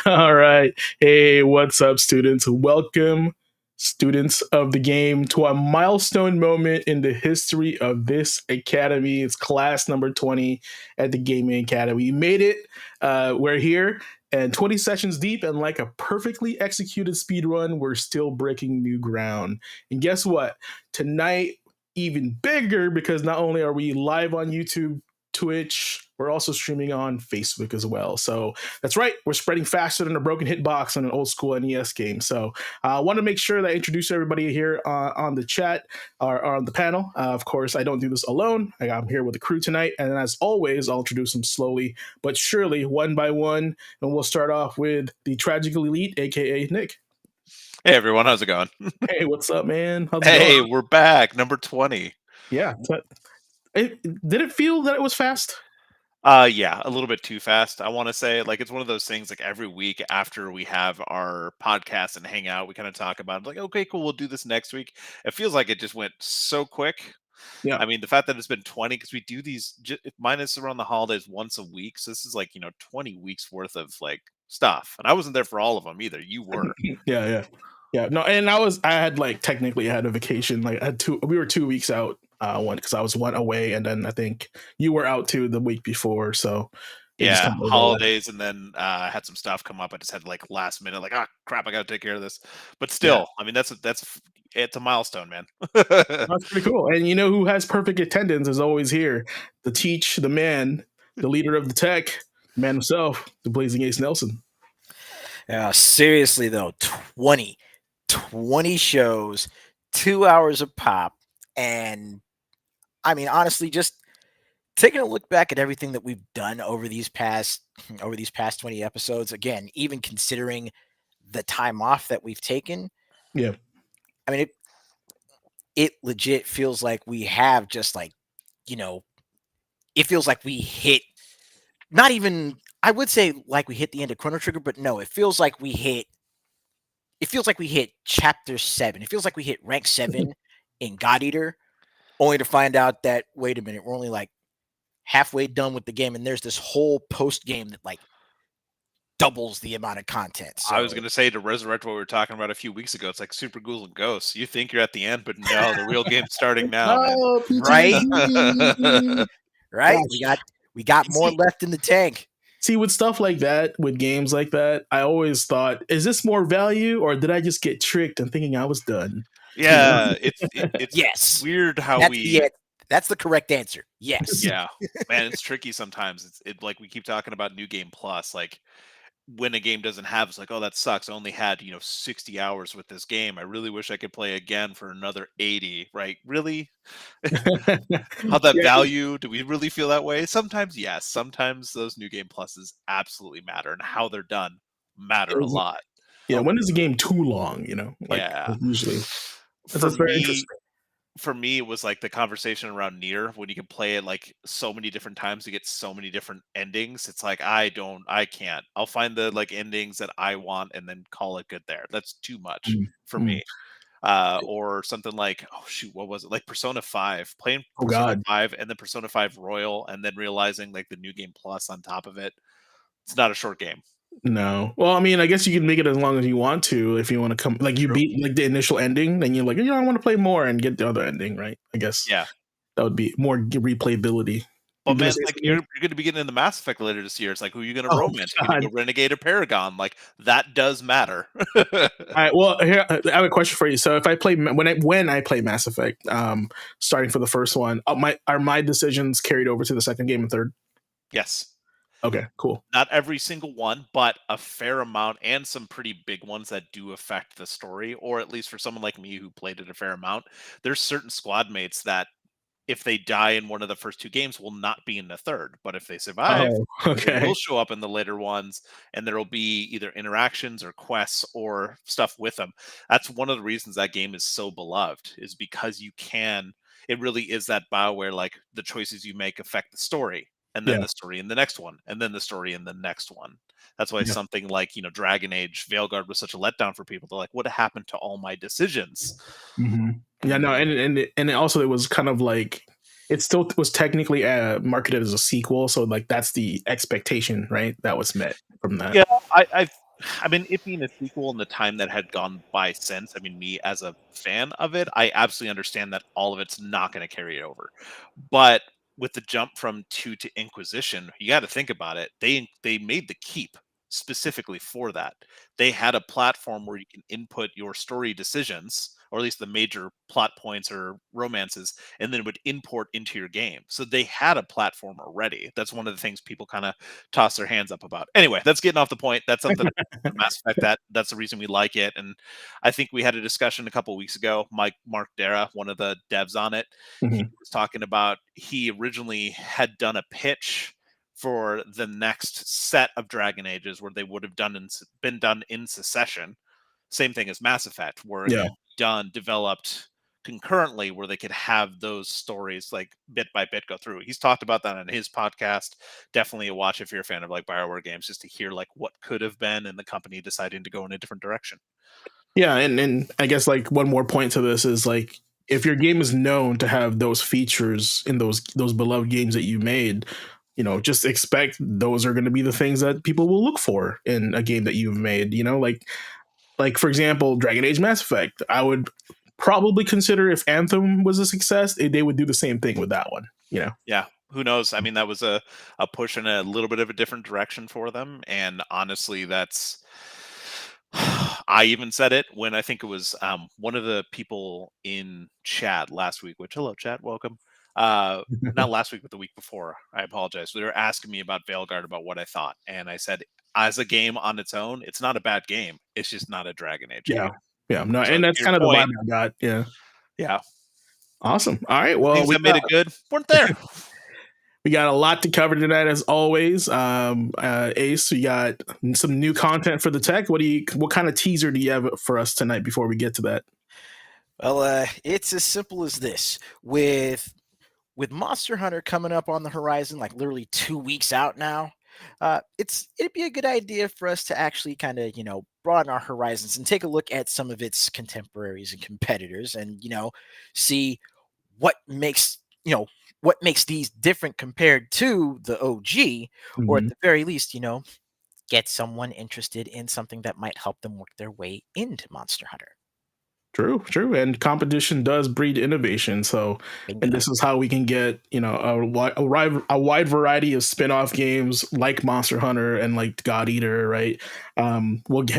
All right. Hey, what's up, students? Welcome, students of the game, to a milestone moment in the history of this academy. It's class number 20 at the Gaming Academy. You made it. We're here, and 20 sessions deep, and like a perfectly executed speed run, we're still breaking new ground. And guess what? Tonight, even bigger because not only are we live on YouTube, Twitch, we're also streaming on Facebook as well. So that's right. We're spreading faster than a broken hitbox on an old school NES game. So I want to make sure that I introduce everybody here on the chat or on the panel. Of course, I don't do this alone. I'm here with the crew tonight. And as always, I'll introduce them slowly but surely, one by one. And we'll start off with the Tragical Elite, a.k.a. Nick. Hey, everyone. How's it going? Hey, what's up, man? How's it Hey, going? we're back. Number 20. Yeah. Did it feel that it was fast? Yeah, a little bit too fast. I want to say, like, it's one of those things, like, every week after we have our podcast and hang out, we kind of talk about it, like, okay, cool, we'll do this next week. It feels like it just went so quick. Yeah. I mean, the fact that it's been 20, because we do these minus around the holidays once a week. So this is like, 20 weeks worth of like stuff. And I wasn't there for all of them either. You were. Yeah. No, and I had like technically I had a vacation. Like we were 2 weeks out, one because I was one away, and then I think you were out too the week before. So it just Yeah, kind of overlapped. holidays, and then I had some stuff come up. I just had like last minute, like, ah, crap, I got to take care of this. But Yeah, still, I mean, it's a milestone, man. that's pretty cool. And you know who has perfect attendance is always here? The teach, the man, the leader of the tech, the man himself, the Blazing Ace Nelson. Seriously though, 20 shows, 2 hours a pop, and I mean honestly, just taking a look back at everything that we've done over these past 20 episodes, again, even considering the time off that we've taken, Yeah. I mean it legit feels like we have just like, you know, it feels like we hit not even I would say like we hit the end of Chrono Trigger, but no, it feels like we hit chapter 7. It feels like we hit rank 7 in God Eater, only to find out that, wait a minute, we're only like halfway done with the game, and there's this whole post game that like doubles the amount of content. So I was gonna say, to resurrect what we were talking about a few weeks ago, it's like Super Ghouls and Ghosts. You think you're at the end, but no, the real game's starting now, man. Oh, right, PTSD. right, Gosh. we got more left in the tank. See, with stuff like that, with games like that, I always thought, is this more value or did I just get tricked and thinking I was done? Yeah, it's Yes, weird how that's the correct answer. Yes. Yeah, man, it's tricky sometimes. Like we keep talking about New Game Plus, like when a game doesn't have, it's like, oh, that sucks. I only had 60 hours with this game. I really wish I could play again for another 80. Right? Really? How that Yeah, value? Do we really feel that way? Sometimes, yes. Sometimes those New Game Pluses absolutely matter, and how they're done matter a lot. yeah, when is a game too long, Like Yeah. usually. For That's very me, interesting. for me, it was like the conversation around Near, when you can play it like so many different times to get so many different endings. It's like I can't. I'll find the like endings that I want and then call it good there. That's too much Mm, for mm. me. Or something like, oh shoot, what was it? Like Persona 5, playing Oh Persona God. 5 and then Persona 5 Royal, and then realizing like the New Game Plus on top of it. It's not a short game. No. Well, I mean, I guess you can make it as long as you want to if you want to come like you True. beat like the initial ending, then you're like, I want to play more and get the other ending, right? I guess Yeah. that would be more replayability. But You're gonna man, say like something? you're going to be getting into Mass Effect later this year. It's like, who are you going to Oh romance? You're going to God. go Renegade or Paragon? Like that does matter. All right. Well, here I have a question for you. So, if I play when I play Mass Effect, starting for the first one, are my decisions carried over to the second game and third? Yes. Okay, cool. Not every single one, but a fair amount, and some pretty big ones that do affect the story, or at least for someone like me who played it a fair amount. There's certain squad mates that, if they die in one of the first two games, will not be in the third. But if they survive, Oh, they okay. will show up in the later ones, and there will be either interactions or quests or stuff with them. That's one of the reasons that game is so beloved, is because it really is that BioWare, like the choices you make affect the story, and then Yeah. the story in the next one, and then the story in the next one. That's why Yeah. something like, Dragon Age Veilguard was such a letdown for people. They're like, what happened to all my decisions? hmm Yeah. No, and also it was kind of like it still was technically marketed as a sequel, so like that's the expectation, right? That was met. from that. Yeah, I mean, it being a sequel and the time that had gone by since, I mean, me as a fan of it, I absolutely understand that all of it's not going to carry it over. But with the jump from 2 to Inquisition, you got to think about it. They made the keep specifically for that. They had a platform where you can input your story decisions, or at least the major plot points or romances, and then it would import into your game. So they had a platform already. That's one of the things people kind of toss their hands up about. Anyway, that's getting off the point. That's something Mass Effect that's the reason we like it. And I think we had a discussion a couple of weeks ago. Mark Dara, one of the devs on it, he Mhm. was talking about he originally had done a pitch for the next set of Dragon Ages where they would have been done in succession. Same thing as Mass Effect, where it Yeah. could be developed concurrently, where they could have those stories like bit by bit go through. He's talked about that on his podcast. Definitely a watch if you're a fan of like Bioware games, just to hear like what could have been and the company deciding to go in a different direction. Yeah, and I guess like one more point to this is like if your game is known to have those features in those beloved games that you made, just expect those are going to be the things that people will look for in a game that you've made. Like for example, Dragon Age Mass Effect. I would probably consider if Anthem was a success, they would do the same thing with that one. Yeah, who knows? I mean, that was a push in a little bit of a different direction for them, and honestly, that's I even said it when I think it was one of the people in chat last week. Which hello, chat, welcome. Not last week, but the week before. I apologize. They were asking me about Veilguard, about what I thought, and I said, as a game on its own, it's not a bad game. It's just not a Dragon Age Yeah, game. yeah, no, So and to that's your kind of the vibe point, I got. Yeah, yeah, awesome. All right, the well, things we that made got it good weren't there. we got a lot to cover tonight, as always. Ace, we got some new content for the tech. What kind of teaser do you have for us tonight before we get to that? Well, it's as simple as this. With Monster Hunter coming up on the horizon, like literally 2 weeks out now, it'd be a good idea for us to actually kind of broaden our horizons and take a look at some of its contemporaries and competitors, and see what makes what makes these different compared to the OG, or at Mhm. the very least, get someone interested in something that might help them work their way into Monster Hunter. True, true, and competition does breed innovation. So, and Bingo. this is how we can get a wide variety of spin-off games like Monster Hunter and like God Eater, right?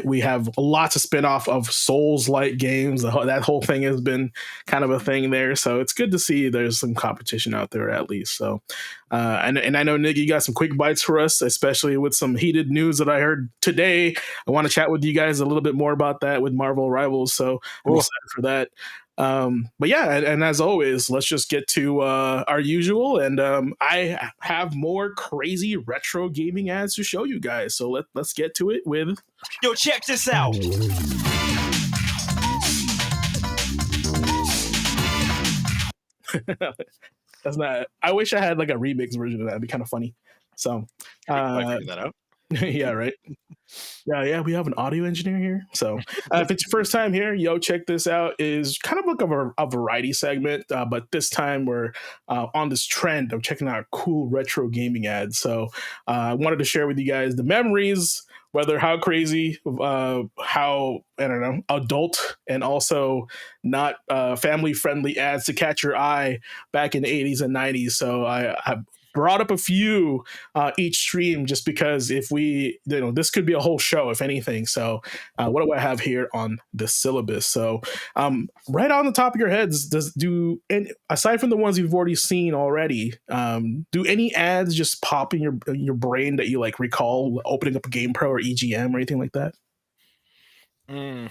We have lots of spin-off of Souls-like games. That whole thing has been kind of a thing there. So it's good to see there's some competition out there at least. So, and I know Nick, you got some quick bites for us, especially with some heated news that I heard today. I want to chat with you guys a little bit more about that with Marvel Rivals. So I'm Oh, excited for that. But yeah, and as always, let's just get to our usual. And I have more crazy retro gaming ads to show you guys. So let's get to it with. Yo, check this out. That's not. I wish I had like a remix version of that. It'd be kind of funny. So, We could probably uh, figure that out. yeah, right. Yeah, we have an audio engineer here. So if it's your first time here, check this out. Is kind of like a variety segment, but this time we're on this trend of checking out cool retro gaming ads. So I wanted to share with you guys the memories, whether how crazy, how I don't know, adult, and also not family friendly ads to catch your eye back in the 80s and 90s. So I brought up a few each stream just because if we this could be a whole show if anything. So what do I have here on the syllabus? So right on the top of your heads, aside from the ones you've already seen already, do any ads just pop in your brain that you like recall opening up a Game Pro or EGM or anything like that? mm.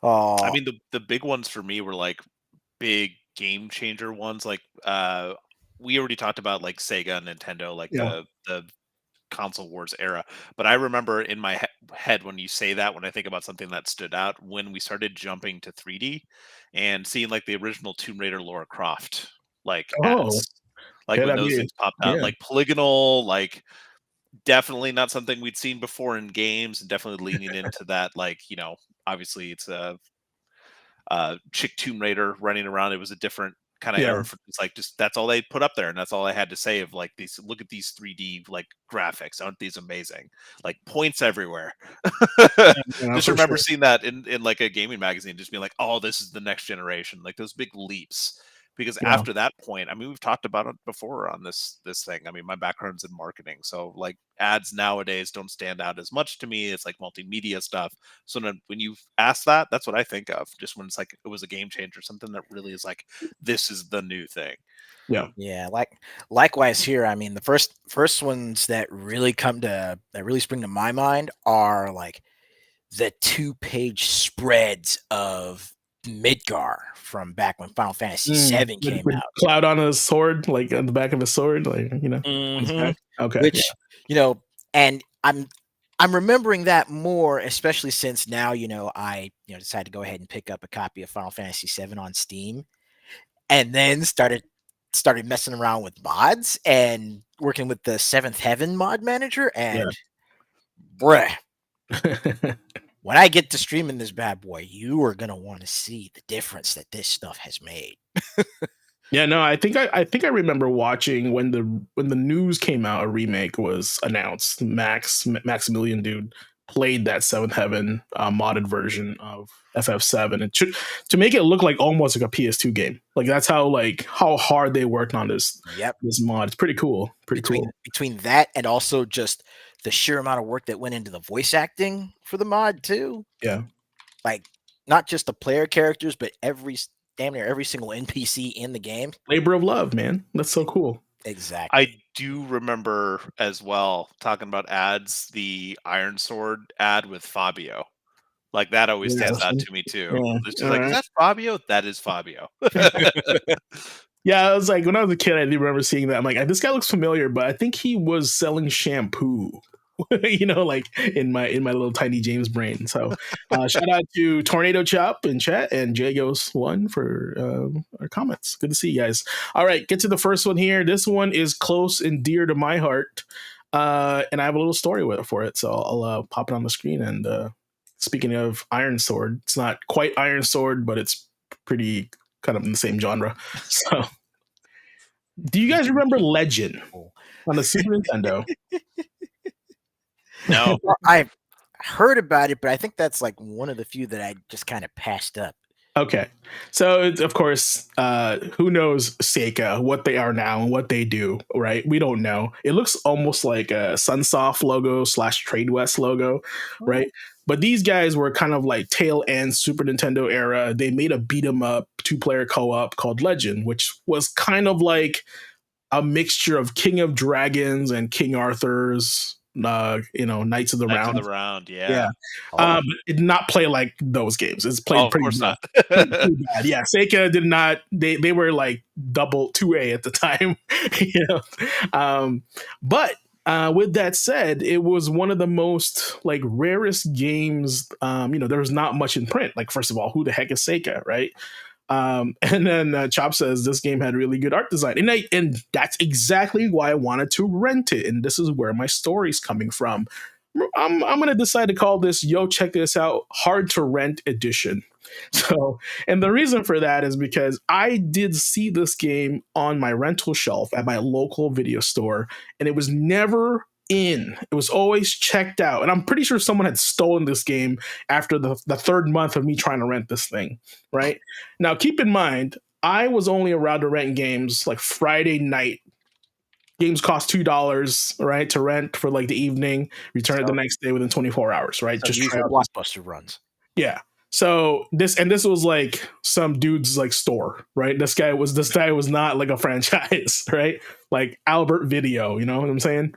I Oh, mean, the big ones for me were like big game changer ones. Like we already talked about like Sega and Nintendo, like Yeah. the console wars era. But I remember in my head when you say that, when I think about something that stood out, when we started jumping to 3D and seeing like the original Tomb Raider Lara Croft like Oh, ads. Like yeah, when that'd those be things popped out, yeah. like polygonal, like definitely not something we'd seen before in games, and definitely leaning into that. Like, obviously it's a chick Tomb Raider running around. It was a different kind of era. It's like just that's all they put up there, and that's all I had to say of like these. Look at these 3D like graphics, aren't these amazing? Like points everywhere. Just remember seeing that in like a gaming magazine, just being like, oh, this is the next generation, like those big leaps. Because after that point, I mean, we've talked about it before on this thing. I mean, my background's in marketing, so like ads nowadays don't stand out as much to me. It's like multimedia stuff. So when you ask that, that's what I think of. Just when it's like it was a game changer, something that really is like this is the new thing. Yeah. Likewise here. I mean, the first ones that really spring to my mind are like the 2-page spreads of Midgar from back when Final Fantasy VII came out. Cloud on a sword, like on the back of a sword, like Okay, which and I'm remembering that more, especially since now I decided to go ahead and pick up a copy of Final Fantasy VII on Steam, and then started messing around with mods and working with the Seventh Heaven mod manager, and bruh. When I get to streaming this bad boy, you are gonna want to see the difference that this stuff has made. Yeah, no, I think I remember watching when the news came out, a remake was announced. Maximilian dude played that Seventh Heaven modded version of FF7, and to make it look like almost like a PS2 game. Like that's how hard they worked on this mod. It's pretty cool. Between that and also just the sheer amount of work that went into the voice acting for the mod too. Yeah. Like not just the player characters, but damn near every single NPC in the game. Labor of love, man. That's so cool. Exactly. I do remember as well, talking about ads, the Iron Sword ad with Fabio. Like that always stands out to me too. It's just like, is that Fabio? That is Fabio. Yeah, I was like, when I was a kid, I do remember seeing that. I'm like, this guy looks familiar, but I think he was selling shampoo. Like in my little tiny James brain. So shout out to Tornado Chop in chat and Jagos1 for our comments. Good to see you guys. All right, get to the first one here. This one is close and dear to my heart, and I have a little story for it. So I'll pop it on the screen. And speaking of Iron Sword, it's not quite Iron Sword, but it's pretty kind of in the same genre. So, do you guys remember Legend on the Super Nintendo? No. I've heard about it, but I think that's like one of the few that I just kind of passed up. Okay. So, of course, who knows Sega, what they are now and what they do, right? We don't know. It looks almost like a Sunsoft logo / TradeWest logo, right? But these guys were kind of like tail end Super Nintendo era. They made a beat 'em up 2-player co-op called Legend, which was kind of like a mixture of King of Dragons and King Arthur's Knights of the Round. Yeah. But it did not play like those games. It's played pretty bad. Pretty bad. Yeah, Sega did not. They were like double 2A at the time. But with that said, it was one of the most like rarest games. There was not much in print. Like, first of all, who the heck is Sega, right? And then Chop says this game had really good art design, and that's exactly why I wanted to rent it. And this is where my story's coming from. I'm gonna decide to call this "Yo, check this out, hard to rent edition." So, and the reason for that is because I did see this game on my rental shelf at my local video store, and it was never in. It was always checked out, and I'm pretty sure someone had stolen this game after the third month of me trying to rent this thing. Right now, keep in mind, I was only allowed to rent games like Friday night. Games cost $2, right, to rent for like the evening. Return it the next day within 24 hours, right? So just try out Blockbuster runs. Yeah. So this was like some dude's like store, right? This guy was not like a franchise, right? Like Albert Video, you know what I'm saying?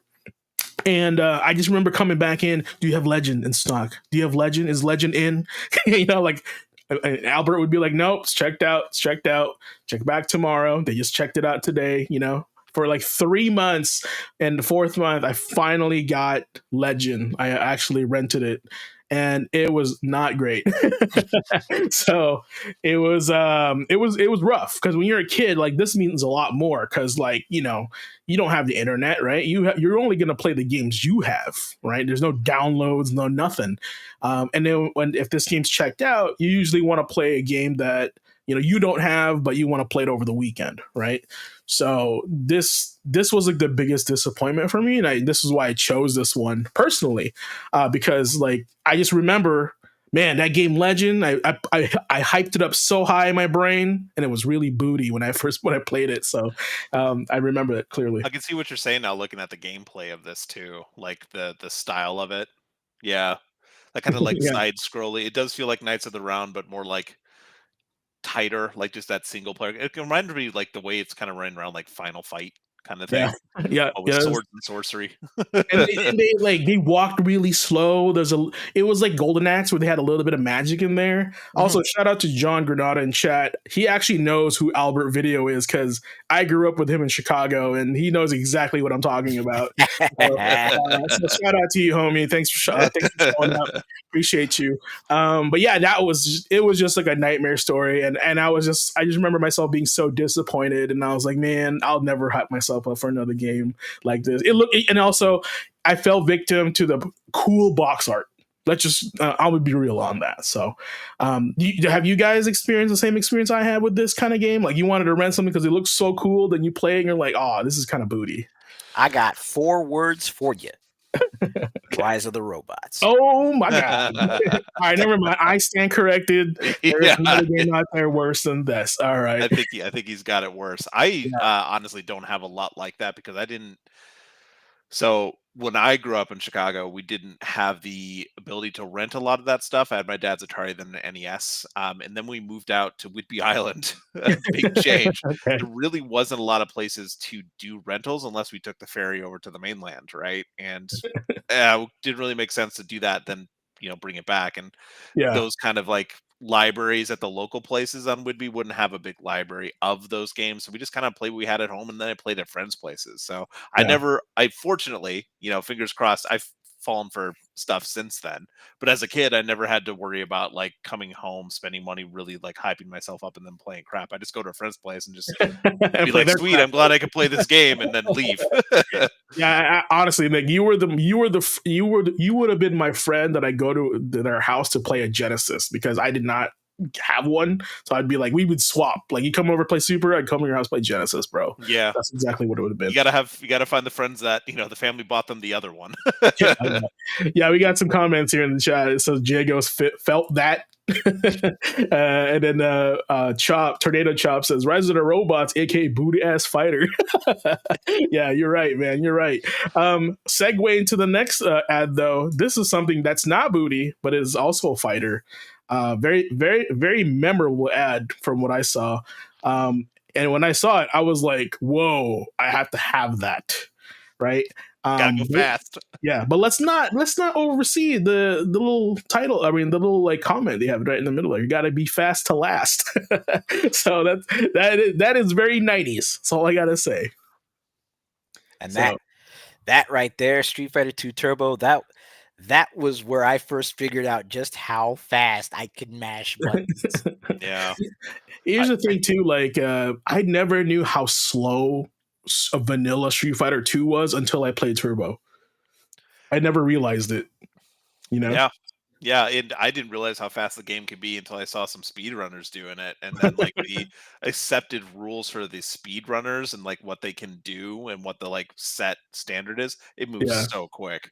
And I just remember coming back in. Do you have Legend in stock? Do you have Legend? Is Legend in? Like Albert would be like, nope, it's checked out. It's checked out. Check back tomorrow. They just checked it out today. For like 3 months, and the fourth month, I finally got Legend. I actually rented it, and it was not great. So it was rough because when you're a kid, like this means a lot more because you don't have the internet, right? You're only gonna play the games you have, right? There's no downloads, no nothing. And then if this game's checked out, you usually want to play a game that you don't have, but you want to play it over the weekend, right? So this was like the biggest disappointment for me, and this is why I chose this one personally, because like I just remember, man, that game Legend, I hyped it up so high in my brain, and it was really booty when I played it. So I remember it clearly. I can see what you're saying now, looking at the gameplay of this too, like the style of it. Yeah, that kind of like Yeah, side scrolly. It does feel like Knights of the Round, but more like tighter, like just that single player. It can remind me like the way it's kind of running around like Final Fight kind of yeah, thing, yeah, but with yeah. swords and sorcery. And they like they walked really slow. It was like Golden Axe where they had a little bit of magic in there. Also, shout out to John Granada in chat. He actually knows who Albert Video is because I grew up with him in Chicago, and he knows exactly what I'm talking about. So shout out to you, homie. Thanks for showing up. Appreciate you. But yeah, it was just like a nightmare story, and I just remember myself being so disappointed, and I was like, man, I'll never hype myself up for another game like this. And also I fell victim to the cool box art. Let's just I would be real on that. So have you guys experienced the same experience I had with this kind of game? Like you wanted to rent something because it looks so cool, then you play it and you're like, oh, this is kind of booty. I got 4 words for you. Okay. Rise of the Robots. Oh my god. All right, never mind. I stand corrected. There is another game out there worse than this. All right. I think he's got it worse. I honestly don't have a lot like that because I didn't. So when I grew up in Chicago, we didn't have the ability to rent a lot of that stuff. I had my dad's Atari, then an NES, and then we moved out to Whidbey Island. Big change. Okay. There really wasn't a lot of places to do rentals unless we took the ferry over to the mainland, right? And it didn't really make sense to do that. Then bring it back, and Yeah. those kind of like libraries at the local places on Whidbey wouldn't have a big library of those games. So we just kind of played what we had at home, and then I played at friends' places. So Yeah. I fortunately, fingers crossed, I've fallen for stuff since then. But as a kid, I never had to worry about like coming home, spending money, really like hyping myself up and then playing crap. I just go to a friend's place and just be like, sweet, I'm glad I could play this game, and then leave. Yeah, honestly, Nick, you would have been my friend that I go to their house to play a Genesis because I did not have one. So I'd be like, we would swap. Like you come over play Super, I'd come to your house play Genesis, bro. Yeah, that's exactly what it would have been. You gotta find the friends that the family bought them the other one. Yeah, we got some comments here in the chat. It says Jago's felt that. And then Tornado Chop says Rise of the Robots, aka booty ass fighter. Yeah, you're right, man. You're right. Segue into the next ad though. This is something that's not booty, but it is also a fighter. Very, very, very memorable ad from what I saw. And when I saw it, I was like, whoa, I have to have that. Right. Gotta go fast. Yeah, but let's not oversee the little title. I mean, the little like comment they have right in the middle there. You got to be fast to last. So that is very 90s. That's all I gotta say. And that right there, Street Fighter 2 Turbo, that was where I first figured out just how fast I could mash buttons. Yeah. Here's the thing too. Like, I never knew how slow a vanilla Street Fighter 2 was until I played Turbo. I never realized it. Yeah, and I didn't realize how fast the game could be until I saw some speedrunners doing it, and then like the accepted rules for the speedrunners and like what they can do and what the like set standard is. It moves so quick.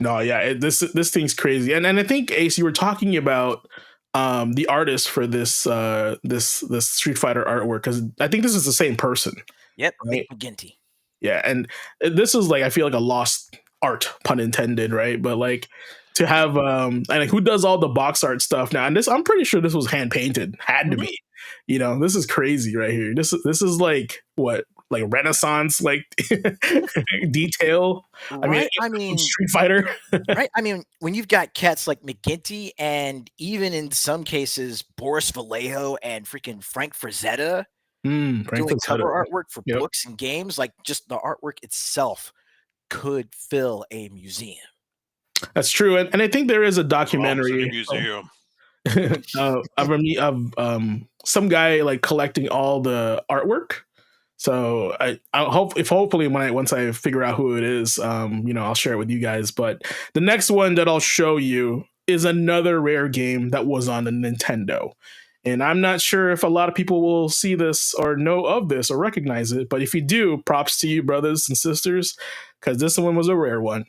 No, yeah, this thing's crazy, and I think Ace, you were talking about the artist for this this Street Fighter artwork because I think this is the same person. Yep, right? McGinty. Yeah, and this is like I feel like a lost art, pun intended, right? But like to have and like who does all the box art stuff now? And this, I'm pretty sure this was hand painted, had to be. This is crazy right here. This is like what, like Renaissance, like detail. Right? I mean, Street Fighter. Right? I mean, when you've got cats like McGinty and even in some cases Boris Vallejo and freaking Frank Frazetta doing cover artwork for books and games, like just the artwork itself could fill a museum. That's true, and I think there is a documentary museum of some guy like collecting all the artwork. So I hope hopefully once I figure out who it is, I'll share it with you guys. But the next one that I'll show you is another rare game that was on the Nintendo. And I'm not sure if a lot of people will see this or know of this or recognize it, but if you do, props to you, brothers and sisters, because this one was a rare one.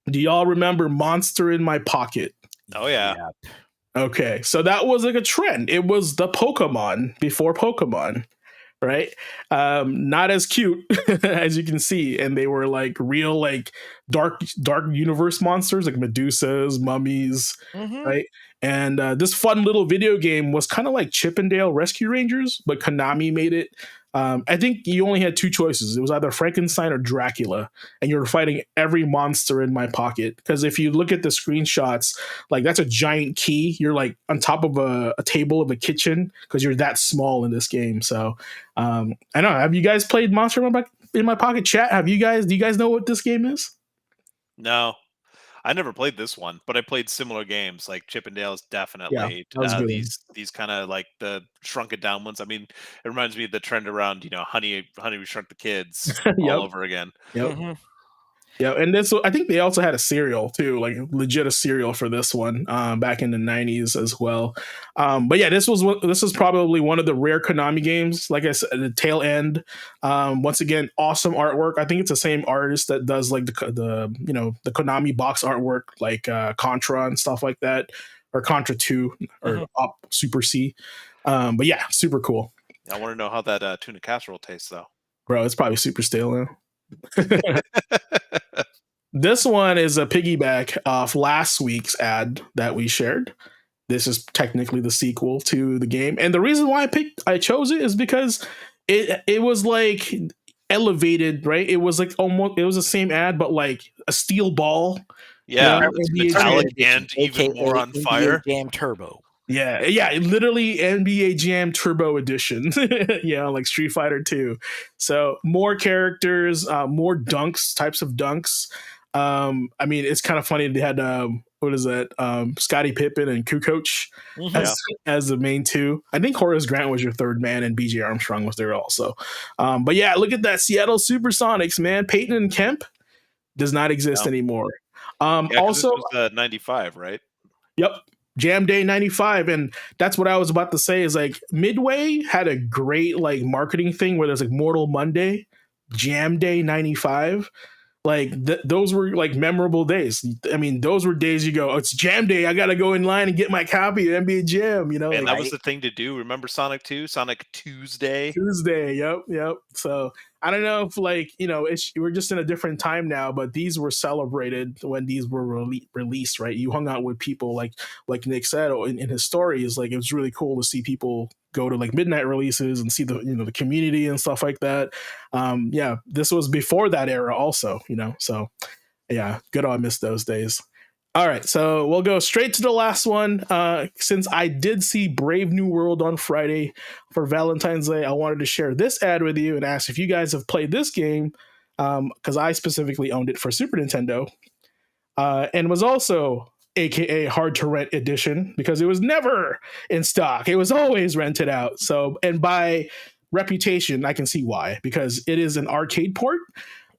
Do y'all remember Monster in My Pocket? Oh, yeah. Yep. Okay, so that was like a trend. It was the Pokemon before Pokemon, right? Not as cute as you can see, and they were like real, like dark universe monsters, like Medusas, mummies, right? And this fun little video game was kind of like Chippendale Rescue Rangers, but Konami made it. I think you only had two choices. It was either Frankenstein or Dracula, and you were fighting every monster in my pocket. Because if you look at the screenshots, like that's a giant key. You're like on top of a table of a kitchen because you're that small in this game. So I don't know. Have you guys played Monster in My Pocket? Chat. Do you guys know what this game is? No, I never played this one, but I played similar games like Chippendales. Yeah, Definitely, that was a good one. these kind of like the shrunken down ones. I mean, it reminds me of the trend around Honey, We Shrunk the Kids all Yep. over again. Yep. Yeah, and this I think they also had a cereal too, like legit a cereal for this one back in the 90s as well. But yeah, this was probably one of the rare Konami games. Like I said, the tail end. Once again, awesome artwork. I think it's the same artist that does like the Konami box artwork, like Contra and stuff like that, or Contra 2 or Op Super C. But yeah, super cool. I want to know how that tuna casserole tastes, though. Bro, it's probably super stale now. This one is a piggyback off last week's ad that we shared. This is technically the sequel to the game, and the reason why I chose it is because it was like elevated, right? It was like almost it was the same ad, but like a steel ball. Yeah, Yeah, it's NBA metallic Jam, and even aka more on NBA fire. Jam Turbo. Yeah, literally NBA Jam Turbo Edition. Yeah, like Street Fighter 2. So more characters, more types of dunks. I mean, it's kind of funny. They had what is that? Scottie Pippen and Kukoc as the main two. I think Horace Grant was your third man, and BJ Armstrong was there also. But yeah, look at that Seattle Supersonics, man. Peyton and Kemp does not exist anymore. Also, this was 95, right? Yep. Jam Day 95. And that's what I was about to say is like Midway had a great like marketing thing where there's like Mortal Monday, Jam Day 95. Like those were like memorable days. I mean, those were days you go, oh, it's Jam Day. I got to go in line and get my copy of NBA Jam, And like, that was the thing to do. Remember Sonic 2? Sonic Tuesday? Tuesday. Yep. So I don't know if like, we're just in a different time now, but these were celebrated when these were released, right? You hung out with people like Nick said in his stories. Like it was really cool to see people go to like midnight releases and see the the community and stuff like that. Yeah, this was before that era also, so yeah, good on miss those days. All right, so we'll go straight to the last one. Since I did see Brave New World on Friday for Valentine's Day, I wanted to share this ad with you and ask if you guys have played this game, because I specifically owned it for Super Nintendo, and was also aka hard to rent edition because it was never in stock. It was always rented out. So, and by reputation, I can see why, because it is an arcade port.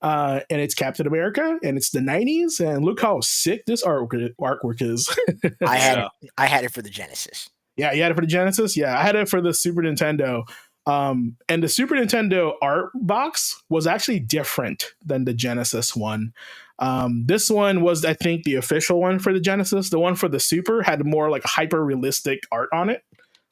And it's Captain America, and it's the 90s, and look how sick this artwork is. I had it for the Genesis. Yeah, you had it for the Genesis? Yeah, I had it for the Super Nintendo. And the Super Nintendo art box was actually different than the Genesis one. This one was, I think, the official one for the Genesis. The one for the Super had more like hyper realistic art on it,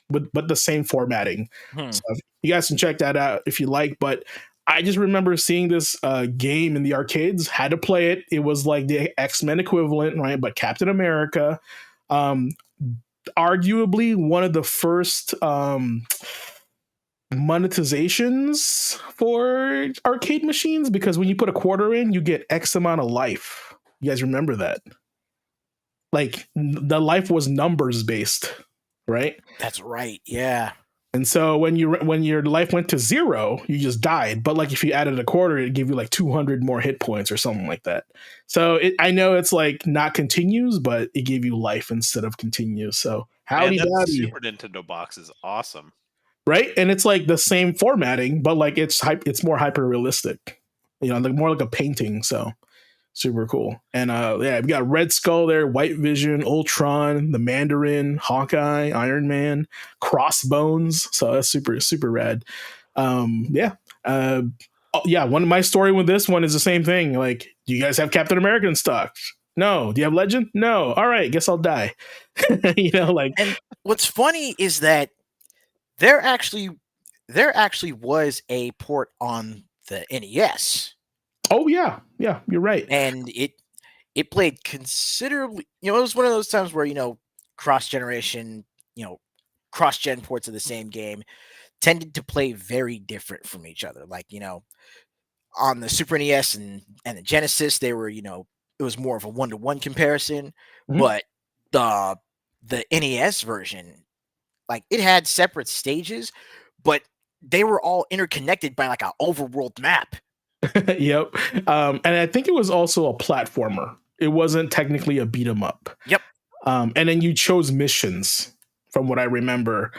but the same formatting. So you guys can check that out if you like. But I just remember seeing this game in the arcades, had to play it. It was like the X-Men equivalent, right? But Captain America, arguably one of the first monetizations for arcade machines, because when you put a quarter in, you get X amount of life. You guys remember that? Like the life was numbers based, right? That's right. Yeah. And so when your life went to 0, you just died. But like if you added a quarter, it'd give you like 200 more hit points or something like that. So I know it's like not continues, but it gave you life instead of continues. So howdy that dowdy. Super Nintendo box is awesome, right? And it's like the same formatting, but like it's more hyper realistic. Like more like a painting. So Super cool. And yeah, we got Red Skull there, White Vision, Ultron, the Mandarin, Hawkeye, Iron Man, Crossbones. So that's super rad. Yeah. Yeah, one of my story with this one is the same thing. Like, do you guys have Captain America in stock? No. Do you have Legend? No. All right, guess I'll die. Like. And what's funny is that there actually was a port on the NES. Oh yeah, you're right. And it played considerably. It was one of those times where cross generation, cross gen ports of the same game tended to play very different from each other. Like on the Super NES and the Genesis, they were it was more of a 1-to-1 comparison, but the NES version, like, it had separate stages, but they were all interconnected by like an overworld map. Yep. And I think it was also a platformer. It wasn't technically a beat 'em up. Yep. And then you chose missions, from what I remember.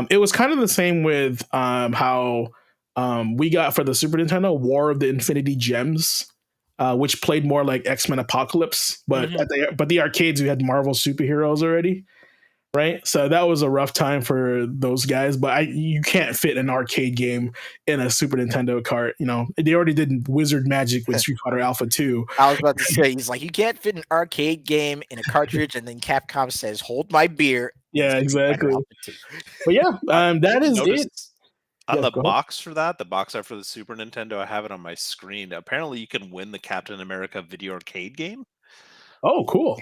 It was kind of the same with how we got for the Super Nintendo War of the Infinity Gems, which played more like X-Men Apocalypse, but but the arcades we had Marvel superheroes already. Right, so that was a rough time for those guys, but you can't fit an arcade game in a Super Nintendo cart. They already did Wizard Magic with Street Fighter Alpha 2. I was about to say, he's like, you can't fit an arcade game in a cartridge, and then Capcom says, "Hold my beer." Yeah, exactly. But yeah, that is it. On the box for that, the box art for the Super Nintendo, I have it on my screen. Apparently, you can win the Captain America video arcade game. Oh, cool.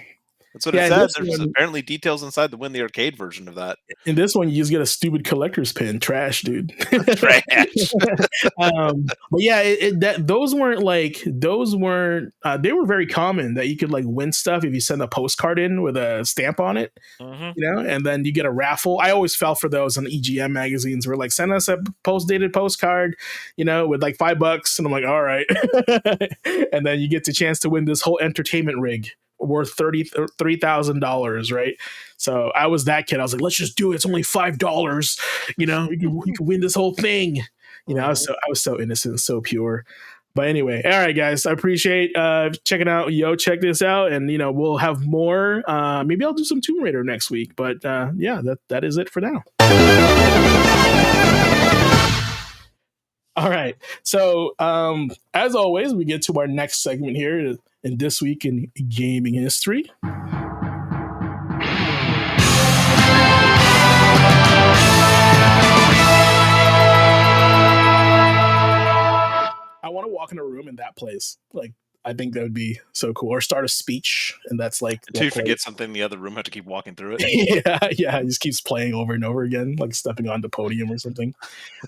That's what it said. There's apparently details inside to win the arcade version of that. In this one, you just get a stupid collector's pin. Trash, dude. Trash. But yeah, those weren't. They were very common that you could like win stuff if you send a postcard in with a stamp on it. And then you get a raffle. I always fell for those on EGM magazines where like, send us a post-dated postcard, with like $5. And I'm like, all right. And then you get the chance to win this whole entertainment rig worth $3,000, right? So I was that kid. I was like, let's just do it. It's only $5. You can win this whole thing. I was so innocent, so pure. But anyway, all right, guys, I appreciate checking out. Check this out, and we'll have more. Maybe I'll do some Tomb Raider next week. But yeah, that is it for now. All right. So as always, we get to our next segment here in This Week in Gaming History. I want to walk in a room in that place. Like, I think that would be so cool. Or start a speech, and that's like until you forget something in the other room, have to keep walking through it. yeah, it just keeps playing over and over again, like stepping on the podium or something.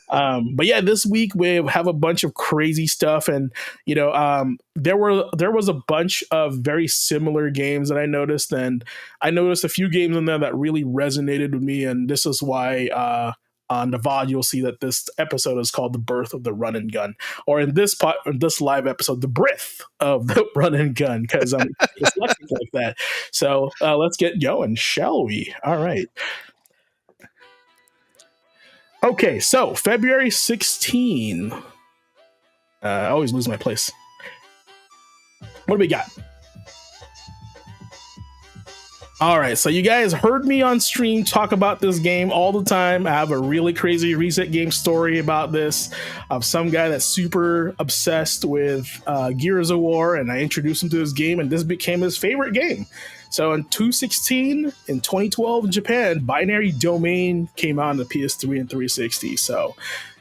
But yeah, this week we have a bunch of crazy stuff, and there was a bunch of very similar games that I noticed, and I noticed a few games in there that really resonated with me, and this is why on the VOD, you'll see that this episode is called The Birth of the Run and Gun, or in this live episode, The Brith of the Run and Gun, because I'm dyslexic like that. So let's get going, shall we? All right. Okay, so February 16. I always lose my place. What do we got? All right, so you guys heard me on stream talk about this game all the time. I have a really crazy Reset Game story about this of some guy that's super obsessed with Gears of War, and I introduced him to this game, and this became his favorite game. So in 2016, in 2012 in Japan, Binary Domain came out on the PS3 and 360. So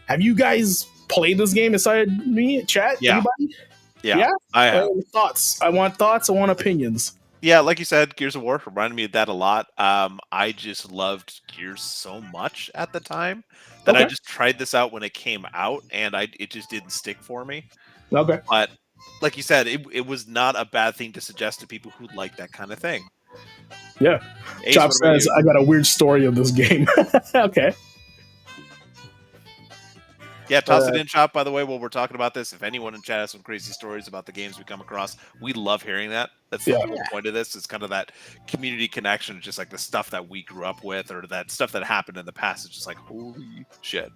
have you guys played this game inside me, chat? Yeah. Anybody? Yeah? I have. Thoughts. I want thoughts. I want opinions. Yeah, like you said, Gears of War reminded me of that a lot. I just loved Gears so much at the time that I just tried this out when it came out, and it just didn't stick for me. Okay. But like you said, it was not a bad thing to suggest to people who like that kind of thing. Yeah. Chop says, I got a weird story of this game. Okay. Yeah, toss it in, Chop, by the way, while we're talking about this. If anyone in chat has some crazy stories about the games we come across, we love hearing that. That's the whole point of this. It's kind of that community connection, just like the stuff that we grew up with or that stuff that happened in the past. It's just like, holy shit.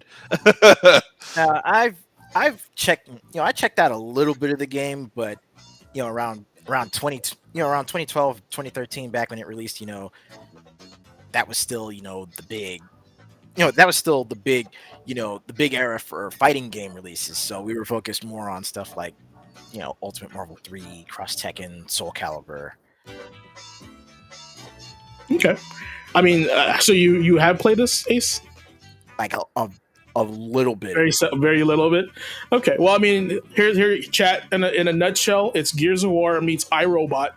I've checked, I checked out a little bit of the game, but around around 2012, 2013, back when it released, that was still, the big, that was still the big, the big era for fighting game releases. So we were focused more on stuff like, Ultimate Marvel 3, Cross Tekken, Soul Calibur. Okay. I mean, so you have played this, Ace? Like a little bit. Very little bit. Okay. Well, I mean, here, chat in a nutshell, it's Gears of War meets iRobot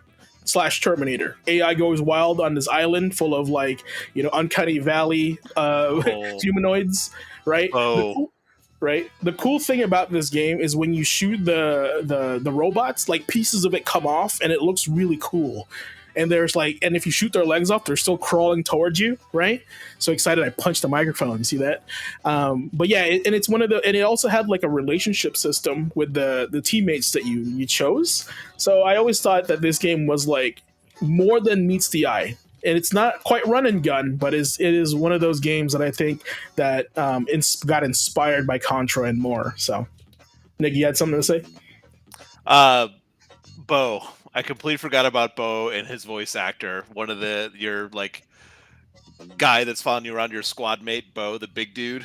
/ Terminator. AI goes wild on this island full of uncanny valley humanoids, right? Right. The cool thing about this game is when you shoot the robots, like pieces of it come off, and it looks really cool. And and if you shoot their legs off, they're still crawling towards you, right? So excited, I punched the microphone. You see that? But yeah, and it's and it also had like a relationship system with the teammates that you chose. So I always thought that this game was like more than meets the eye. And it's not quite run and gun, but it is one of those games that I think that got inspired by Contra and more. So, Nick, you had something to say? Bo. I completely forgot about Bo and his voice actor. One of your like guy that's following you around, your squad mate, Bo, the big dude.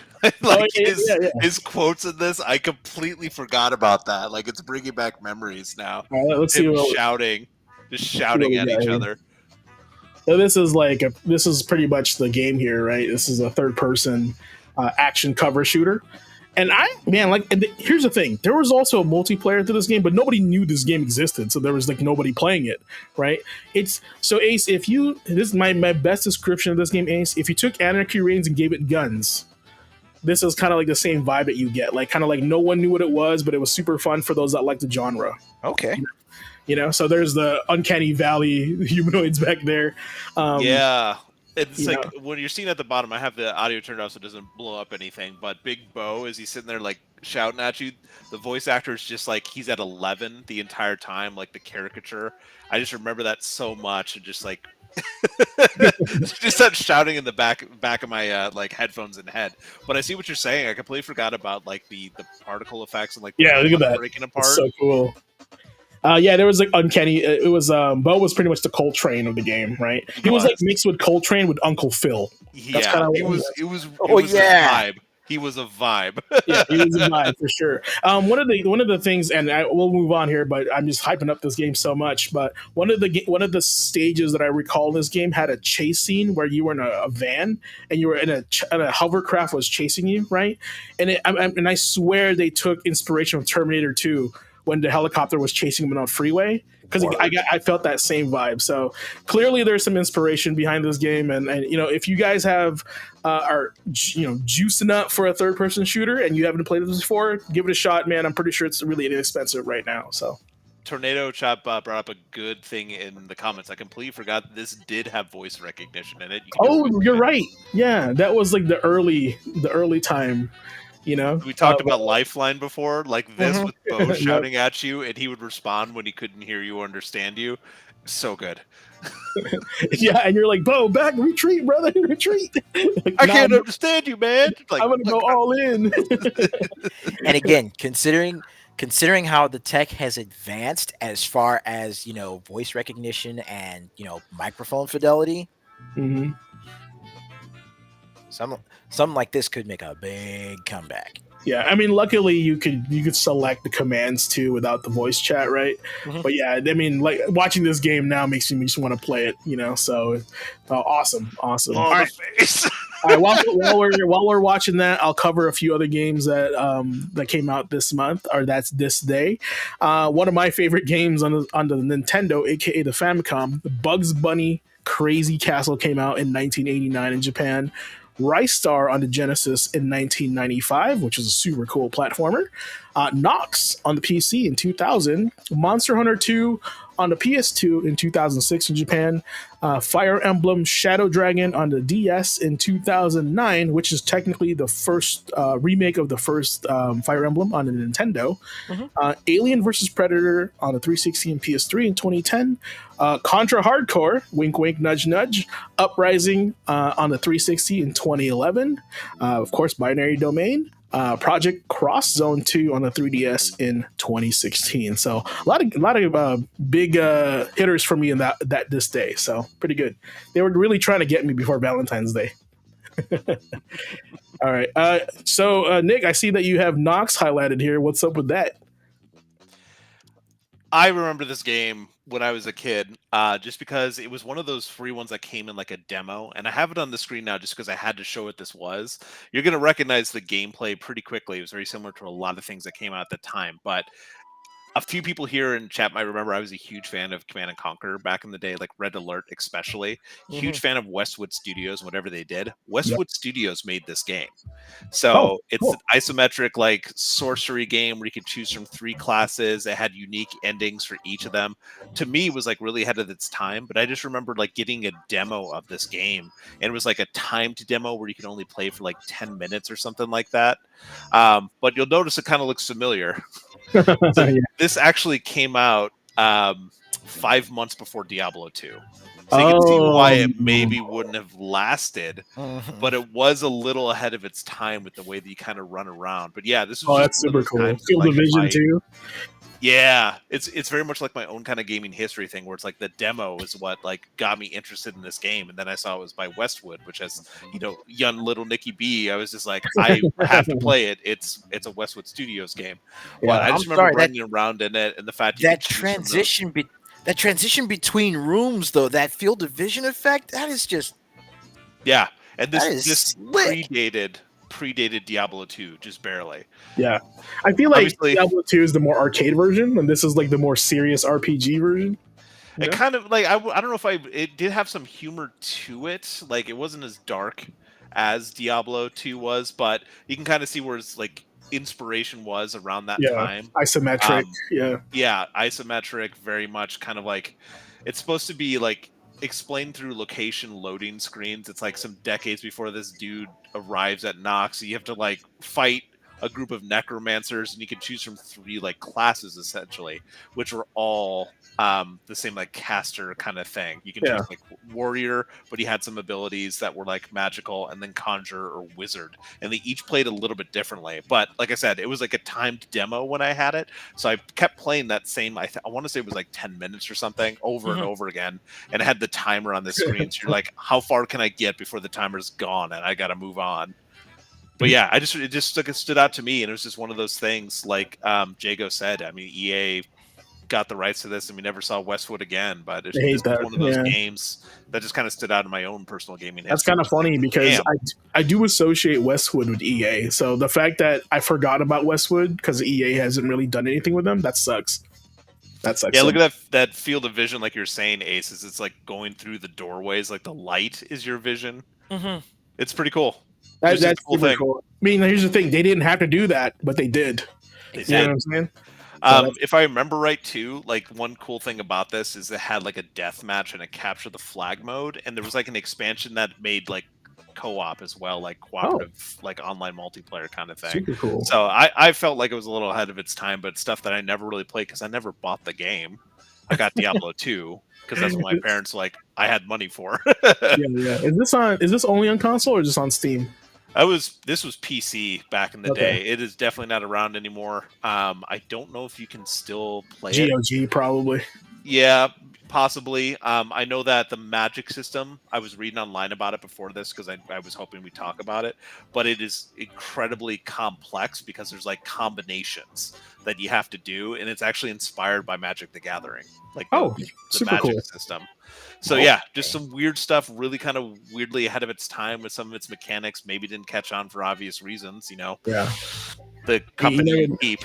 His quotes in this, I completely forgot about that. Like, it's bringing back memories now. All right, let's see just shouting at each other. So this is pretty much the game here, right? This is a third person action cover shooter. And here's the thing. There was also a multiplayer to this game, but nobody knew this game existed. So there was like nobody playing it, right? Ace, this is my best description of this game, Ace. If you took Anarchy Reigns and gave it guns, this is kind of like the same vibe that you get. Like kind of like no one knew what it was, but it was super fun for those that like the genre. Okay. So there's the uncanny valley humanoids back there. Yeah. It's like when you're seeing at the bottom, I have the audio turned off so it doesn't blow up anything. But Big Bo, as he's sitting there like shouting at you, the voice actor is just like he's at 11 the entire time, like the caricature. I just remember that so much, and just like just that shouting in the back of my like headphones and head. But I see what you're saying. I completely forgot about like the particle effects and like look at that breaking apart. It's so cool. There was like uncanny. It was Bo was pretty much the Coltrane of the game, right? He was like mixed with Coltrane with Uncle Phil. It was a vibe. He was a vibe. Yeah, he was a vibe for sure. One of the things, and we'll move on here, but I'm just hyping up this game so much. But one of the stages that I recall in this game had a chase scene where you were in a van and you were in a hovercraft was chasing you, right? And I swear they took inspiration from Terminator 2. When the helicopter was chasing him on a freeway, because I felt that same vibe. So clearly there's some inspiration behind this game, and if you guys are juicing up for a third person shooter and you haven't played this before, give it a shot, man. I'm pretty sure it's really inexpensive right now. So Tornado Chop brought up a good thing in the comments. I completely forgot this did have voice recognition in it. You're right. Yeah, that was like the early time. We talked about Lifeline before, like this with Bo shouting at you, and he would respond when he couldn't hear you or understand you. So good. Yeah, and you're like, Bo, back, retreat, brother, retreat. I can't understand you, man. Like, I'm gonna go all in. And again, considering how the tech has advanced as far as voice recognition and microphone fidelity. Mm-hmm. Something like this could make a big comeback. Yeah, I mean, luckily you could select the commands too without the voice chat, right? Mm-hmm. But yeah, I mean, like watching this game now makes me just want to play it, So, awesome. All right. All right, while we're watching that, I'll cover a few other games that came out this month, or that's this day. One of my favorite games on the Nintendo, aka the Famicom, the Bugs Bunny Crazy Castle, came out in 1989 in Japan. Rice Star on the Genesis in 1995, which was a super cool platformer. Nox on the PC in 2000. Monster Hunter 2 on the PS2 in 2006 in Japan. Fire Emblem Shadow Dragon on the DS in 2009, which is technically the first remake of the first Fire Emblem on the Nintendo. Mm-hmm. Alien vs. Predator on the 360 and PS3 in 2010. Contra Hardcore, wink wink nudge nudge, Uprising on the 360 in 2011. Of course, Binary Domain. Project Cross Zone 2 on the 3DS in 2016. So a lot of big hitters for me in that this day. So pretty good. They were really trying to get me before Valentine's Day. All right. So Nick, I see that you have Nox highlighted here. What's up with that? I remember this game when I was a kid, just because it was one of those free ones that came in like a demo, and I have it on the screen now just because I had to show what this was. You're going to recognize the gameplay pretty quickly. It was very similar to a lot of things that came out at the time, but a few people here in chat might remember I was a huge fan of Command and Conquer back in the day, like Red Alert especially. Huge fan of Westwood Studios, whatever they did. Westwood Studios made this game. So it's cool. an isometric like sorcery game where you could choose from 3 classes. It had unique endings for each of them. To me, it was like really ahead of its time, but I just remember like getting a demo of this game, and it was like a timed demo where you could only play for like 10 minutes or something like that. But you'll notice it kind of looks familiar. So this actually came out 5 months before Diablo 2. So you can see why it maybe wouldn't have lasted, but it was a little ahead of its time with the way that you kind of run around. But yeah, this was that's super cool. Field like Division 2. Yeah, it's very much like my own kind of gaming history thing, where it's like the demo is what like got me interested in this game, and then I saw it was by Westwood, which has young little Nicky B. I was just like, I have to play it. It's a Westwood Studios game. Yeah, but I just remember running around in it, and the fact that transition between rooms, though, that Field of Vision effect, that is just and this predated Diablo 2 just barely. Yeah, I feel like Obviously, Diablo 2 is the more arcade version, and this is like the more serious RPG version. It kind of like I don't know if it did have some humor to it. Like it wasn't as dark as Diablo 2 was, but you can kind of see where it's like inspiration was around that time. Isometric. Yeah, isometric, very much kind of like it's supposed to be like explained through location loading screens. It's like some decades before this dude arrives at Nox. So you have to like fight a group of necromancers, and you can choose from 3 like classes essentially, which were all the same like caster kind of thing. You can choose like warrior, but he had some abilities that were like magical, and then conjure or wizard, and they each played a little bit differently. But like I said, it was like a timed demo when I had it, so I kept playing that same I want to say it was like 10 minutes or something over and over again, and it had the timer on the screen, so you're like, how far can I get before the timer's gone and I gotta move on. But yeah, it just stood out to me, and it was just one of those things. Like Jago said, I mean, EA got the rights to this, and we never saw Westwood again. But it's just one of those games that just kind of stood out in my own personal gaming history. That's kind of funny because I do associate Westwood with EA. So the fact that I forgot about Westwood because EA hasn't really done anything with them, that sucks. Yeah, look at that field of vision, like you're saying, Ace. It's like going through the doorways, like the light is your vision. It's pretty cool. That's super cool. I mean, here's the thing: they didn't have to do that, but they did. They did. You know what I'm saying? If I remember right, too, like one cool thing about this is it had like a death match and a capture the flag mode, and there was like an expansion that made like co-op as well, like cooperative, like online multiplayer kind of thing. Super cool. So I felt like it was a little ahead of its time, but stuff that I never really played because I never bought the game. I got Diablo 2 because that's what my parents I had money for. Yeah. Is this only on console or is this on Steam? This was PC back in the day. It is definitely not around anymore. I don't know if you can still play it. GOG probably. Yeah, possibly. I know that the magic system, I was reading online about it before this because I was hoping we'd talk about it, but it is incredibly complex because there's like combinations that you have to do, and it's actually inspired by Magic the Gathering, like the magic system. So yeah, just some weird stuff, really kind of weirdly ahead of its time with some of its mechanics. Maybe didn't catch on for obvious reasons, Yeah. The company keep.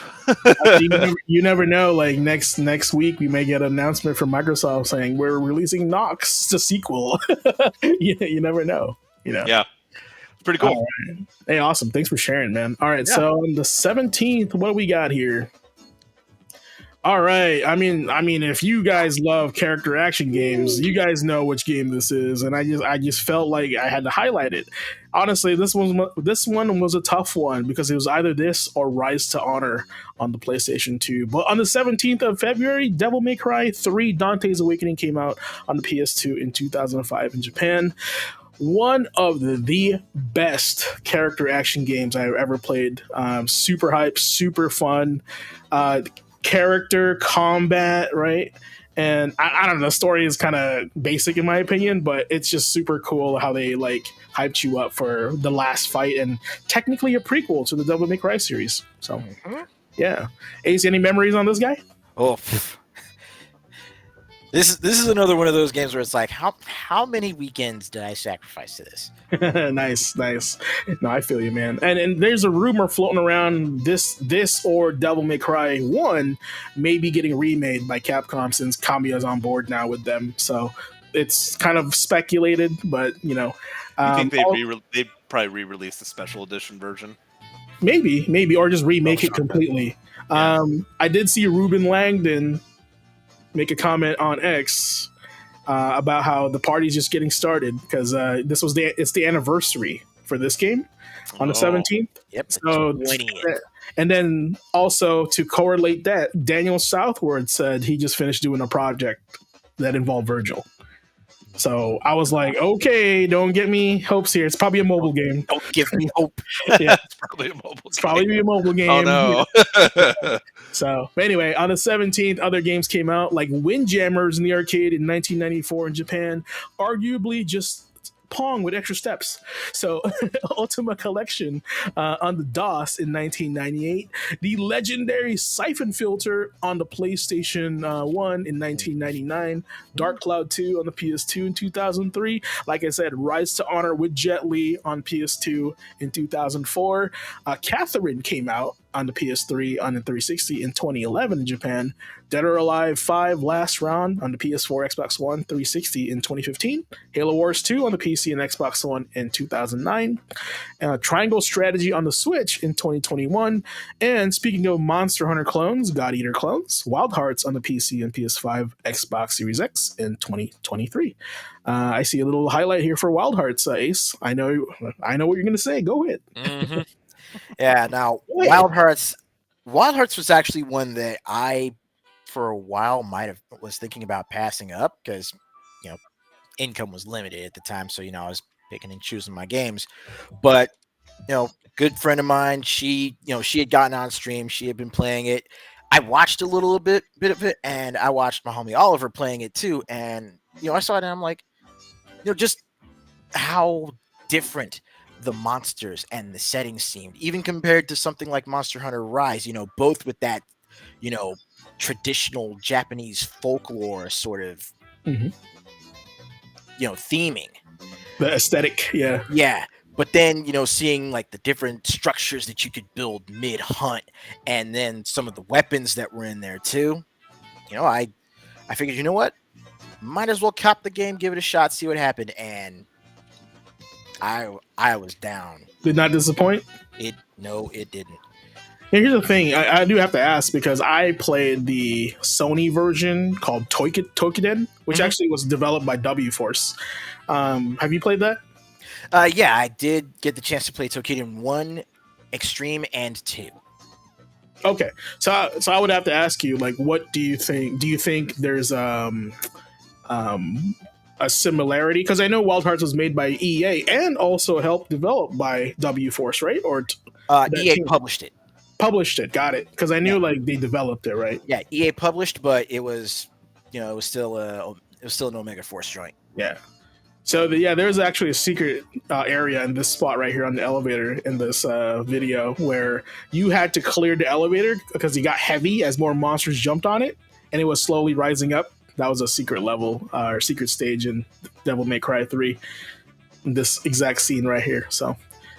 you never know. Like next week, we may get an announcement from Microsoft saying we're releasing Nox, the sequel. You never know. Yeah. It's pretty cool. Right. Hey, awesome. Thanks for sharing, man. All right. So on the 17th, what do we got here? All right. I mean, if you guys love character action games, you guys know which game this is, and I just felt like I had to highlight it. Honestly, this one was a tough one because it was either this or Rise to Honor on the PlayStation 2. But on the 17th of February, Devil May Cry 3: Dante's Awakening came out on the PS2 in 2005 in Japan. one of the best character action games I've ever played. Super hype, super fun. Character combat, right? And I don't know, the story is kind of basic in my opinion, but it's just super cool how they like hyped you up for the last fight, and technically a prequel to the Devil May Cry series. So yeah. Ace, any memories on this guy? Oh, this is another one of those games where it's like, how many weekends did I sacrifice to this? Nice. No, I feel you, man. And there's a rumor floating around this or Devil May Cry 1 may be getting remade by Capcom since Kamiya's on board now with them. So it's kind of speculated, but you know, you think they'd probably re-release the special edition version? Maybe, or just remake it completely. Yeah. I did see Ruben Langdon make a comment on X about how the party's just getting started because it's the anniversary for this game on the 17th. Yep. So, and then also to correlate that, Daniel Southward said he just finished doing a project that involved Virgil. So I was like, okay, don't get me hopes here. It's probably a mobile game. Don't give me hope. Yeah, it's probably a mobile. It's probably a mobile game. Oh no. So anyway, on the 17th, other games came out like Windjammers in the arcade in 1994 in Japan, arguably just Pong with extra steps. So Ultima Collection on the DOS in 1998, the legendary Siphon Filter on the PlayStation 1 in 1999, Dark Cloud 2 on the PS2 in 2003, like I said, Rise to Honor with Jet Li on PS2 in 2004, Catherine came out on the PS3 on the 360 in 2011 in Japan, Dead or Alive 5 Last Round on the PS4, Xbox One, 360 in 2015, Halo Wars 2 on the PC and Xbox One in 2009, Triangle Strategy on the Switch in 2021, and speaking of Monster Hunter clones, God Eater clones, Wild Hearts on the PC and PS5, Xbox Series X in 2023. I see a little highlight here for Wild Hearts, Ace. I know what you're going to say. Go ahead. Mm-hmm. Yeah, now Wild Hearts was actually one that I, for a while, was thinking about passing up because, you know, income was limited at the time. So, you know, I was picking and choosing my games. But, you know, good friend of mine, she had gotten on stream. She had been playing it. I watched a little bit of it, and I watched my homie Oliver playing it too. And, you know, I saw it and I'm like, you know, just how different the monsters and the settings seemed, even compared to something like Monster Hunter Rise, you know, both with that, you know, traditional Japanese folklore sort of, you know, theming. The aesthetic, yeah. Yeah. But then, you know, seeing like the different structures that you could build mid-hunt and then some of the weapons that were in there too, you know, I figured, you know what? Might as well cop the game, give it a shot, see what happened, and I was down. Did not disappoint? No, it didn't. Yeah, here's the thing. I do have to ask because I played the Sony version called Toukiden, which actually was developed by W Force. Have you played that? Yeah, I did get the chance to play Toukiden 1, Extreme, and 2. Okay, so I would have to ask you, like, what do you think? Do you think there's a similarity? Because I know Wild Hearts was made by EA and also helped develop by W Force, right? Or EA published it. Published it, got it. Because I knew like they developed it, right? Yeah, EA published, but it was, you know, it was still an Omega Force joint. Yeah. So there's actually a secret area in this spot right here on the elevator in this video where you had to clear the elevator because it got heavy as more monsters jumped on it, and it was slowly rising up. That was a secret level or secret stage in Devil May Cry 3. This exact scene right here. So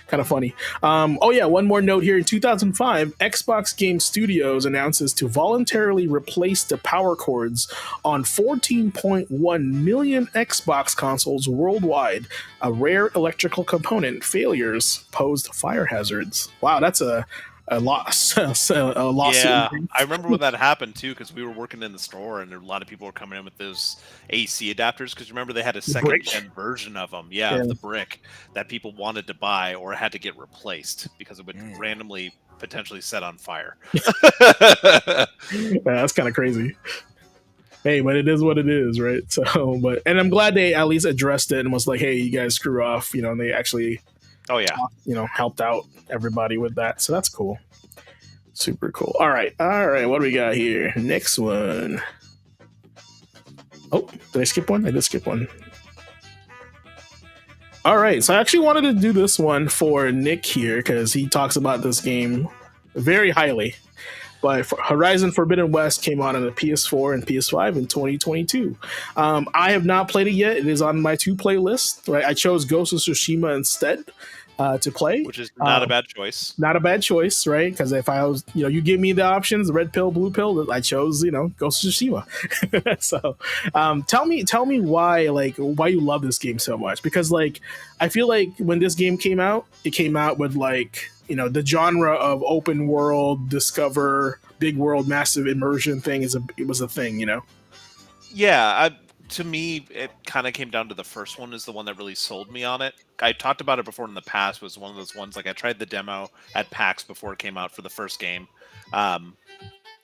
kind of funny. One more note here. In 2005, Xbox Game Studios announces to voluntarily replace the power cords on 14.1 million Xbox consoles worldwide. A rare electrical component failures posed fire hazards. Wow, that's a loss. a lawsuit. Yeah, I remember when that happened too, because we were working in the store and a lot of people were coming in with those AC adapters. Because remember, they had a second-gen version of them. Yeah, the brick that people wanted to buy or had to get replaced because it would randomly potentially set on fire. That's kind of crazy. Hey, but it is what it is, right? So, and I'm glad they at least addressed it and was like, hey, you guys screw off, and they actually, Oh yeah, helped out everybody with that. So that's cool. Super cool. All right. What do we got here? Next one. Oh, did I skip one? I did skip one. All right. So I actually wanted to do this one for Nick here because he talks about this game very highly. But Horizon Forbidden West came out on the PS4 and PS5 in 2022. I have not played it yet. It is on my to play list. Right, I chose Ghost of Tsushima instead to play, which is not a bad choice. Not a bad choice, right? Because if I was, you give me the options, red pill, blue pill, I chose, Ghost of Tsushima. So, tell me why, why you love this game so much? Because, I feel like when this game came out, it came out with the genre of open world, discover, big world, massive immersion thing it was a thing, Yeah, to me, it kind of came down to the first one is the one that really sold me on it. I talked about it before in the past. Was one of those ones I tried the demo at PAX before it came out for the first game, and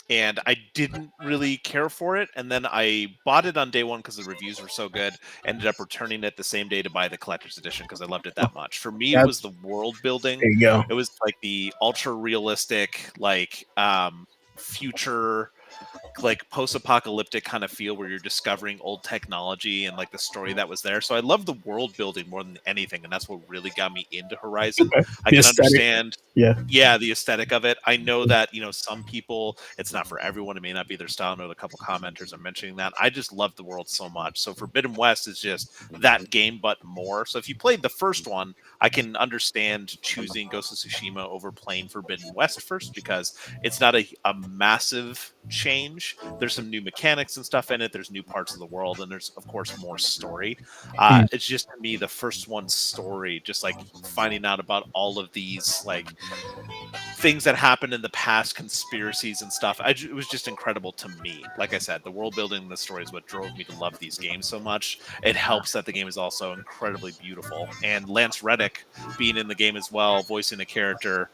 I didn't really care for it. And then I bought it on day one because the reviews were so good. Ended up returning it the same day to buy the collector's edition because I loved it that much. For me, it was the world building. There you go. It was the ultra realistic, future, post-apocalyptic kind of feel where you're discovering old technology and the story that was there. So I love the world building more than anything, and that's what really got me into Horizon. I can understand the aesthetic of it. I know that some people, it's not for everyone, it may not be their style. I know a couple commenters are mentioning that. I just love the world so much. So Forbidden West is just that game but more. So if you played the first one, I can understand choosing Ghost of Tsushima over playing Forbidden West first, because it's not a massive change. There's some new mechanics and stuff in it. There's new parts of the world, and there's of course more story. It's just, to me, the first one's story, just finding out about all of these things that happened in the past, conspiracies and stuff. It was just incredible to me. Like I said, the world building and the story is what drove me to love these games so much. It helps that the game is also incredibly beautiful, and Lance Reddick being in the game as well, voicing the character,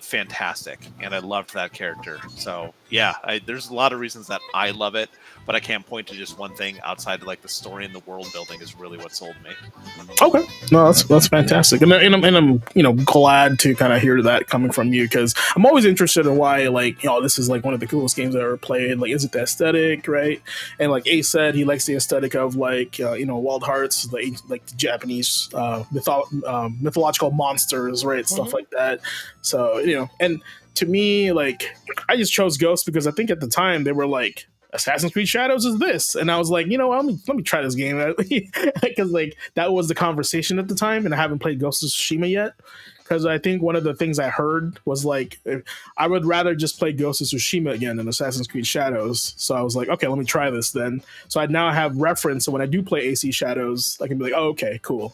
fantastic, and I loved that character. So yeah, there's a lot of reasons that I love it, but I can't point to just one thing outside of the story and the world building is really what sold me. Okay, no, that's fantastic, and I'm glad to kind of hear that coming from you, because I'm always interested in why this is one of the coolest games I ever played. Is it the aesthetic, right? And Ace said he likes the aesthetic of Wild Hearts, the Japanese mythological monsters, right? Stuff like that. So and to me, I just chose Ghost because I think at the time they were Assassin's Creed Shadows is this, and I was let me try this game because that was the conversation at the time, and I haven't played Ghost of Tsushima yet. Because I think one of the things I heard was I would rather just play Ghost of Tsushima again than Assassin's Creed Shadows. So I was okay, let me try this then. So I now have reference, so when I do play AC Shadows, I can be oh, okay, cool,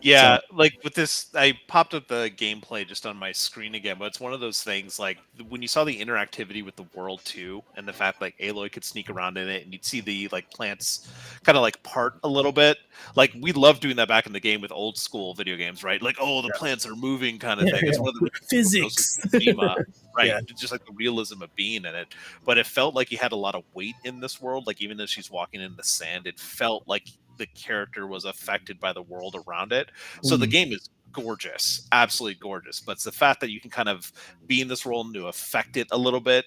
Yeah, so, with this, I popped up the gameplay just on my screen again, but it's one of those things when you saw the interactivity with the world too, and the fact Aloy could sneak around in it, and you'd see the plants kind of part a little bit. We loved doing that back in the game with old school video games, right? The plants are moving kind of thing. It's one of the physics, right? Yeah. Just the realism of being in it. But it felt like you had a lot of weight in this world. Even though she's walking in the sand, it felt like the character was affected by the world around it. So the game is gorgeous, absolutely gorgeous. But it's the fact that you can kind of be in this role and to affect it a little bit,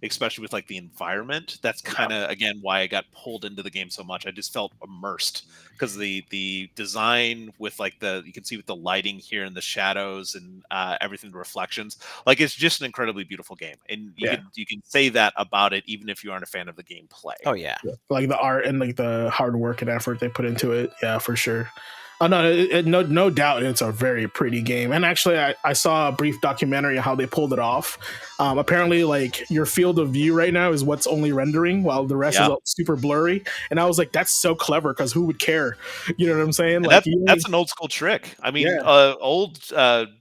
especially with the environment. That's kind of again why I got pulled into the game so much. I just felt immersed because the design with you can see with the lighting here and the shadows and everything, the reflections, it's just an incredibly beautiful game, and you can say that about it even if you aren't a fan of the gameplay. Oh yeah, the art and the hard work and effort they put into it. Yeah, for sure. Oh no, no doubt, it's a very pretty game. And actually, I saw a brief documentary on how they pulled it off. Apparently, your field of view right now is what's only rendering, while the rest is super blurry. And I was that's so clever, because who would care? You know what I'm saying? That's an old school trick. I mean, old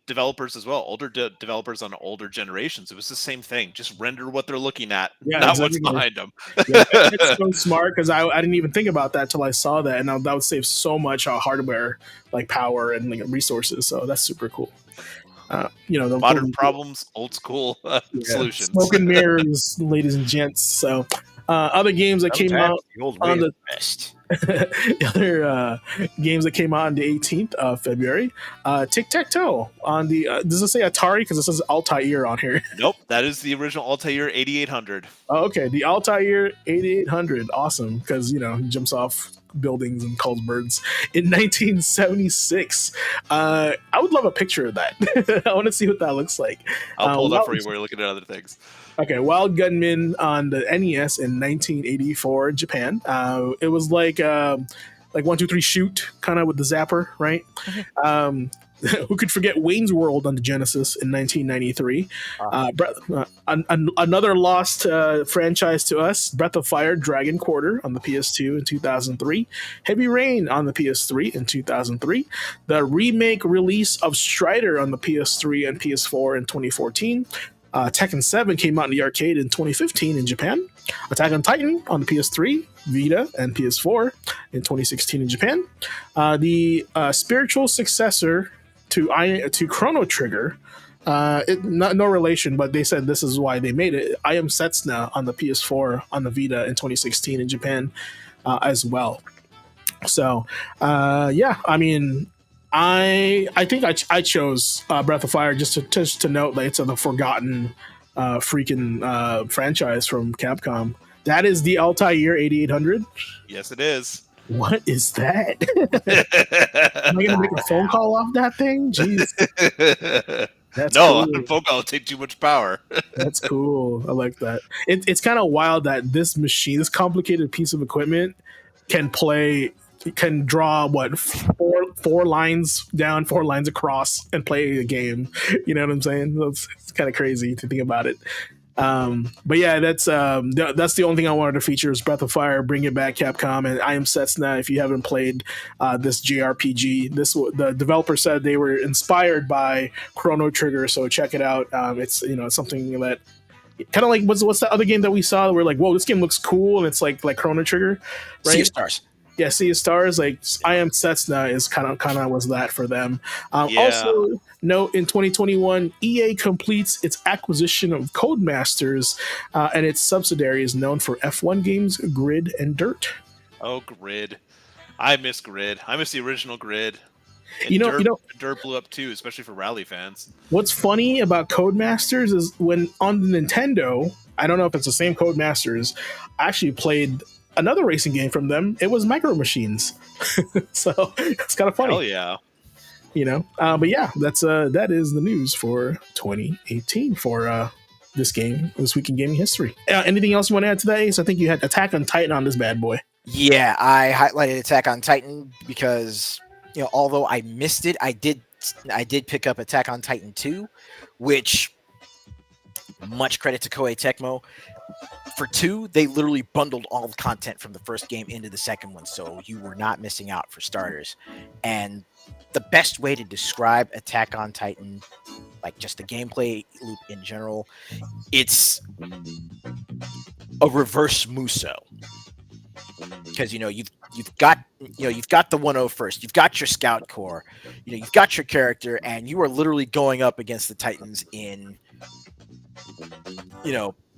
developers as well, older developers on older generations, it was the same thing. Just render what they're looking at, not what's behind them. It's so smart, because I didn't even think about that till I saw that, and that would save so much hardware, power and resources. So that's super cool. The modern problems, old school solutions. Smoke and mirrors, ladies and gents. So Other games that came Sometimes out the old on way is the best. the other games that came out on the 18th of February, Tic Tac Toe on the. Does it say Atari? Because it says Altair on here. Nope, that is the original Altair 8800. Oh, okay, the Altair 8800, awesome, because he jumps off buildings and calls birds. In 1976, I would love a picture of that. I want to see what that looks like. I'll pull it up for you while you're looking at other things. Okay, Wild Gunman on the NES in 1984 in Japan. It was like 1-2-3 shoot, kind of with the zapper, right? Who could forget Wayne's World on the Genesis in 1993? Another lost franchise to us, Breath of Fire Dragon Quarter on the PS2 in 2003. Heavy Rain on the PS3 in 2003. The remake release of Strider on the PS3 and PS4 in 2014. Tekken 7 came out in the arcade in 2015 in Japan. Attack on Titan on the PS3, Vita, and PS4 in 2016 in Japan. The spiritual successor to Chrono Trigger, no relation, but they said this is why they made it. I Am Setsuna on the PS4 on the Vita in 2016 in Japan as well. So, yeah, I mean, I think I chose Breath of Fire just to note that it's the forgotten freaking franchise from Capcom. That is the Altair 8800. Yes, it is. What is that? Am I gonna make a phone call off that thing? Jeez. That's no, cool. a phone call would take too much power. That's cool. I like that. It's kind of wild that this machine, this complicated piece of equipment, can draw four lines down, 4 lines across, and play a game. You know what I'm saying? It's kind of crazy to think about it. But yeah, that's the only thing I wanted to feature is Breath of Fire, Bring It Back, Capcom, and I Am Setsuna. If you haven't played this JRPG, the developer said they were inspired by Chrono Trigger, so check it out. It's something that kind of like what's the other game that we saw? We're like, whoa, this game looks cool, and it's like Chrono Trigger, right? Sea of Stars. Yeah, Sea of Stars, like I Am Setsuna is kind of was that for them. Yeah. Also, note in 2021, EA completes its acquisition of Codemasters and its subsidiaries known for F1 games, Grid, and Dirt. Oh, Grid! I miss Grid. I miss the original Grid. And Dirt blew up too, especially for rally fans. What's funny about Codemasters is when on the Nintendo, I don't know if it's the same Codemasters, I actually played another racing game from them. It was Micro Machines. So it's kind of funny. Oh yeah. But yeah, that is the news for 2018 for this week in gaming history. Anything else you want to add to that, Ace? I think you had Attack on Titan on this bad boy. Yeah, I highlighted Attack on Titan because although I missed it, I did pick up Attack on Titan 2, which much credit to Koei Tecmo. For 2, they literally bundled all the content from the first game into the second one, so you were not missing out for starters. And the best way to describe Attack on Titan, like just the gameplay loop in general, it's a reverse Muso. Because you've got the 101st, you've got your Scout Corps, you've got your character, and you are literally going up against the Titans in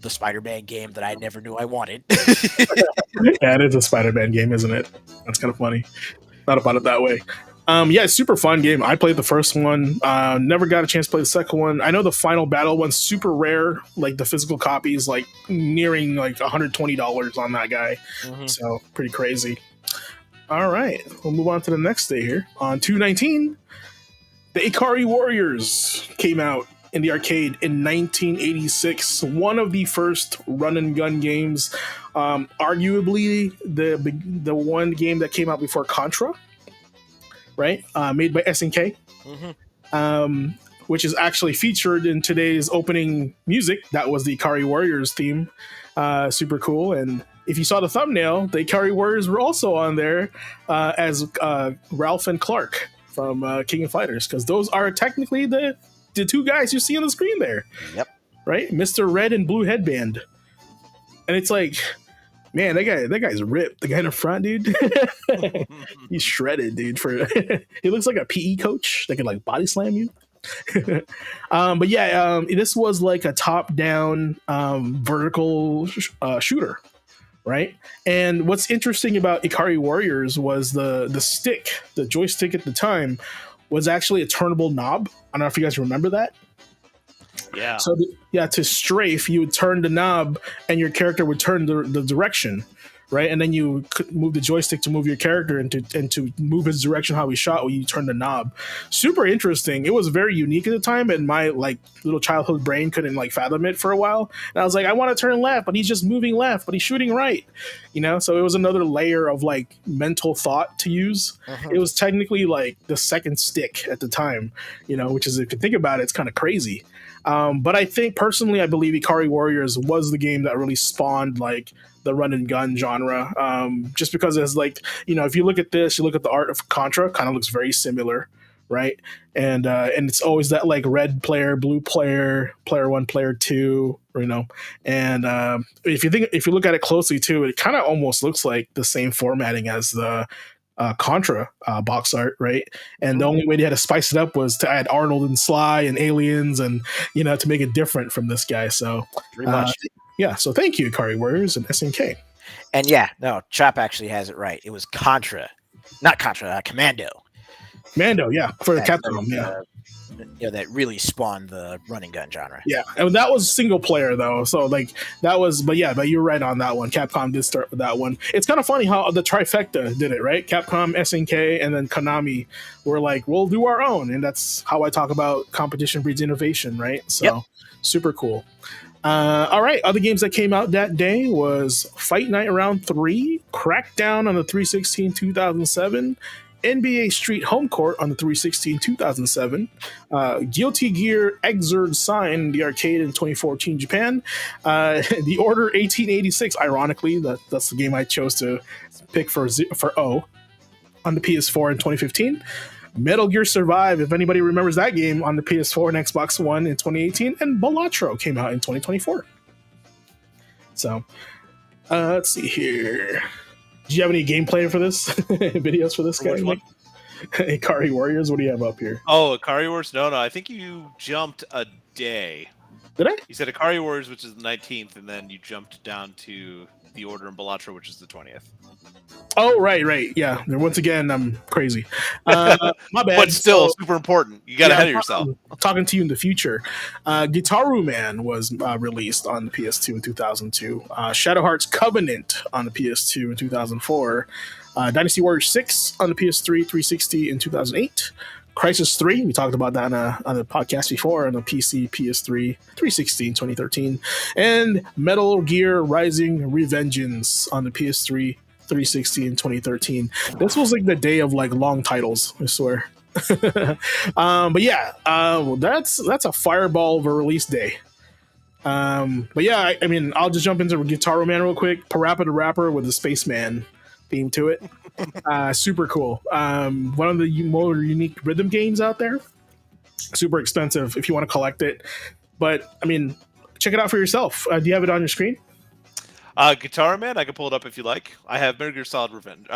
the Spider-Man game that I never knew I wanted. Yeah, it is a Spider-Man game, isn't it? That's kind of funny. Thought about it that way. Yeah, it's super fun game. I played the first one. Never got a chance to play the second one. I know the final battle one's super rare. Like the physical copies, like nearing like $120 on that guy. Mm-hmm. So pretty crazy. All right, we'll move on to the next day here. On 2/19, the Ikari Warriors came out in the arcade in 1986. One of the first run and gun games, arguably the one game that came out before Contra, right? Made by SNK, which is actually featured in today's opening music. That was the Ikari Warriors theme. Super cool. And if you saw the thumbnail, the Ikari Warriors were also on there as Ralph and Clark from King of Fighters, because those are technically the 2 guys you see on the screen there. Yep. Right? Mr. Red and Blue Headband. And it's like, man, that guy's ripped. The guy in the front, dude. He's shredded, dude. He looks like a PE coach that could like body slam you. But yeah, this was like a top-down vertical shooter, right? And what's interesting about Ikari Warriors was the stick, the joystick at the time, was actually a turnable knob. I don't know if you guys remember that. Yeah. So to strafe, you would turn the knob, and your character would turn the direction, right? And then you could move the joystick to move your character and to move his direction how he shot when you turn the knob. Super interesting. It was very unique at the time, and my like little childhood brain couldn't like fathom it for a while. And I was like, I want to turn left, but he's just moving left, but he's shooting right. So it was another layer of like mental thought to use. It was technically like the second stick at the time, which is, if you think about it, it's kind of crazy. But I think personally, I believe Ikari Warriors was the game that really spawned like the run and gun genre. Just because it's like, if you look at this, you look at the art of Contra, kind of looks very similar, right? And it's always that like red player, blue player, player 1, player 2, and if you look at it closely too, it kind of almost looks like the same formatting as the Contra box art, right? And the only way they had to spice it up was to add Arnold and Sly and aliens, and to make it different from this guy. So pretty much. Yeah, so thank you, Ikari Warriors and SNK. And yeah, no, Chop actually has it right. It was Contra, not Contra, Commando. Mando, yeah, for Capcom, yeah. That really spawned the running gun genre. Yeah, and that was single player though, so like that was, but you're right on that one. Capcom did start with that one. It's kind of funny how the trifecta did it, right? Capcom, SNK, and then Konami were like, we'll do our own, and that's how I talk about competition breeds innovation, right? So super cool. All right, other games that came out that day was Fight Night Round 3, Crackdown on the 316 2007, NBA Street Home Court on the 316 2007, Guilty Gear Xrd Sign, the arcade in 2014 Japan, The Order 1886, ironically, that's the game I chose to pick for O, on the PS4 in 2015. Metal Gear Survive, if anybody remembers that game, on the PS4 and Xbox One in 2018, and Balatro came out in 2024. So, let's see here. Do you have any gameplay for this? Videos for this guy? Ikari Warriors, what do you have up here? Oh, Ikari Warriors? No, I think you jumped a day. Did I? You said Ikari Warriors, which is the 19th, and then you jumped down to The Order and Balatro, which is the 20th. Oh, right. Yeah. Once again, I'm crazy. My bad. But still, super important. You got ahead of yourself. I'm talking to you in the future. Gitaru Man was released on the PS2 in 2002. Shadow Hearts Covenant on the PS2 in 2004. Dynasty Warriors 6 on the PS3 360 in 2008. Crisis 3, we talked about that on the podcast before, on the PC, PS3, 360 in 2013. And Metal Gear Rising Revengeance on the PS3, 360 in 2013. This was like the day of like long titles, I swear. But yeah, that's a fireball of a release day. But yeah, I mean, I'll just jump into Guitar Man real quick. Parappa the Rapper with the Spaceman theme to it. Super cool. One of the more unique rhythm games out there. Super expensive if you want to collect it. But I mean, check it out for yourself. Do you have it on your screen? Guitar Man, I can pull it up if you like. I have Metal Gear Solid Revenge,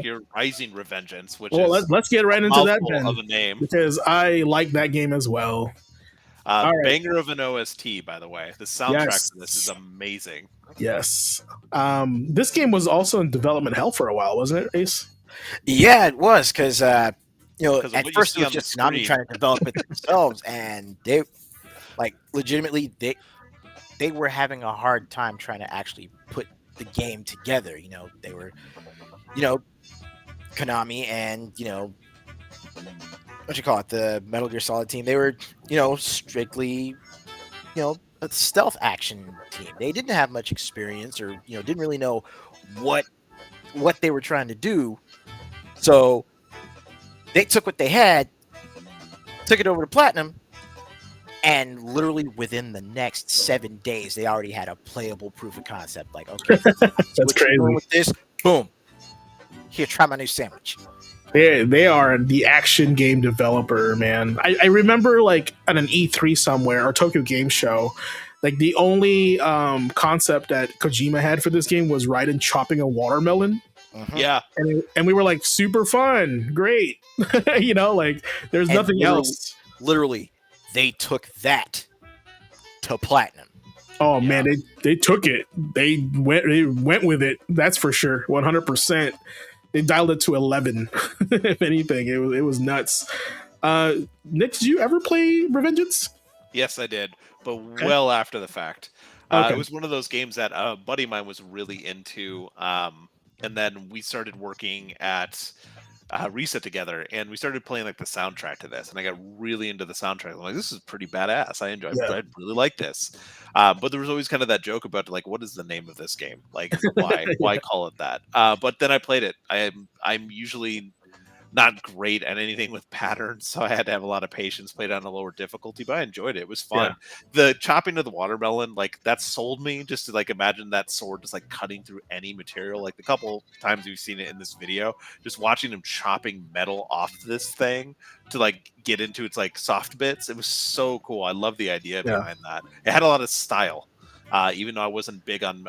Gear Rising Revengeance, which is let's get right into that then, of a name, because I like that game as well. Banger of an OST, by the way. The soundtrack for this is amazing. Yes. This game was also in development hell for a while, wasn't it, Ace? Yeah, it was, because at first it was just Konami Konami trying to develop it themselves, and they, like, legitimately, they were having a hard time trying to actually put the game together. They were, Konami and, the Metal Gear Solid team, they were, strictly, a stealth action team. They didn't have much experience, or, didn't really know what they were trying to do. So they took what they had, took it over to Platinum, and literally within the next 7 days, they already had a playable proof of concept. Like, okay, that's crazy. With this, boom, here, try my new sandwich. They are the action game developer, man. I remember, like, at an E3 somewhere, or Tokyo Game Show, like, the only concept that Kojima had for this game was Raiden chopping a watermelon. Mm-hmm. Yeah. And we were like, super fun, great. Like, there's nothing else. Literally, they took that to Platinum. Oh man, they took it. They went with it. That's for sure. 100%. They dialed it to 11. If anything, it was nuts. Nick, did you ever play Revengeance? Yes, I did, but Okay. well after the fact. It Okay. was one of those games that a buddy of mine was really into, and then we started working at Reset together, and we started playing like the soundtrack to this, and I got really into the soundtrack. I'm like, this is pretty badass. Yeah. I really like this. But there was always kind of that joke about like, what is the name of this game? Like, why call it that? But then I played it. I'm usually not great at anything with patterns, so I had to have a lot of patience, played on a lower difficulty, but I enjoyed it. It was fun. The chopping of the watermelon, like that sold me, just to like imagine that sword just like cutting through any material. Like the couple times we've seen it in this video, just watching him chopping metal off this thing to like get into its like soft bits. It was so cool. I love the idea behind that. It had a lot of style. Even though I wasn't big on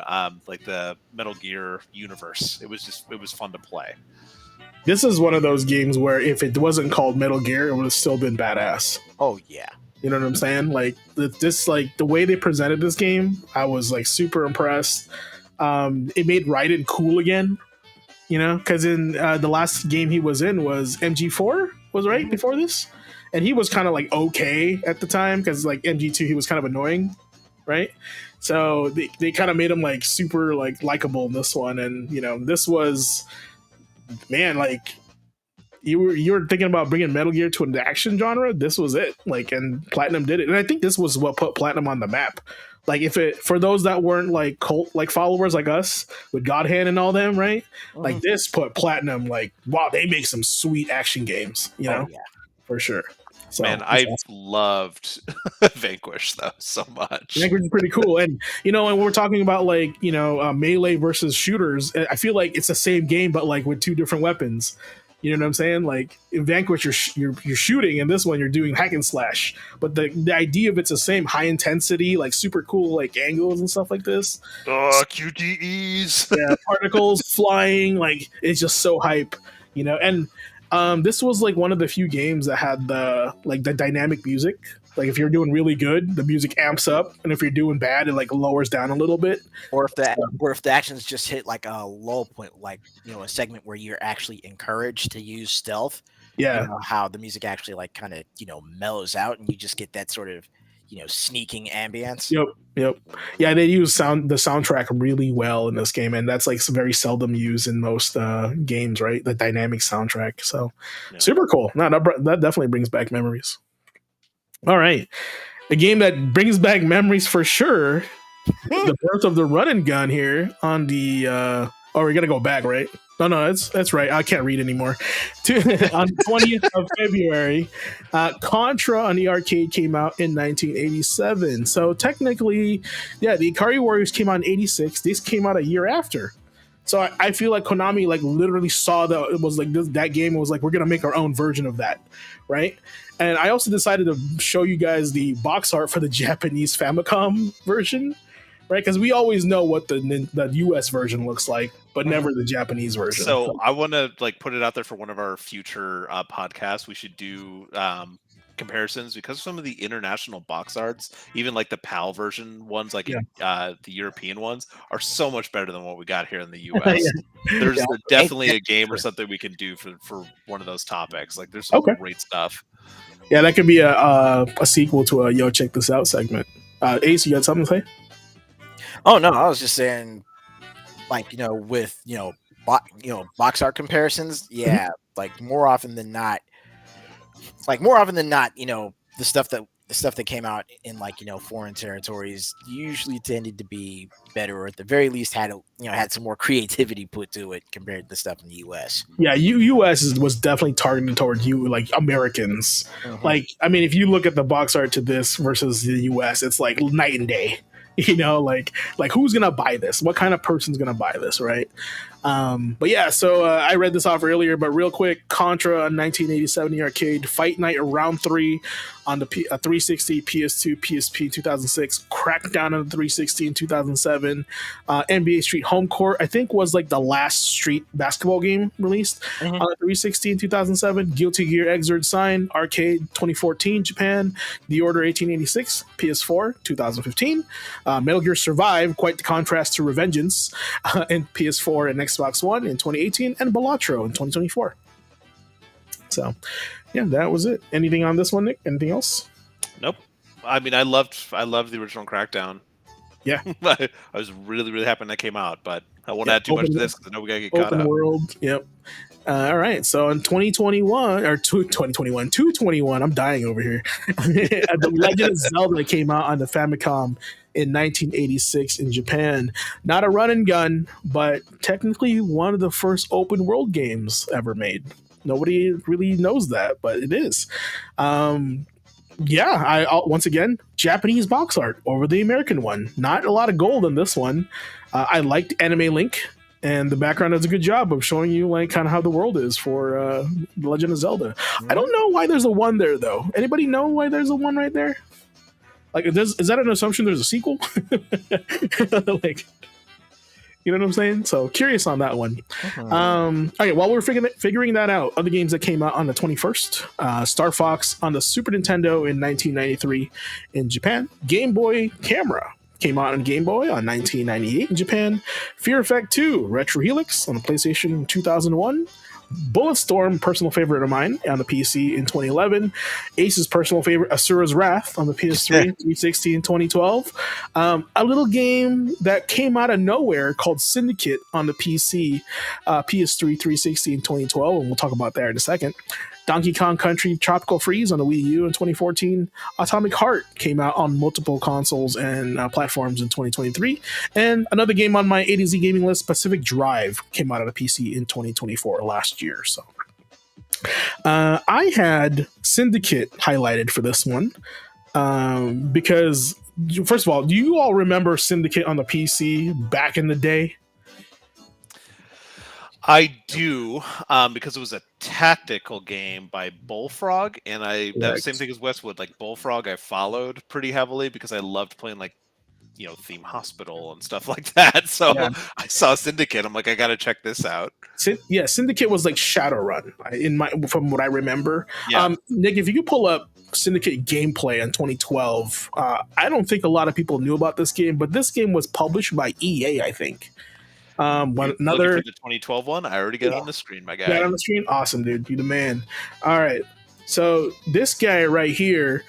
like the Metal Gear universe, it was fun to play. This is one of those games where if it wasn't called Metal Gear, it would have still been badass. Oh yeah. You know what I'm saying? Like this, like the way they presented this game, I was like super impressed. It made Raiden cool again, you know, because in the last game he was in was MG4, was right before this, and he was kind of like okay at the time because like MG2 he was kind of annoying, right? So they kind of made him like super like likable in this one, and you know this was, man, like you were thinking about bringing Metal Gear to an action genre. This was it. Like, and Platinum did it, and I think this was what put Platinum on the map. Like, if it for those that weren't like cult like followers like us with God Hand and all them, right? Like this put Platinum like, wow, they make some sweet action games, you know, for sure. So, man, I loved Vanquish though so much. Vanquish is pretty cool, and you know, and we're talking about like you know melee versus shooters. I feel like it's the same game, but like with two different weapons. You know what I'm saying? Like in Vanquish, you're shooting, and this one you're doing hack and slash. But the idea of it's the same, high intensity, like super cool, like angles and stuff like this. QTEs. Yeah, particles flying, like it's just so hype, you know. And this was like one of the few games that had the dynamic music. Like if you're doing really good, the music amps up, and if you're doing bad, it like lowers down a little bit. Or if the actions just hit like a lull point, like you know, a segment where you're actually encouraged to use stealth. Yeah, you know, how the music actually like kind of mellows out, and you just get that sort of sneaking ambience. Yep. Yeah, they use the soundtrack really well in this game, and that's like very seldom used in most games, right? The dynamic soundtrack. So super cool. No, that definitely brings back memories. All right. A game that brings back memories for sure. The birth of the run and gun here on the we gotta go back, right? No, that's right. I can't read anymore. On 20th of February, Contra on the arcade came out in 1987. So technically, yeah, the Ikari Warriors came out in 86. This came out a year after. So I feel like Konami like literally saw that it was like that game and was like, we're gonna make our own version of that, right? And I also decided to show you guys the box art for the Japanese Famicom version, right? Because we always know what the US version looks like, but never the Japanese version. So I want to like put it out there for one of our future podcasts. We should do comparisons because some of the international box arts, even like the PAL version ones, like the European ones, are so much better than what we got here in the US. There's definitely a game or something we can do for one of those topics. Like there's some great stuff. Yeah, that could be a sequel to a Yo Check This Out segment. Ace, you got something to say? Oh no, I was just saying, like with box art comparisons, like more often than not, the stuff that came out in foreign territories usually tended to be better, or at the very least had some more creativity put to it compared to the stuff in the US. Yeah, US was definitely targeted toward like Americans. Like, I mean, if you look at the box art to this versus the US, it's like night and day. You know, like who's gonna buy this? What kind of person's gonna buy this, right? But yeah, so I read this off earlier, but real quick, Contra 1987 arcade, Fight Night Round 3 on the 360, PS2, PSP 2006, Crackdown on the 360 in 2007, NBA Street Home Court, I think was like the last street basketball game released on the 360 in 2007, Guilty Gear Xrd Sign, Arcade 2014, Japan, The Order 1886, PS4 2015, Metal Gear Survive, quite the contrast to Revengeance in PS4 and Xbox One in 2018, and Balatro in 2024. So, yeah, that was it. Anything on this one, Nick? Anything else? Nope. I mean, I loved the original Crackdown. Yeah. I was really, really happy when that came out, but I won't add too much to this because I know we got to get caught up. Open world, yep. All right, so in 2021, or 221, I'm dying over here. The Legend of Zelda came out on the Famicom in 1986 in Japan. Not a run and gun, but technically one of the first open world games ever made. Nobody really knows that, but it is. Yeah, once again, Japanese box art over the American one. Not a lot of gold in this one. I liked Anime Link, and the background does a good job of showing you like kind of how the world is for The Legend of Zelda. I don't know why there's a 1 there though. Anybody know why there's a 1 right there? Like, is that an assumption there's a sequel? Like, you know what I'm saying? So curious on that one. Okay, while we're figuring that out, other games that came out on the 21st, Star Fox on the Super Nintendo in 1993 in Japan. Game Boy Camera came out on Game Boy on 1998 in Japan. Fear Effect 2 Retro Helix on the PlayStation in 2001. Bulletstorm, personal favorite of mine, on the PC in 2011. Ace's personal favorite, Asura's Wrath, on the PS3, 360 in 2012. A little game that came out of nowhere called Syndicate on the PC, PS3, 360 in 2012, and we'll talk about that in a second. Donkey Kong Country Tropical Freeze on the Wii U in 2014. Atomic Heart came out on multiple consoles and platforms in 2023. And another game on my A to Z gaming list, Pacific Drive, came out on the PC in 2024 last year. So I had Syndicate highlighted for this one because, first of all, do you all remember Syndicate on the PC back in the day? I do, because it was a tactical game by Bullfrog, and that was the same thing as Westwood. Like Bullfrog, I followed pretty heavily because I loved playing like, Theme Hospital and stuff like that. So I saw Syndicate. I'm like, I got to check this out. Yeah, Syndicate was like Shadowrun from what I remember. Yeah. Nick, if you could pull up Syndicate gameplay in 2012, I don't think a lot of people knew about this game, but this game was published by EA, I think. Looking for the 2012 one, I already got it on the screen, my guy. Got it on the screen? Awesome, dude. You the man. All right. So this guy right here,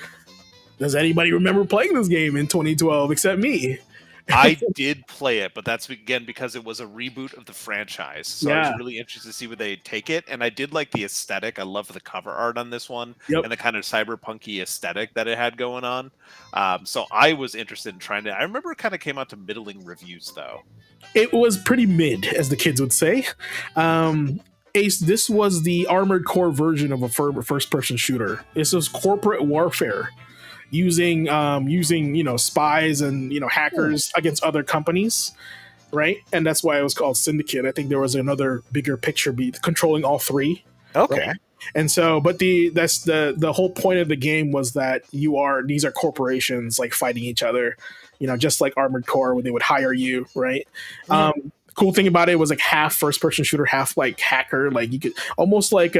does anybody remember playing this game in 2012 except me? I did play it, but that's again because it was a reboot of the franchise. So I was really interested to see where they take it. And I did like the aesthetic. I love the cover art on this one and the kind of cyberpunky aesthetic that it had going on. So I was interested in trying to. I remember it kind of came out to middling reviews though. It was pretty mid, as the kids would say. Ace, this was the Armored Core version of a first-person shooter. This was corporate warfare, using spies and hackers against other companies, right? And that's why it was called Syndicate. I think there was another bigger picture controlling all three. Okay. Right? And so, but that's the whole point of the game was that these are corporations like fighting each other. Just like Armored Core, where they would hire you, right? Cool thing about it was like half first-person shooter, half like hacker. Like you could almost like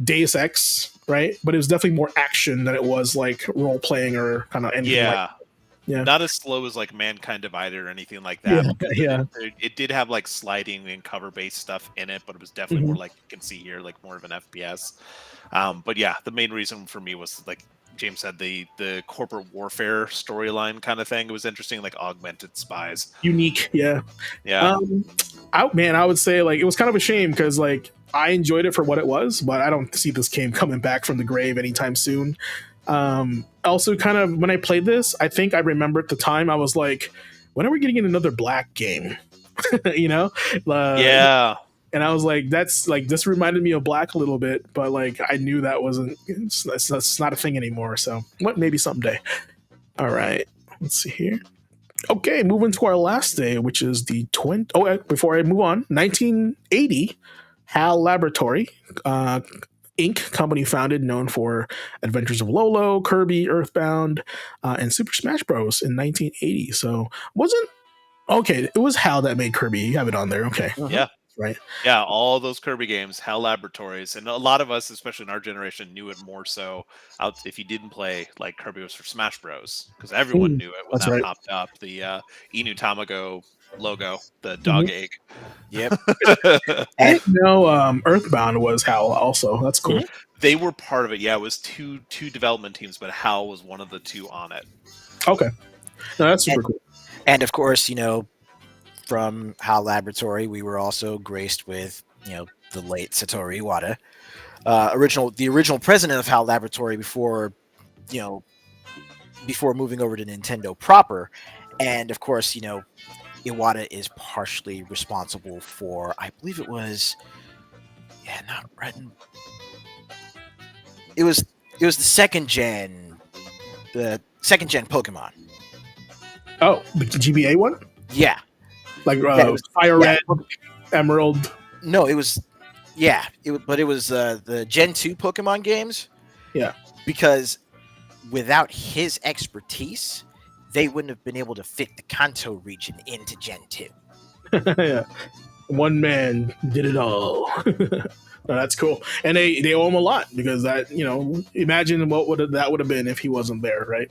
Deus Ex, right? But it was definitely more action than it was like role-playing or kind of anything. Yeah, not as slow as like Mankind Divided or anything like that. Yeah. It did have like sliding and cover-based stuff in it, but it was definitely more like you can see here, like more of an FPS. But yeah, the main reason for me was like James said, the corporate warfare storyline kind of thing. It was interesting, like augmented spies. Unique, yeah. I would say like it was kind of a shame because like I enjoyed it for what it was, but I don't see this game coming back from the grave anytime soon. Also, kind of when I played this, I think I remember at the time I was like, when are we getting another Black game? Yeah. And I was like, this reminded me of Black a little bit, but like I knew that's not a thing anymore. So maybe someday. All right, let's see here. Okay, moving to our last day, which is the before I move on, 1980, HAL Laboratory, Inc. company founded, known for Adventures of Lolo, Kirby, Earthbound, and Super Smash Bros. In 1980. So it was HAL that made Kirby. You have it on there, okay? Yeah. right? Yeah, all those Kirby games, HAL Laboratories, and a lot of us, especially in our generation, knew it more so out if you didn't play like Kirby was for Smash Bros. Because everyone Ooh, knew it when that's that right. popped up. The Inu Tamago logo, the dog Mhm. egg. Yep. I And didn't know Earthbound was HAL also. That's cool. Mhm. They were part of it. Yeah, it was two development teams, but HAL was one of the two on it. Okay. No, that's and, super cool. and of course, from HAL Laboratory, we were also graced with, the late Satoru Iwata, the original president of HAL Laboratory you know, before moving over to Nintendo proper. And of course, Iwata is partially responsible for, I believe it was, not Red. It was the second gen Pokemon. Oh, the GBA one? Yeah, Like it was. Fire Yeah, Red, Emerald. no, it was. Yeah, but it was the Gen 2 Pokemon games. Yeah. Because without his expertise, they wouldn't have been able to fit the Kanto region into Gen 2. Yeah. One man did it all. No, that's cool. And they owe him a lot because that, imagine what that would have been if he wasn't there, right?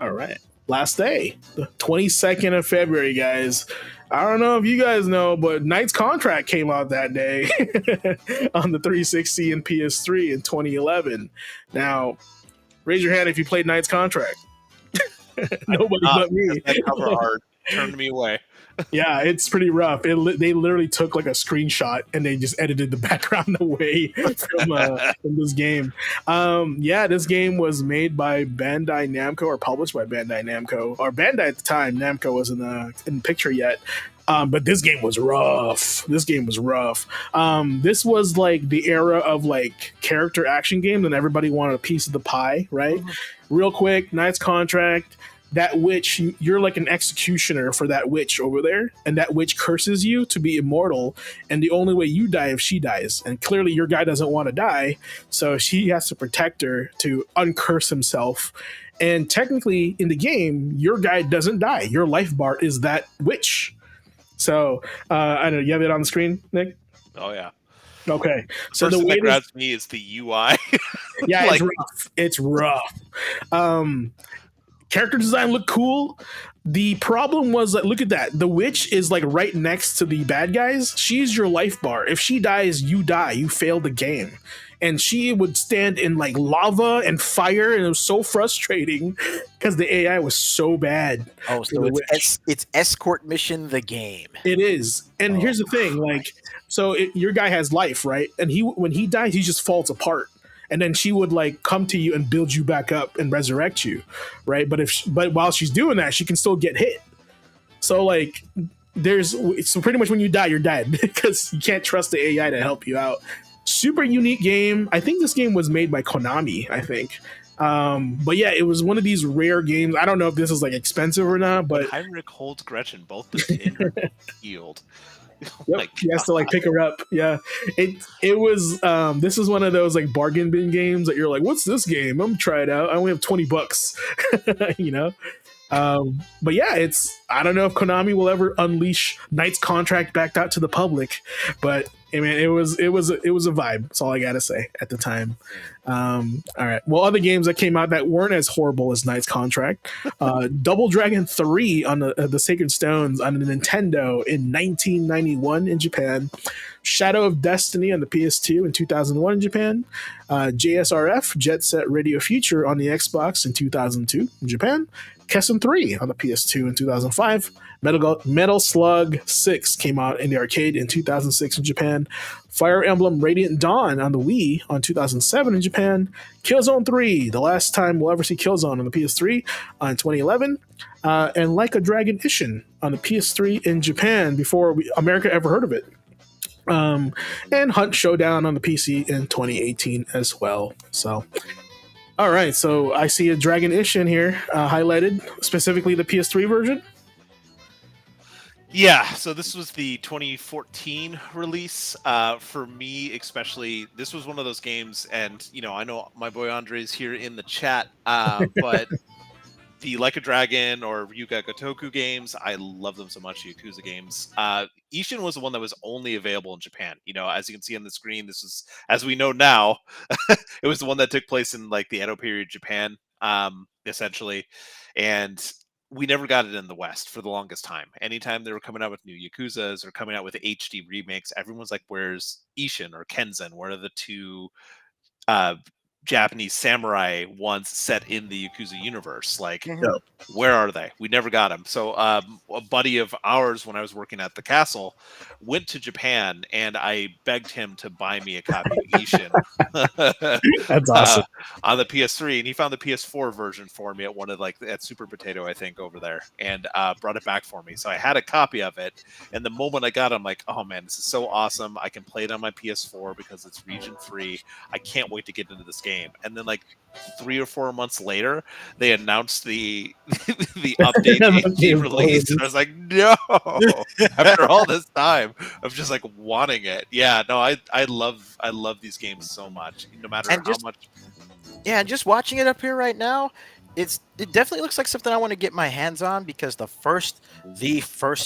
All right. Last day, the 22nd of February, guys. I don't know if you guys know, but Knight's Contract came out that day on the 360 and PS3 in 2011. Now, raise your hand if you played Knight's Contract. Nobody but me. That cover art turned me away. Yeah, it's pretty rough. They literally took like a screenshot and they just edited the background away from this game. Yeah, this game was made by Bandai Namco or published by Bandai Namco, or Bandai at the time. Namco wasn't in the picture yet. But this game was rough. This was like the era of like character action games, and everybody wanted a piece of the pie, right? Mm-hmm. Real quick, Knight's Contract. That witch, you're like an executioner for that witch over there, and that witch curses you to be immortal, and the only way you die if she dies. And clearly your guy doesn't want to die, so she has to protect her to uncurse himself. And technically in the game, your guy doesn't die. Your life bar is that witch. So I don't know, you have it on the screen, Nick? Oh yeah. Okay. So First the thing way that grabs me is the UI. yeah, like, it's rough. Character design looked cool. The problem was that, look at that. The witch is like right next to the bad guys. She's your life bar. If she dies, you die. You fail the game. And she would stand in like lava and fire, and it was so frustrating because the AI was so bad. Oh, so it's escort mission the game. It is. And here's the thing, like, so your guy has life, right? And when he dies, he just falls apart. And then she would like come to you and build you back up and resurrect you, right? But while she's doing that, she can still get hit. So like, so pretty much when you die, you're dead because you can't trust the AI to help you out. Super unique game. I think this game was made by Konami, I think. But yeah, it was one of these rare games. I don't know if this is like expensive or not, but Heinrich holds Gretchen both in her field. Yep, he has to like pick her up. Yeah, it was. This is one of those like bargain bin games that you're like, what's this game? I'm gonna try it out. I only have $20, you know. But yeah, I don't know if Konami will ever unleash Knight's Contract back out to the public, but I mean, it was a vibe. That's all I gotta say at the time. All right. Well, other games that came out that weren't as horrible as Knight's Contract, Double Dragon 3 on the Sacred Stones on the Nintendo in 1991 in Japan, Shadow of Destiny on the PS2 in 2001 in Japan, JSRF Jet Set Radio Future on the Xbox in 2002 in Japan, Kessen 3 on the PS2 in 2005. Metal Slug 6 came out in the arcade in 2006 in Japan. Fire Emblem Radiant Dawn on the Wii on 2007 in Japan. Killzone 3, the last time we'll ever see Killzone on the PS3 in 2011. And Like a Dragon Ishin on the PS3 in Japan before America ever heard of it. And Hunt Showdown on the PC in 2018 as well. So, all right. So I see a Dragon Ishin here highlighted, specifically the PS3 version. Yeah, so this was the 2014 release. For me, especially, this was one of those games, and I know my boy Andre is here in the chat, but the Like a Dragon or Ryuga Gotoku games, I love them so much. Yakuza games. Ishin was the one that was only available in Japan. As you can see on the screen, this is, as we know now, it was the one that took place in like the Edo period Japan, essentially, and we never got it in the West for the longest time. Anytime they were coming out with new Yakuzas or coming out with HD remakes, everyone's like, "Where's Ishin or Kenzen? Where are the two uh, Japanese samurai ones set in the Yakuza universe? Like, Mhm. where are they? We never got them." So a buddy of ours, when I was working at the castle, went to Japan, and I begged him to buy me a copy of Ishin That's awesome. on the PS3, and he found the PS4 version for me at one of at Super Potato, I think, over there, and brought it back for me. So I had a copy of it, and the moment I got it, I'm like, "Oh man, this is so awesome! I can play it on my PS4 because it's region free. I can't wait to get into this game." And then 3 or 4 months later, they announced the the update The HD game release, and I was like, "No!" After all this time of just wanting it, yeah, no, I love these games so much, no matter And how just much. yeah, just watching it up here right now, it definitely looks like something I want to get my hands on because the first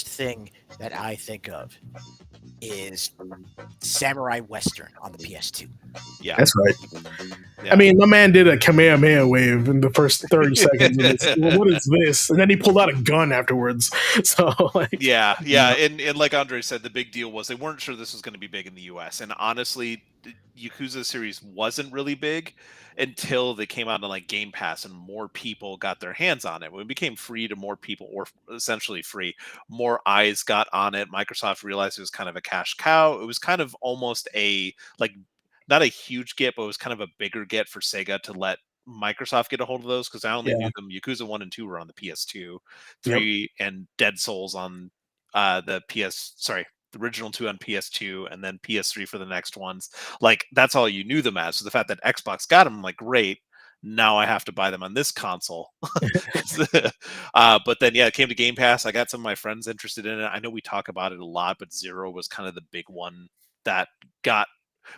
thing that I think of is Samurai Western on the PS2. Yeah, That's right. yeah. I mean, my man did a Kamehameha wave in the first 30 seconds. And what is this? And then he pulled out a gun afterwards. So, Yeah, and like Andre said, the big deal was they weren't sure this was going to be big in the U.S. And honestly, the Yakuza series wasn't really big until they came out on Game Pass and more people got their hands on it. When it became free to more people, or essentially free, more eyes got on it. Microsoft realized it was kind of a cash cow. It was kind of almost a not a huge get, but it was kind of a bigger get for Sega to let Microsoft get a hold of those, because I only yeah. knew them. Yakuza 1 and 2 were on the PS2, Yep. 3 and Dead Souls on the original 2 on PS2, and then PS3 for the next ones. That's all you knew them as. So the fact that Xbox got them, I'm like, great. Now I have to buy them on this console. But then, yeah, it came to Game Pass. I got some of my friends interested in it. I know we talk about it a lot, but Zero was kind of the big one that got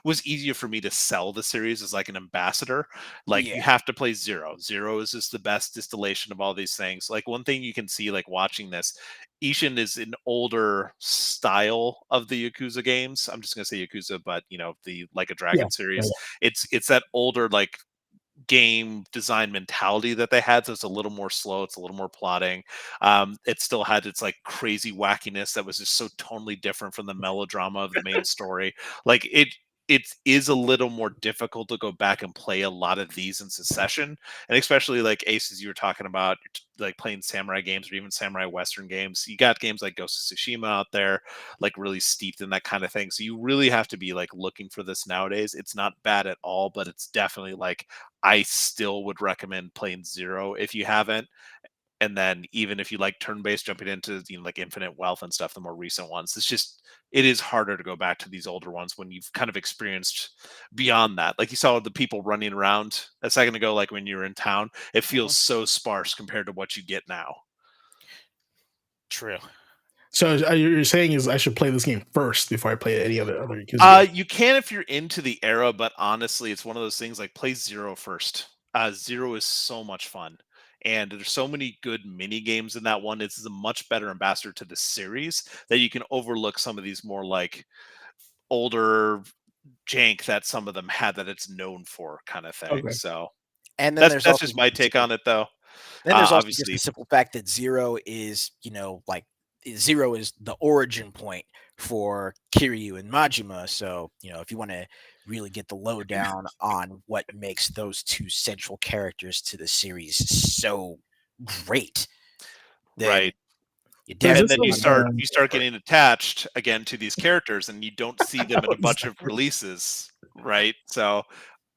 was easier for me to sell the series as an ambassador. You Yeah. have to play Zero. Zero is just the best distillation of all these things. One thing you can see watching this, Ishin is an older style of the Yakuza games. I'm just gonna say Yakuza, but the Like a Yeah. Dragon series. It's that older game design mentality that they had, so it's a little more slow, it's a little more plotting. It still had its crazy wackiness that was just so totally different from the melodrama of the main story. It is a little more difficult to go back and play a lot of these in succession, and especially Aces, you were talking about, playing samurai games or even samurai western games. You got games like Ghost of Tsushima out there, really steeped in that kind of thing, so you really have to be looking for this nowadays. It's not bad at all, but it's definitely I still would recommend playing Zero if you haven't. And then even if you like turn-based, jumping into Infinite Wealth and stuff, the more recent ones, it is harder to go back to these older ones when you've kind of experienced beyond that. Like you saw the people running around a second ago, when you were in town, it feels so sparse compared to what you get now. True. So you're saying is I should play this game first before I play any other games? You can if you're into the era, but honestly, it's one of those things play Zero first. Zero is so much fun, and there's so many good mini games in that one. It's a much better ambassador to the series that you can overlook some of these more older jank that some of them had that it's known for, kind of thing. Okay. So And then that's there's that's also just my take on it, though. then there's also just the Obviously, simple fact that Zero is, Zero is the origin point for Kiryu and Majima. So, if you want to really get the lowdown on what makes those two central characters to the series so great, then right. you So is And definitely this then you want to start go you start for it. getting attached again to these characters, and you don't see them in a bunch of releases, right? So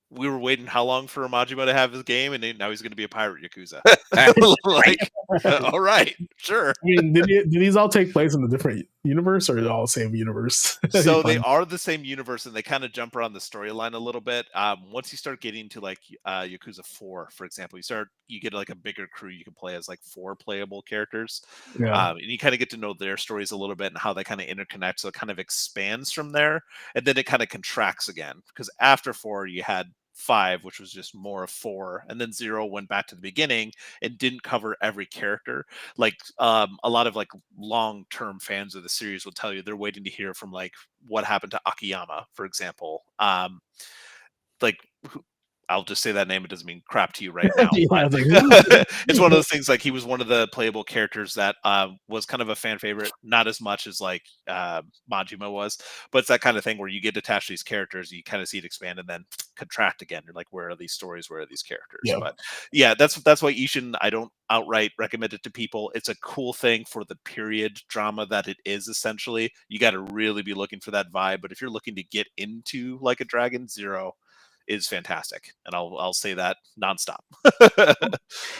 we were waiting how long for Majima to have his game, and now he's going to be a pirate Yakuza. Right? like, all right, sure. I mean, did these all take place in a different universe, or are they all the same universe? You So they find- are the same universe, and they kind of jump around the storyline a little bit. Once you start getting to Yakuza 4, for example, you get a bigger crew. You can play as 4 playable characters, yeah. and you kind of get to know their stories a little bit and how they kind of interconnect. So it kind of expands from there, and then it kind of contracts again, because after 4 you had 5, which was just more of 4, and then 0 went back to the beginning and didn't cover every character. Like a lot of like long-term fans of the series will tell you they're waiting to hear from like what happened to Akiyama, for example. Like I'll just say that name. It doesn't mean crap to you right now, Yeah, I but was like, "Ooh." it's one of those things. Like he was one of the playable characters that was kind of a fan favorite, not as much as like Majima was, but it's that kind of thing where you get attached to these characters, you kind of see it expand and then contract again. You're like, where are these stories? Where are these characters? Yeah. But yeah, that's why Ishin, I don't outright recommend it to people. It's a cool thing for the period drama that it is. Essentially, you got to really be looking for that vibe. But if you're looking to get into like a Dragon, Zero is fantastic, and I'll say that nonstop.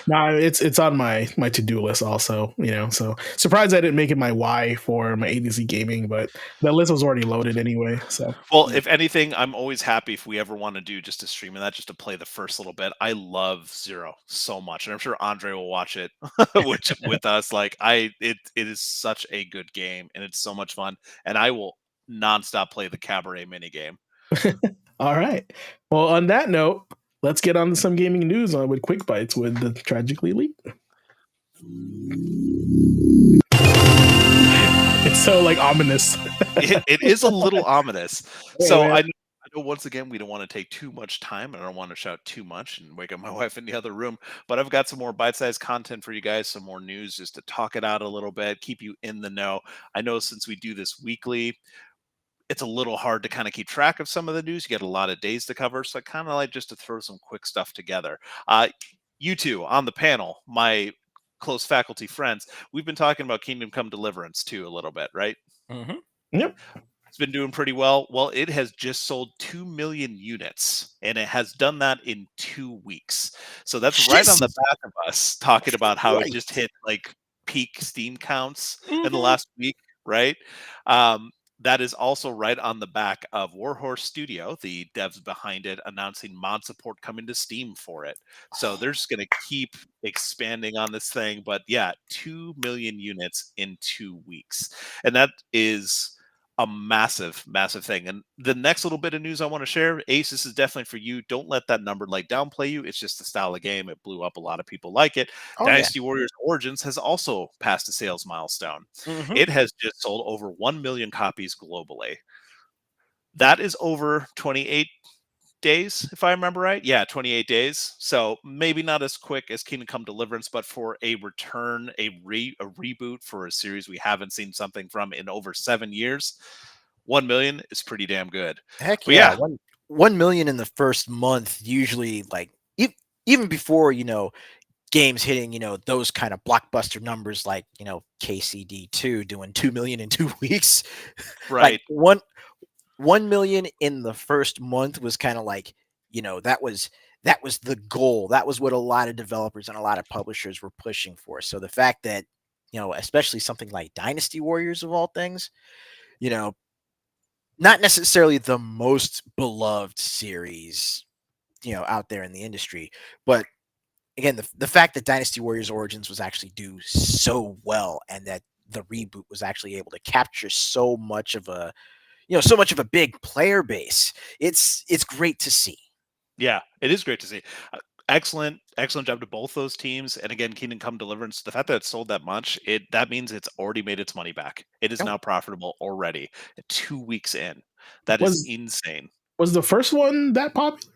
No, it's on my to-do list also, so surprised I didn't make it my Y for my ADC gaming, but that list was already loaded anyway, so Well, if anything, I'm always happy if we ever want to do just a stream of that, just to play the first little bit. I love Zero so much, and I'm sure Andre will watch it with us. Like it is such a good game, and it's so much fun, and I will nonstop play the cabaret mini game. all right. Well, on that note, let's get on to some gaming news with Quick Bites with the Tragically Elite. It's so like ominous. It is a little ominous. Hey, So man. I know once again we don't want to take too much time, and I don't want to shout too much and wake up my wife in the other room. But I've got some more bite-sized content for you guys, some more news just to talk it out a little bit, keep you in the know. I know since we do this weekly, it's a little hard to kind of keep track of some of the news. You get a lot of days to cover, so I kind of like just to throw some quick stuff together. You two on the panel, my close faculty friends, we've been talking about Kingdom Come Deliverance too a little bit, right? Mm-hmm. Yep. It's been doing pretty well. Well, it has just sold 2 million units, and it has done that in 2 weeks. So that's right on the Jesus back of us talking about how it just Christ. hit like peak Steam counts in the Mm-hmm. last week, right? Um, that is also right on the back of Warhorse Studio, the devs behind it, announcing mod support coming to Steam for it. So they're just going to keep expanding on this thing. But yeah, 2 million units in 2 weeks. And that is a massive, massive thing. And the next little bit of news I want to share, Ace, this is definitely for you. Don't let that number like downplay you. It's just the style of game. It blew up. A lot of people like it. Oh yeah. Dynasty Warriors Origins has also passed a sales milestone. Mm-hmm. It has just sold over 1 million copies globally. That is over 28 days, if I remember right. Yeah, 28 days. So maybe not as quick as Kingdom Come Deliverance, but for a return, a reboot for a series we haven't seen something from in over 7 years, 1 million is pretty damn good. Heck But yeah. yeah, 1 million in the first month, usually like even before, games hitting, those kind of blockbuster numbers like, KCD2 doing 2 million in 2 weeks. Like right. 1 million in the first month was kind of like, that was the goal. That was what a lot of developers and a lot of publishers were pushing for. So the fact that, especially something like Dynasty Warriors of all things, not necessarily the most beloved series, out there in the industry, but again, the fact that Dynasty Warriors Origins was actually do so well and that the reboot was actually able to capture so much of a big player base. It's great to see. Yeah, it is great to see. Excellent, excellent job to both those teams. And again, Kingdom Come Deliverance, the fact that it sold that much, that means it's already made its money back. It is Oh, now profitable already, 2 weeks in. That is Was insane. was the first one that popular?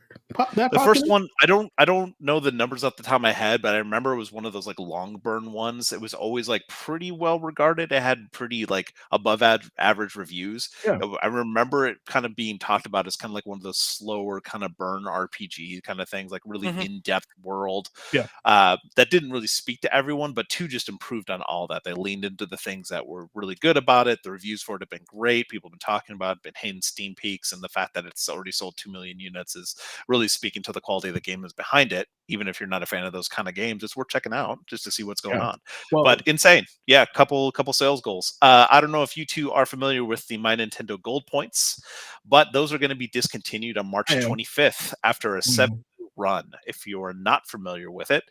That The first popular? one, I don't know the numbers off the top of my head, but I remember it was one of those like long burn ones. It was always like pretty well regarded. It had pretty like above average reviews. Yeah. I remember it kind of being talked about as kind of like one of those slower kind of burn RPG kind of things, like really mhm. in-depth world. Yeah. That didn't really speak to everyone, but 2 just improved on all that. They leaned into the things that were really good about it. The reviews for it have been great. People have been talking about it, been hitting Steam peaks, and the fact that it's already sold 2 million units is really speaking to the quality of the game is behind it. Even if you're not a fan of those kind of games, it's worth checking out just to see what's going Yeah. on. Well, But insane. Yeah, couple sales goals. I don't know if you two are familiar with the My Nintendo Gold points, but those are going to be discontinued on March I am. 25th after a 7 Mhm. run. If you're not familiar with it,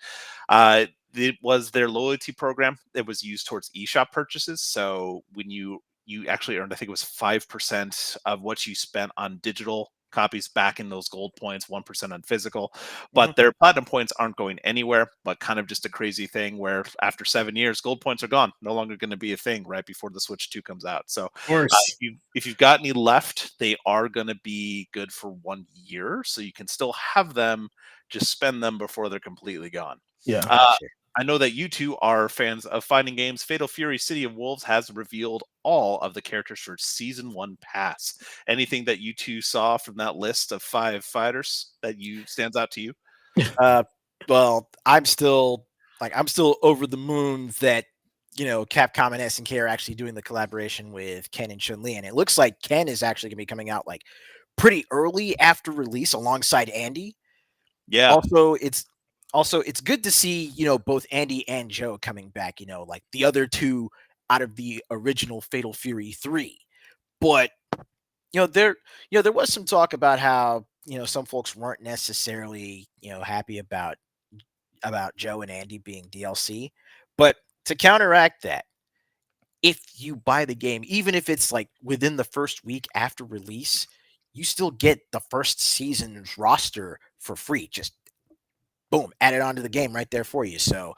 it was their loyalty program that was used towards eShop purchases. So when you actually earned, I think it was 5% of what you spent on digital copies back in those gold points, 1% on physical, but their platinum points aren't going anywhere, but kind of just a crazy thing where after 7 years, gold points are gone, no longer going to be a thing right before the Switch 2 comes out. So Of course. if you've got any left, they are going to be good for 1 year, so you can still have them, just spend them before they're completely gone. Yeah. Gotcha. I know that you two are fans of fighting games. Fatal Fury City of Wolves has revealed all of the characters for Season 1 Pass. Anything that you two saw from that list of 5 fighters that stands out to you? Well, I'm still over the moon that Capcom and SNK are actually doing the collaboration with Ken and Chun-Li, and it looks like Ken is actually going to be coming out like pretty early after release alongside Andy. Yeah. Also, it's good to see both Andy and Joe coming back. Like the other two out of the original Fatal Fury 3, but there was some talk about how some folks weren't necessarily happy about Joe and Andy being DLC. But to counteract that, if you buy the game, even if it's like within the first week after release, you still get the first season's roster for free. Just boom, add it onto the game right there for you. So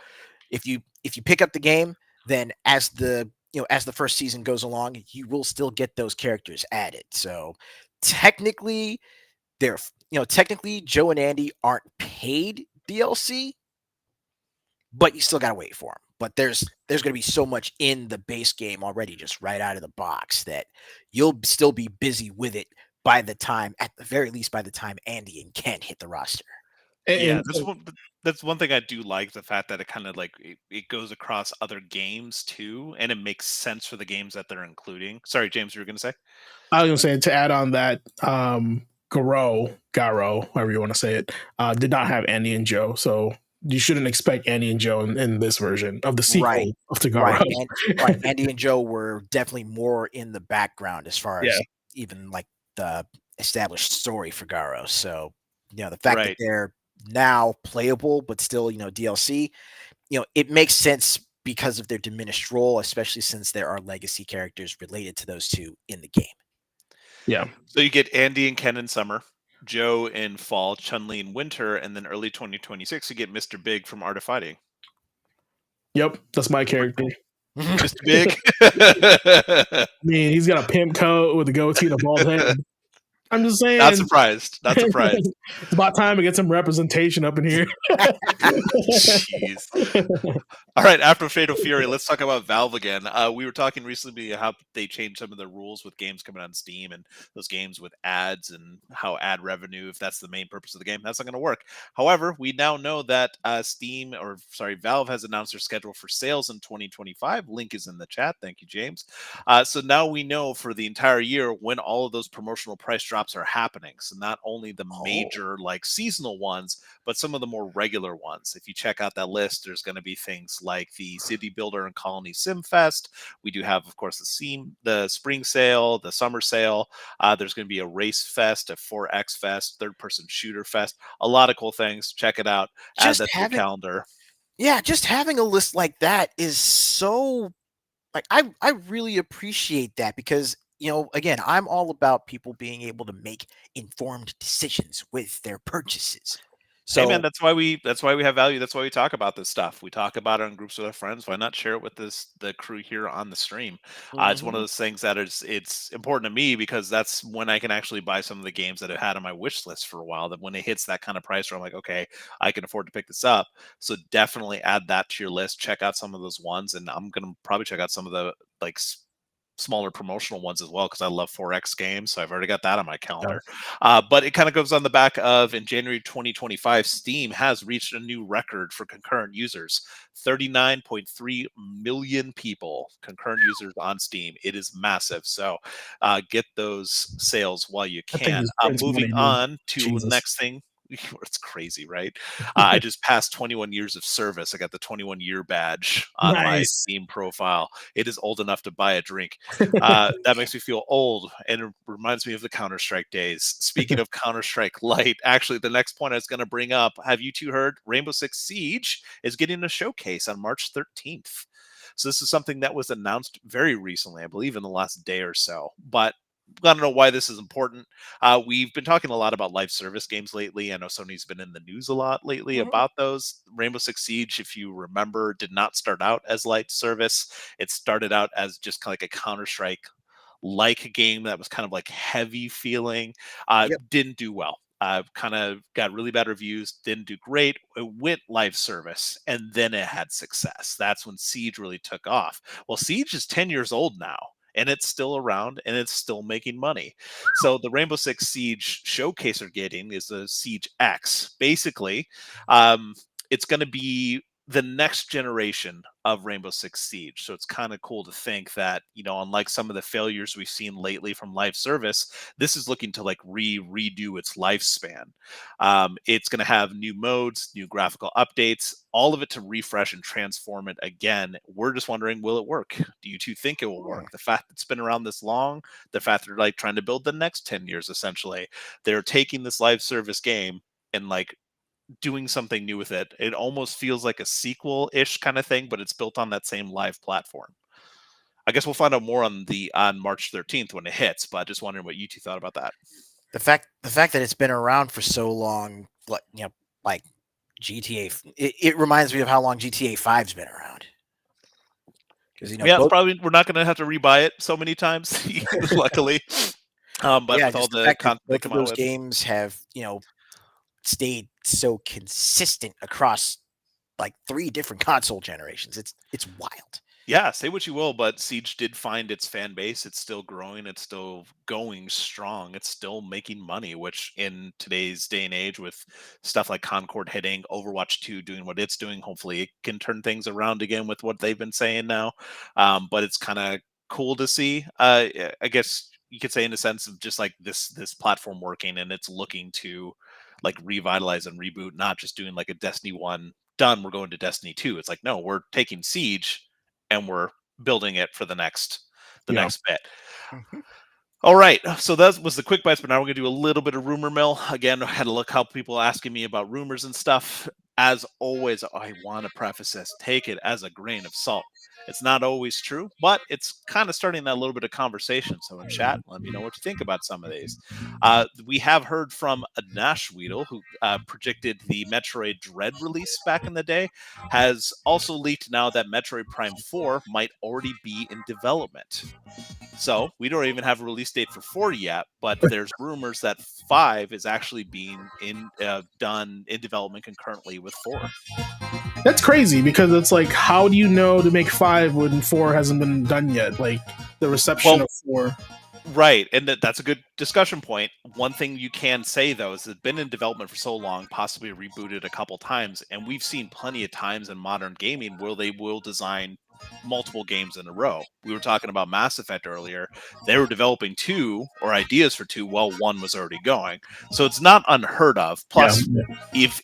if you pick up the game, then as the first season goes along, you will still get those characters added. So technically, technically Joe and Andy aren't paid DLC, but you still gotta wait for them. But there's going to be so much in the base game already, just right out of the box, that you'll still be busy with it by the time, at the very least, by the time Andy and Ken hit the roster. Yeah, And that's one thing I do like, the fact that it kind of like it goes across other games too, and it makes sense for the games that they're including. Sorry, James, you were going to say? I was gonna say, to add on that, Garo, however you want to say it, did not have Andy and Joe, so you shouldn't expect Andy and Joe in this version of the sequel Right. of Garo. Right. Right. Andy and Joe were definitely more in the background as far Yeah. as even like the established story for Garo. So, the fact that Right. they're now playable but still, DLC, it makes sense because of their diminished role, especially since there are legacy characters related to those two in the game. Yeah. So you get Andy and Ken in summer, Joe in fall, Chun-Li in winter, and then early 2026 you get Mr. Big from Art of Fighting. Yep, that's my character. Mr. Big. I mean, he's got a pimp coat with a goatee and a bald head. I'm just saying. Not surprised. Not surprised. It's about time to get some representation up in here. Jeez. All right, after Fatal Fury, let's talk about Valve again. We were talking recently how they changed some of the rules with games coming on Steam and those games with ads and how ad revenue, if that's the main purpose of the game, that's not going to work. However, we now know that Valve has announced their schedule for sales in 2025. Link is in the chat. Thank you, James. So now we know for the entire year when all of those promotional price drops are happening. So not only the major like seasonal ones, but some of the more regular ones. If you check out that list, there's going to be things like the City Builder and Colony Sim Fest. We do have, of course, the spring sale, the summer sale. There's going to be a race fest, a 4X fest, third-person shooter fest. A lot of cool things. Check it out. Add that to your calendar. Yeah, just having a list like that is so like I really appreciate that because again, I'm all about people being able to make informed decisions with their purchases. So hey man, that's why we have value. That's why we talk about this stuff. We talk about it in groups with our friends. Why not share it with the crew here on the stream? It's one of those things that it's important to me because that's when I can actually buy some of the games that I had on my wish list for a while. That when it hits that kind of price, where I'm like, okay, I can afford to pick this up. So definitely add that to your list. Check out some of those ones, and I'm gonna probably check out some of the like smaller promotional ones as well because I love 4X games, so I've already got that on my calendar. But it kind of goes on the back of in January 2025, Steam has reached a new record for concurrent users. 39.3 million people, concurrent users on Steam. It is massive. So get those sales while you can. Moving on to the next thing. It's crazy, right? I just passed 21 years of service. I got the 21-year badge on my Steam profile. It is old enough to buy a drink. That makes me feel old, and it reminds me of the Counter-Strike days. Speaking of Counter-Strike Lite, actually, the next point I was going to bring up, have you two heard Rainbow Six Siege is getting a showcase on March 13th? So this is something that was announced very recently, I believe in the last day or so. But want to know why this is important. We've been talking a lot about live service games lately. I know Sony's been in the news a lot lately about those. Rainbow Six Siege, if you remember, did not start out as live service. It started out as just kind of like a Counter-Strike like a game that was kind of like heavy feeling. Yep. Didn't do well. Kind of got really bad reviews, didn't do great. It went live service, and then it had success. That's when Siege really took off. Well, Siege is 10 years old now, and it's still around, and it's still making money. So the Rainbow Six Siege showcase they're getting is a Siege X. Basically, it's going to be the next generation of Rainbow Six Siege. So it's kind of cool to think that, unlike some of the failures we've seen lately from live service, this is looking to like redo its lifespan. It's going to have new modes, new graphical updates, all of it to refresh and transform it again. We're just wondering, will it work? Do you two think it will work? The fact that it's been around this long, the fact that they're like trying to build the next 10 years, essentially, they're taking this live service game and like doing something new with it. It almost feels like a sequel-ish kind of thing, but it's built on that same live platform. I guess we'll find out more on March 13th when it hits, but just wondering what you two thought about that. The fact that it's been around for so long, like GTA, it reminds me of how long GTA 5's been around. Because it's probably we're not going to have to rebuy it so many times, luckily. But with all the content both of those games have stayed so consistent across like 3 different console generations. It's wild. Yeah, say what you will, but Siege did find its fan base. It's still growing. It's still going strong. It's still making money, which in today's day and age with stuff like Concord hitting, Overwatch 2 doing what it's doing, hopefully it can turn things around again with what they've been saying now. But it's kind of cool to see. I guess you could say in a sense of just like this platform working, and it's looking to like revitalize and reboot, not just doing like a Destiny 1 done, we're going to Destiny 2. It's like, no, we're taking Siege and we're building it for the next bit. All right, so that was the quick bites, but now we're going to do a little bit of rumor mill. Again, I had to look how people asking me about rumors and stuff. As always, I want to preface this, take it as a grain of salt. It's not always true, but it's kind of starting that little bit of conversation. So in chat, let me know what you think about some of these. We have heard from Nash Weedle, who predicted the Metroid Dread release back in the day, has also leaked now that Metroid Prime 4 might already be in development. So we don't even have a release date for 4 yet, but there's rumors that 5 is actually being done in development concurrently with 4. That's crazy because it's like, how do you know to make 5 when 4 hasn't been done yet? Like the reception of 4. Right, and that's a good discussion point. One thing you can say, though, is it's been in development for so long, possibly rebooted a couple times, and we've seen plenty of times in modern gaming where they will design multiple games in a row. We were talking about Mass Effect earlier. They were developing 2 or ideas for 2 while 1 was already going. So it's not unheard of. Plus, if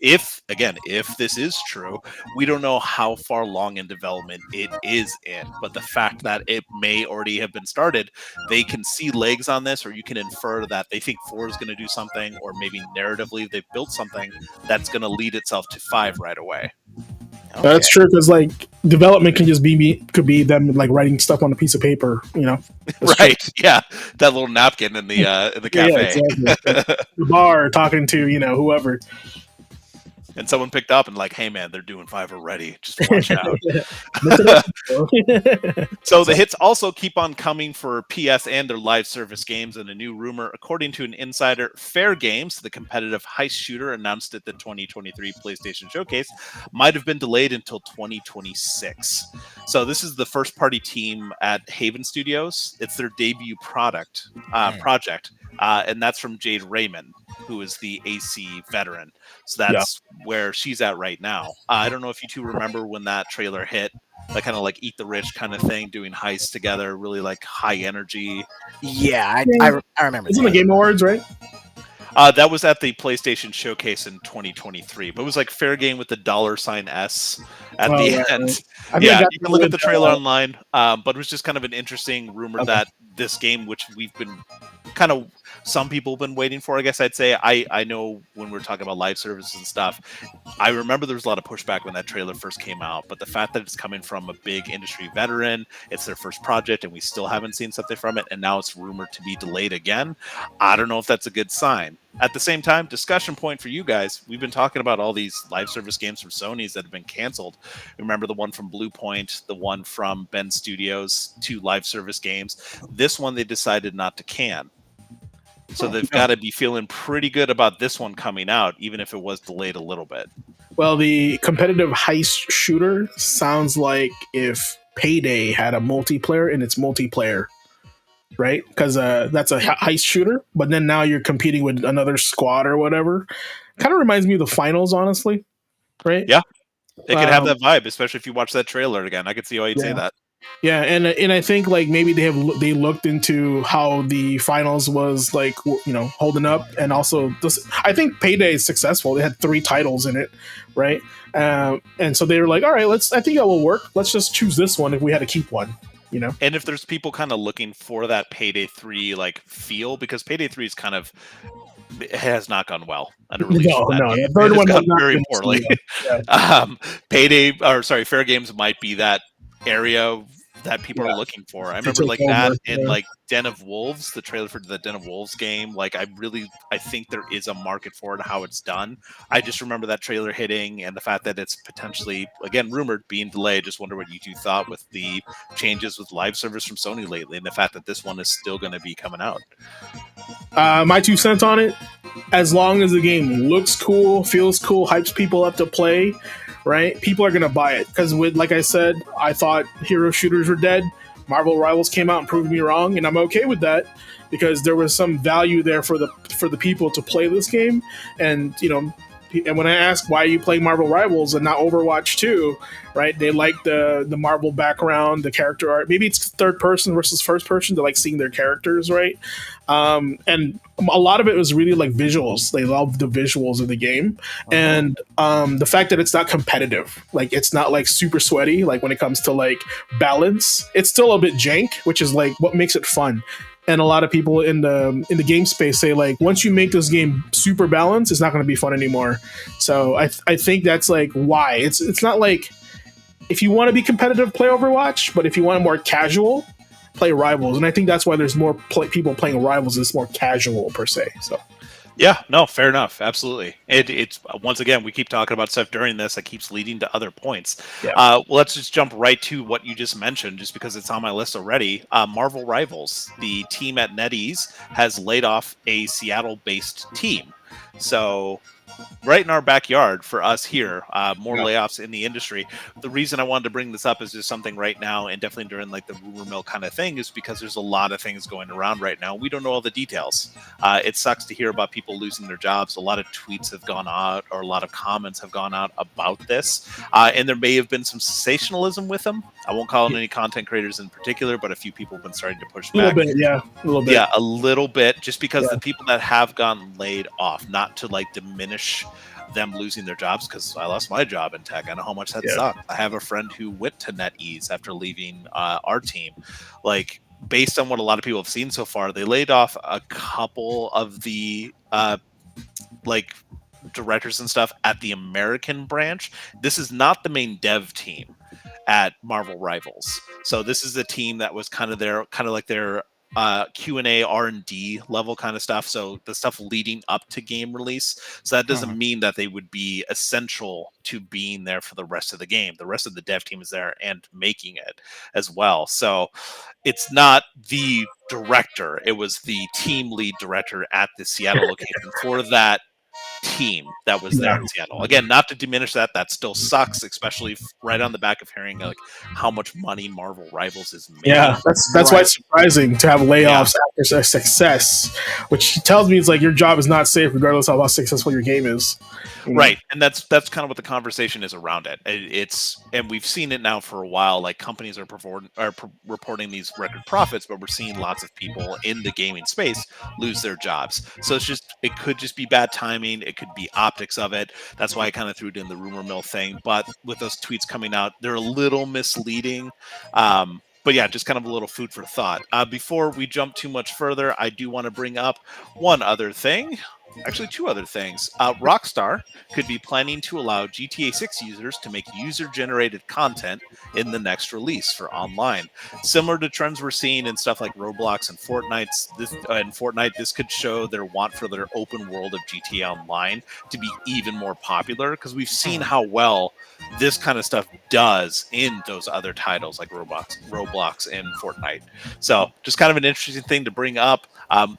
this is true, we don't know how far along in development it is in. But the fact that it may already have been started, they can see legs on this, or you can infer that they think 4 is going to do something, or maybe narratively they've built something that's going to lead itself to 5 right away. Okay. That's true, because like development can just could be them like writing stuff on a piece of paper, That's right? True. Yeah, that little napkin in the cafe, yeah, exactly. The bar, talking to whoever. And someone picked up and like, hey man, they're doing 5 already. Just watch out. So the hits also keep on coming for PS and their live service games. And a new rumor, according to an insider, Fair Games, the competitive heist shooter announced at the 2023 PlayStation Showcase, might have been delayed until 2026. So this is the first party team at Haven Studios. It's their debut project. And that's from Jade Raymond, who is the AC veteran. So that's where she's at right now. I don't know if you two remember when that trailer hit, like kind of like Eat the Rich kind of thing, doing heists together, really like high energy. Yeah, I remember. It's in the Game Awards, right? That was at the PlayStation Showcase in 2023, but it was like Fair Game with the $S at the end. Yeah, you can look at the trailer online, but it was just kind of an interesting rumor that this game, which we've been kind of some people have been waiting for. I guess I'd say I know when we're talking about live services and stuff, I remember there was a lot of pushback when that trailer first came out, but the fact that it's coming from a big industry veteran, it's their first project, and we still haven't seen something from it, and now it's rumored to be delayed again. I don't know if that's a good sign. At the same time, discussion point for you guys, we've been talking about all these live service games from Sony's that have been canceled. Remember the one from Blue Point, the one from Ben Studios, 2 live service games. This one they decided not to can. So they've got to be feeling pretty good about this one coming out, even if it was delayed a little bit. Well, the competitive heist shooter sounds like if Payday had a multiplayer in its multiplayer, right? Because that's a heist shooter, but then now you're competing with another squad or whatever. Kind of reminds me of the finals, honestly, right? Yeah, it could have that vibe, especially if you watch that trailer again. I could see why you'd say that. Yeah, and I think like maybe they looked into how the finals was like, holding up, and also I think Payday is successful. They had 3 titles in it, right? And so they were like, all right, I think that will work. Let's just choose this one if we had to keep one. And if there's people kind of looking for that Payday 3 like feel, because Payday 3 is kind of, it has not gone well under release. The third one has gone very poorly. Fair Games might be that area that people are looking for. I remember like that and like Den of Wolves, the trailer for the Den of Wolves game. Like I think there is a market for it, how it's done. I just remember that trailer hitting and the fact that it's potentially, again, rumored being delayed. Just wonder what you two thought with the changes with live service from Sony lately and the fact that this one is still going to be coming out. My 2 cents on it, as long as the game looks cool, feels cool, hypes people up to play, right? People are going to buy it. Because like I said, I thought hero shooters were dead. Marvel Rivals came out and proved me wrong, and I'm okay with that because there was some value there for the people to play this game. And and when I ask why are you playing Marvel Rivals and not Overwatch 2, right? They like the Marvel background, the character art. Maybe it's third person versus first person. They like seeing their characters, right? And a lot of it was really like visuals. They love the visuals of the game. And the fact that it's not competitive, like it's not like super sweaty, like when it comes to like balance, it's still a bit jank, which is like what makes it fun. And a lot of people in the game space say like once you make this game super balanced, it's not going to be fun anymore. So I think that's like why it's not like if you want to be competitive, play Overwatch, but if you want more casual, play Rivals. And I think that's why there's more people playing Rivals. It's more casual per se. So. Yeah, no, fair enough. Absolutely. It's once again, we keep talking about stuff during this that keeps leading to other points. Yeah. Well, let's just jump right to what you just mentioned, just because it's on my list already. Marvel Rivals, the team at NetEase has laid off a Seattle-based team. So right in our backyard for us here, more layoffs in the industry. The reason I wanted to bring this up is just something right now, and definitely during like the rumor mill kind of thing, is because there's a lot of things going around right now. We don't know all the details. It sucks to hear about people losing their jobs. A lot of tweets have gone out, or a lot of comments have gone out about this, and there may have been some sensationalism with them. I won't call on any content creators in particular, but a few people have been starting to push back. A little bit. Yeah, a little bit, just because the people that have gotten laid off, not to like diminish them losing their jobs, because I lost my job in tech. I know how much that sucked. I have a friend who went to NetEase after leaving our team. Like, based on what a lot of people have seen so far, they laid off a couple of the like directors and stuff at the American branch. This is not the main dev team at Marvel Rivals. So this is a team that was kind of like their Q&A R&D level kind of stuff. So the stuff leading up to game release. So that doesn't mean that they would be essential to being there for the rest of the game. The rest of the dev team is there and making it as well. So it's not the director. It was the team lead director at the Seattle location for that team that was there in Seattle. Again, not to diminish that still sucks, especially right on the back of hearing like how much money Marvel Rivals is making. Yeah, that's why it's surprising to have layoffs after success, which tells me it's like your job is not safe regardless of how successful your game is. Right, and that's kind of what the conversation is around it. And we've seen it now for a while. Like companies are reporting these record profits, but we're seeing lots of people in the gaming space lose their jobs. So it could just be bad timing. It could be optics of it. That's why I kind of threw it in the rumor mill thing. But with those tweets coming out, they're a little misleading. But But yeah, just kind of a little food for thought. Before we jump too much further, I do want to bring up one other thing. Actually, two other things. Rockstar could be planning to allow GTA 6 users to make user-generated content in the next release for online. Similar to trends we're seeing in stuff like Roblox and Fortnite, this could show their want for their open world of GTA Online to be even more popular, because we've seen how well this kind of stuff does in those other titles like Roblox and Fortnite. So just kind of an interesting thing to bring up.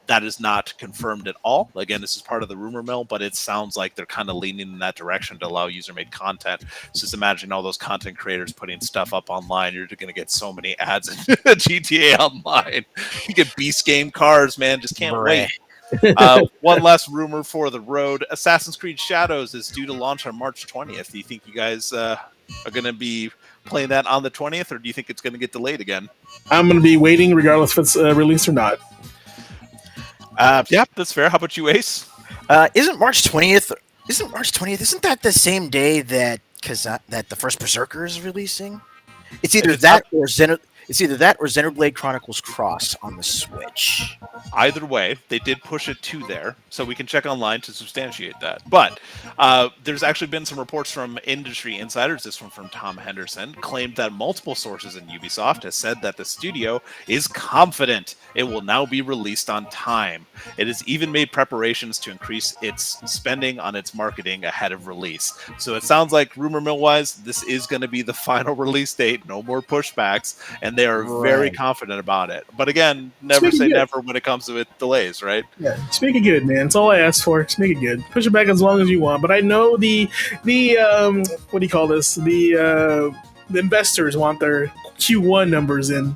That is not confirmed at all. Again, this is part of the rumor mill, but it sounds like they're kind of leaning in that direction to allow user-made content. So just imagine all those content creators putting stuff up online. You're going to get so many ads in GTA Online. You get Beast Game cars, man. Just can't wait. One last rumor for the road. Assassin's Creed Shadows is due to launch on March 20th. Do you think you guys are going to be playing that on the 20th, or do you think it's going to get delayed again? I'm going to be waiting regardless if it's released or not. Yeah, that's fair. How about you, Ace? Isn't March 20th? Isn't that the same day that the first Berserker is releasing? It's either that or Xenoblade Chronicles Cross on the Switch. Either way, they did push it to there, so we can check online to substantiate that. But there's actually been some reports from industry insiders, this one from Tom Henderson, claimed that multiple sources in Ubisoft has said that the studio is confident it will now be released on time. It has even made preparations to increase its spending on its marketing ahead of release. So it sounds like, rumor mill-wise, this is going to be the final release date, no more pushbacks, and they are very confident about it. But again, never say never when it comes to delays, right? Yeah, just make it good, man. That's all I ask for. Just make it good. Push it back as long as you want. But I know the what do you call this? The investors want their Q1 numbers in.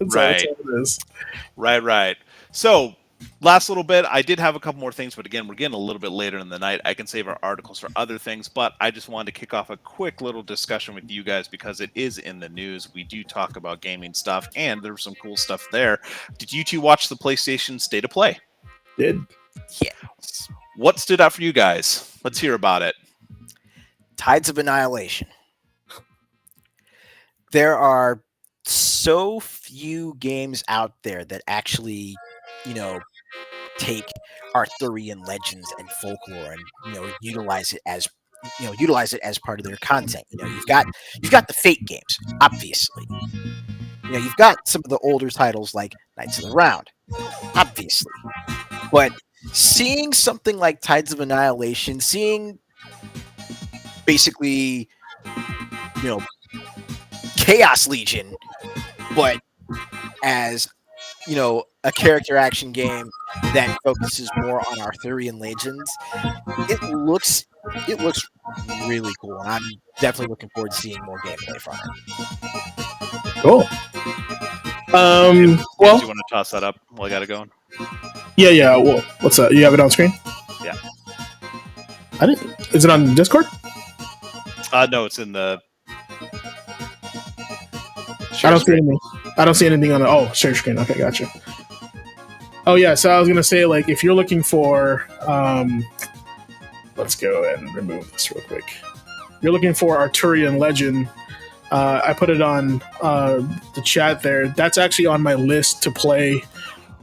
Right. Right. So, last little bit, I did have a couple more things, but again, we're getting a little bit later in the night. I can save our articles for other things, but I just wanted to kick off a quick little discussion with you guys because it is in the news. We do talk about gaming stuff, and there's some cool stuff there. Did you two watch the PlayStation State of Play? Did. Yeah. What stood out for you guys? Let's hear about it. Tides of Annihilation. There are so few games out there that actually, take Arthurian legends and folklore and utilize it as part of their content. You've got the Fate games, obviously. You've got some of the older titles like Knights of the Round, obviously. But seeing something like Tides of Annihilation, seeing basically, Chaos Legion, but as a character action game that focuses more on Arthurian legends, it looks really cool, and I'm definitely looking forward to seeing more gameplay from it. Cool. Well, do you want to toss that up while I got it going? Yeah. Well, what's that? You have it on screen? Yeah. I didn't. Is it on Discord? No, it's in the. I don't see anything on the. Oh, share screen. Okay, gotcha. Oh yeah, so I was gonna say, like, if you're looking for, let's go ahead and remove this real quick. If you're looking for Arthurian legend. I put it on the chat there. That's actually on my list to play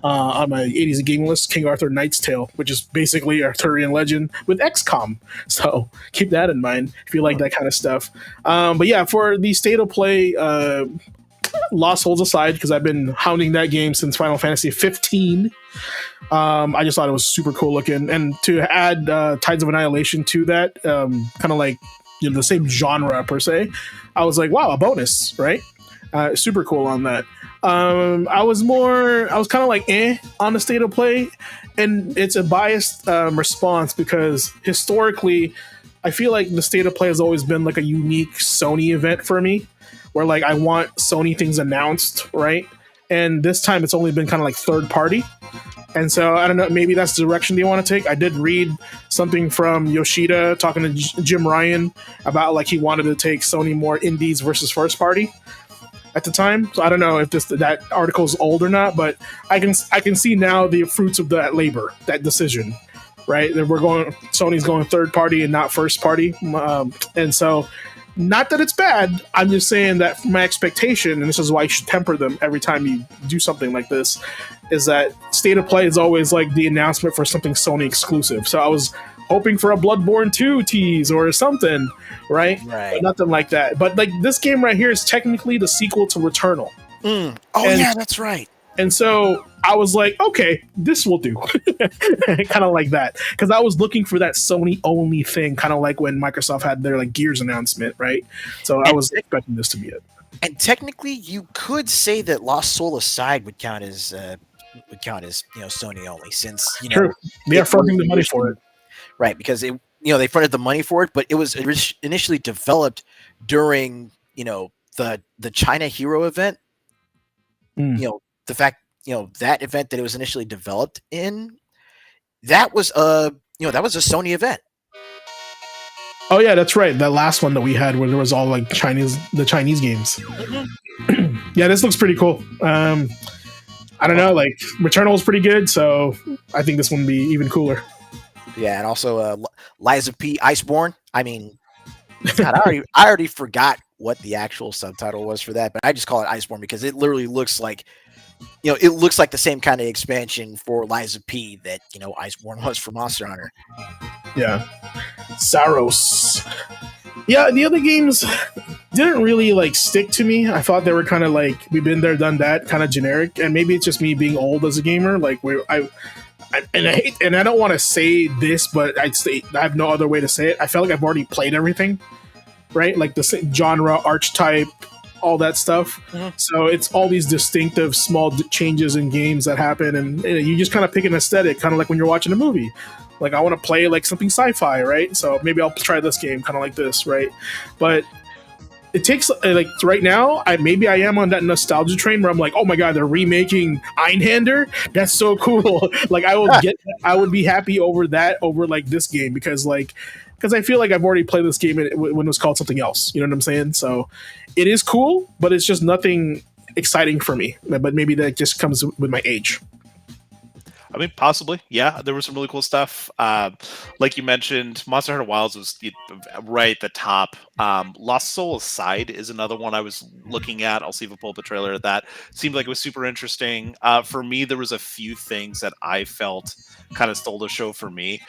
on my 80s game list, King Arthur Knight's Tale, which is basically Arthurian legend with XCOM. So keep that in mind if you like that kind of stuff. But yeah, for the State of Play, lost holds aside, because I've been hounding that game since Final Fantasy 15. I just thought it was super cool looking. And to add Tides of Annihilation to that, kind of like the same genre per se, I was like, wow, a bonus, right? Super cool on that. I was kind of like on the State of Play, and it's a biased response because historically I feel like the State of Play has always been like a unique Sony event for me, where like I want Sony things announced, right? And this time it's only been kind of like third party. And so I don't know, maybe that's the direction they want to take. I did read something from Yoshida talking to Jim Ryan about like he wanted to take Sony more indies versus first party at the time. So I don't know if that article's old or not, but I can see now the fruits of that labor, that decision, right? That Sony's going third party and not first party. And so not that it's bad. I'm just saying that from my expectation, and this is why you should temper them every time you do something like this, is that State of Play is always like the announcement for something Sony exclusive. So I was hoping for a Bloodborne 2 tease or something, right? But nothing like that. But like this game right here is technically the sequel to Returnal. Oh, And- yeah, that's right. And so I was like, okay, this will do. Kind of like that. Because I was looking for that Sony only thing, kind of like when Microsoft had their like Gears announcement, right? So I was expecting this to be it. And technically, you could say that Lost Soul Aside would count as Sony only, since True. They are fronting the money for it. Right, because they fronted the money for it, but it was initially developed during the China Hero event. The fact that event that it was initially developed in, that was a Sony event. Oh yeah, that's right. That last one that we had where there was all like the Chinese games. Mm-hmm. Yeah, this looks pretty cool. I don't know, like Returnal was pretty good, so I think this one would be even cooler. Yeah, and also Lies of P, Iceborne. I mean, God, I already forgot what the actual subtitle was for that, but I just call it Iceborne because it literally looks like it looks like the same kind of expansion for Lies of P that Iceborne was for Monster Hunter. Yeah, Saros. Yeah, the other games didn't really like stick to me. I thought they were kind of like we've been there, done that, kind of generic. And maybe it's just me being old as a gamer. Like I hate, and I don't want to say this, but I have no other way to say it. I felt like I've already played everything, right? Like the genre, archetype, all that stuff. Mm-hmm. So it's all these distinctive small changes in games that happen, and you just kind of pick an aesthetic, kind of like when you're watching a movie. Like I want to play like something sci-fi, right? So maybe I'll try this game, kind of like this, right? But it takes like right now, I am on that nostalgia train where I'm like, oh my god, they're remaking Einhander. That's so cool. Like I would be happy over that over like this game because I feel like I've already played this game when it was called something else. You know what I'm saying? So it is cool, but it's just nothing exciting for me. But maybe that just comes with my age. I mean, possibly, yeah. There was some really cool stuff. Like you mentioned, Monster Hunter Wilds was right at the top. Lost Soul Aside is another one I was looking at. I'll see if I pull up a trailer at that. Seemed like it was super interesting. For me, there was a few things that I felt kind of stole the show for me.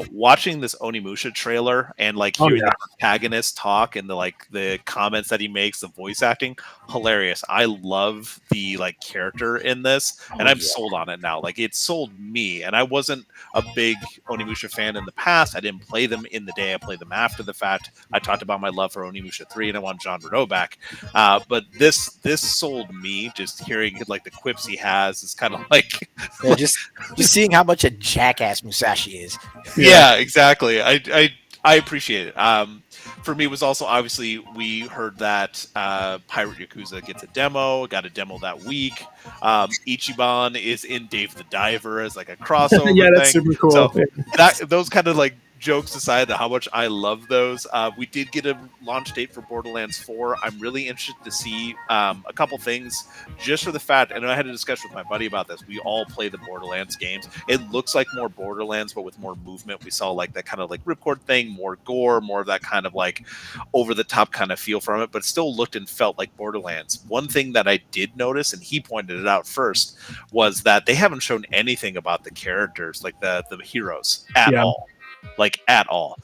Watching this Onimusha trailer and like hearing the protagonist talk and the comments that he makes, the voice acting, hilarious. I love the character in this, and I'm sold on it now. Like, it sold me, and I wasn't a big Onimusha fan in the past. I didn't play them in the day. I played them after the fact. I talked about my love for Onimusha 3, and I want John Renaud back. But this sold me. Just hearing like the quips he has is kind of like just seeing how much a jackass Musashi is. Yeah, exactly. I appreciate it. For me, it was also obviously we heard that Pirate Yakuza gets a demo. Got a demo that week. Ichiban is in Dave the Diver as like a crossover. Yeah, that's super cool. So those kind of jokes aside, how much I love those. We did get a launch date for Borderlands 4. I'm really interested to see a couple things just for the fact, and I had a discussion with my buddy about this. We all play the Borderlands games. It looks like more Borderlands, but with more movement. We saw that kind of ripcord thing, more gore, more of that kind of over the top kind of feel from it, but it still looked and felt like Borderlands. One thing that I did notice, and he pointed it out first, was that they haven't shown anything about the characters, like the heroes at all. At all.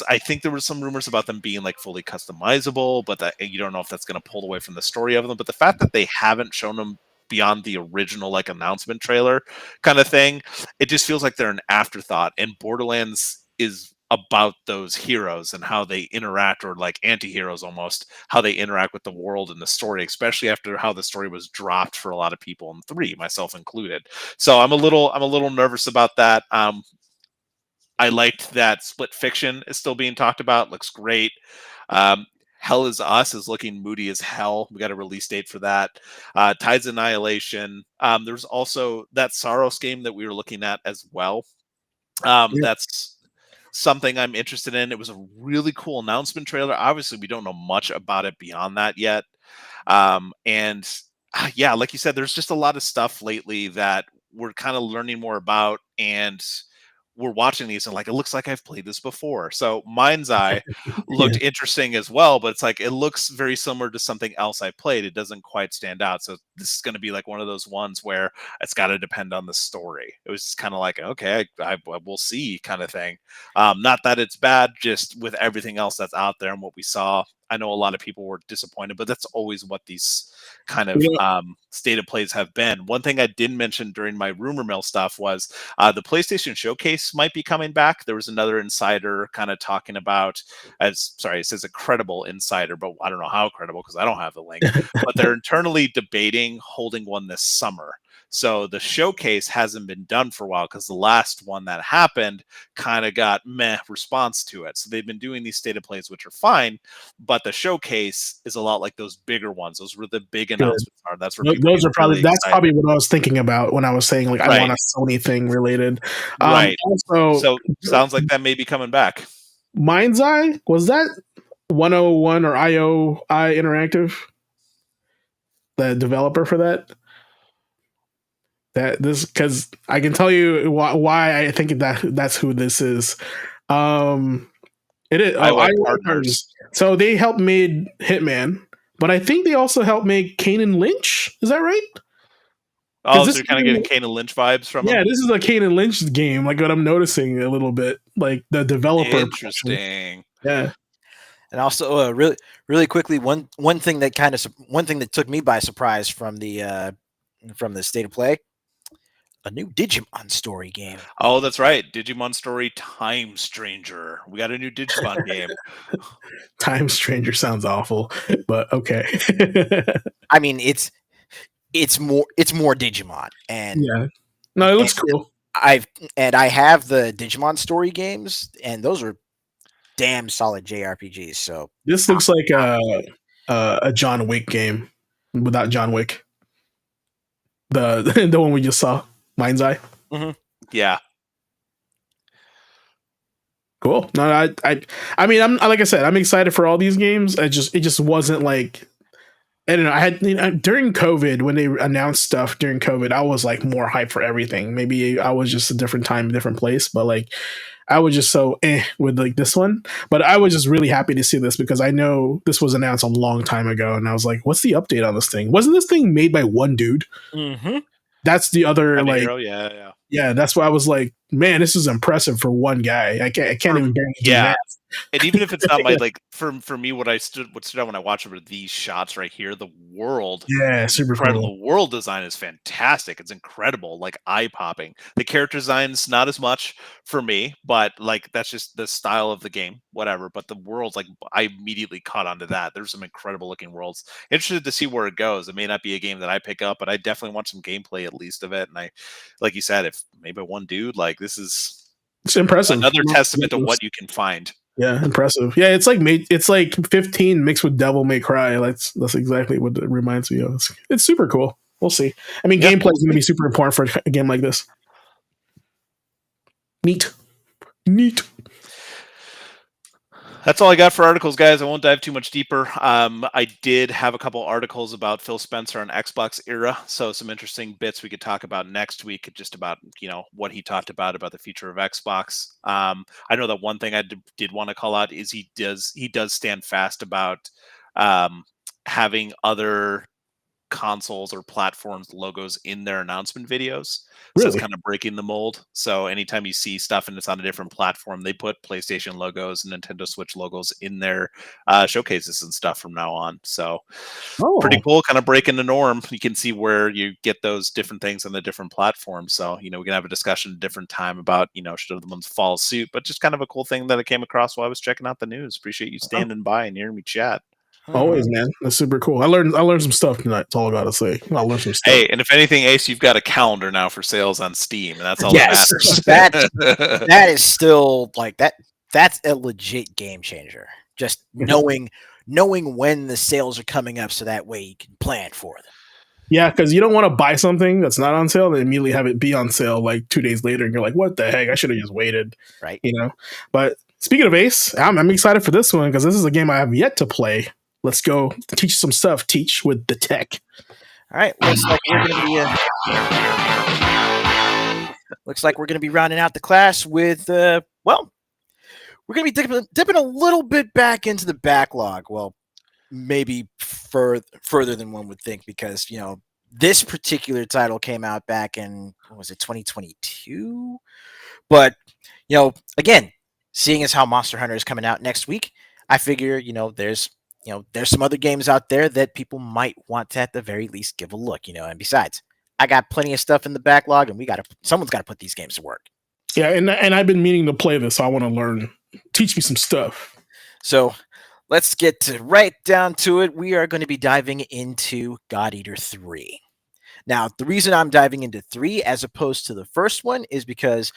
I think there was some rumors about them being fully customizable, but that you don't know if that's going to pull away from the story of them. But the fact that they haven't shown them beyond the original announcement trailer kind of thing, it just feels like they're an afterthought. And Borderlands is about those heroes and how they interact, or anti-heroes almost, how they interact with the world and the story, especially after how the story was dropped for a lot of people in 3, myself included. So I'm a little nervous about that. I liked that Split Fiction is still being talked about. Looks great. Hell is Us is looking moody as hell. We got a release date for that. Tides Annihilation. There's also that Saros game that we were looking at as well. That's something I'm interested in. It was a really cool announcement trailer. Obviously, we don't know much about it beyond that yet. Yeah, like you said, there's just a lot of stuff lately that we're kind of learning more about, and we're watching these and like, it looks like I've played this before. So Mind's Eye looked Yeah. interesting as well, but it's like it looks very similar to something else I played. It doesn't quite stand out. So this is going to be like one of those ones where it's got to depend on the story. It was just kind of like, okay, I will see kind of thing. Not that it's bad, just with everything else that's out there and what we saw. I know a lot of people were disappointed, but that's always what these kind of state of plays have been. One thing I didn't mention during my rumor mill stuff was the PlayStation Showcase might be coming back. There was another insider kind of talking about, it says a credible insider, but I don't know how credible because I don't have the link. But they're internally debating holding one this summer. So the showcase hasn't been done for a while because the last one that happened kind of got meh response to it. So they've been doing these state of plays, which are fine, but the showcase is a lot like those bigger ones. Those were the big announcements are. That's where those are probably really that's probably what I was thinking about when I was saying like I want a Sony thing related. Right. Also, so sounds like that may be coming back. Mind's Eye, was that 101 or IOI Interactive? The developer for that? That this, because I can tell you why I think that's who this is. It is IOI Partners. So they helped made Hitman, but I think they also helped make Kane and Lynch. Is that right? Oh, so you're kind of getting Kane and Lynch vibes from him? Yeah, this is a Kane and Lynch game, like what I'm noticing a little bit, like the developer. Interesting. Yeah. And also, really quickly, one thing that took me by surprise from the state of play, a new Digimon story game. Oh, that's right, Digimon Story Time Stranger. We got a new Digimon game. Time Stranger sounds awful, but okay. I mean, it's more Digimon, and yeah, no, it looks cool. I have the Digimon story games, and those are damn solid JRPGs. So this looks like a John Wick game without John Wick. The one we just saw, Mind's Eye. Mm-hmm. Yeah. Cool. No, I mean, I'm like I said, I'm excited for all these games. It just wasn't like, I don't know. I had during COVID, when they announced stuff during COVID, I was like more hyped for everything. Maybe I was just a different time, different place, but like I was just so with like this one. But I was just really happy to see this because I know this was announced a long time ago, and I was like, "What's the update on this thing? Wasn't this thing made by one dude?" Mm-hmm. That's the other like, Hero? Yeah. That's why I was like, man, this is impressive for one guy. I can't even barely do that. And even if it's not my like for me, what stood out when I watched over these shots right here, the world, super incredible. cool. The world design is fantastic. It's incredible, like eye popping. The character design's not as much for me, but like that's just the style of the game, whatever. But the world's like I immediately caught onto that. There's some incredible looking worlds. Interested to see where it goes. It may not be a game that I pick up, but I definitely want some gameplay at least of it. And I, like you said, if maybe one dude, like this is. It's impressive. Another testament to what you can find. Yeah, impressive. Yeah, it's like 15 mixed with Devil May Cry. That's exactly what it reminds me of. It's super cool. We'll see. I mean, gameplay is going to be super important for a game like this. Neat. That's all I got for articles, guys. I won't dive too much deeper. I did have a couple articles about Phil Spencer on Xbox era, so some interesting bits we could talk about next week, just about what he talked about the future of Xbox. I know that one thing I did want to call out is he does stand fast about having other consoles or platforms logos in their announcement videos. Really? So it's kind of breaking the mold. So anytime you see stuff and it's on a different platform, they put PlayStation logos and Nintendo Switch logos in their showcases and stuff from now on. So pretty cool, kind of breaking the norm. You can see where you get those different things on the different platforms. So, we can have a discussion at a different time about, should the ones follow suit, but just kind of a cool thing that I came across while I was checking out the news. Appreciate you standing by and hearing me chat. Always, man. That's super cool. I learned some stuff tonight. That's all I gotta say. I learned some stuff. Hey, and if anything, Ace, you've got a calendar now for sales on Steam, and that's all that matters. That is still like that. That's a legit game changer. Just knowing when the sales are coming up, so that way you can plan for them. Yeah, because you don't want to buy something that's not on sale and immediately have it be on sale like 2 days later, and you're like, "What the heck? I should have just waited." Right. But speaking of Ace, I'm excited for this one because this is a game I have yet to play. Let's go teach some stuff. Teach with the tech. All right. Looks like we're looks like we're going to be rounding out the class with, we're going to be dipping a little bit back into the backlog. Well, maybe further than one would think, because, this particular title came out back in, what was it, 2022? But, again, seeing as how Monster Hunter is coming out next week, I figure, there's some other games out there that people might want to at the very least give a look, and besides, I got plenty of stuff in the backlog, and someone's got to put these games to work. Yeah, and I've been meaning to play this, so I want to learn. Teach me some stuff. So let's get right down to it. We are going to be diving into God Eater 3. Now, the reason I'm diving into 3 as opposed to the first one is because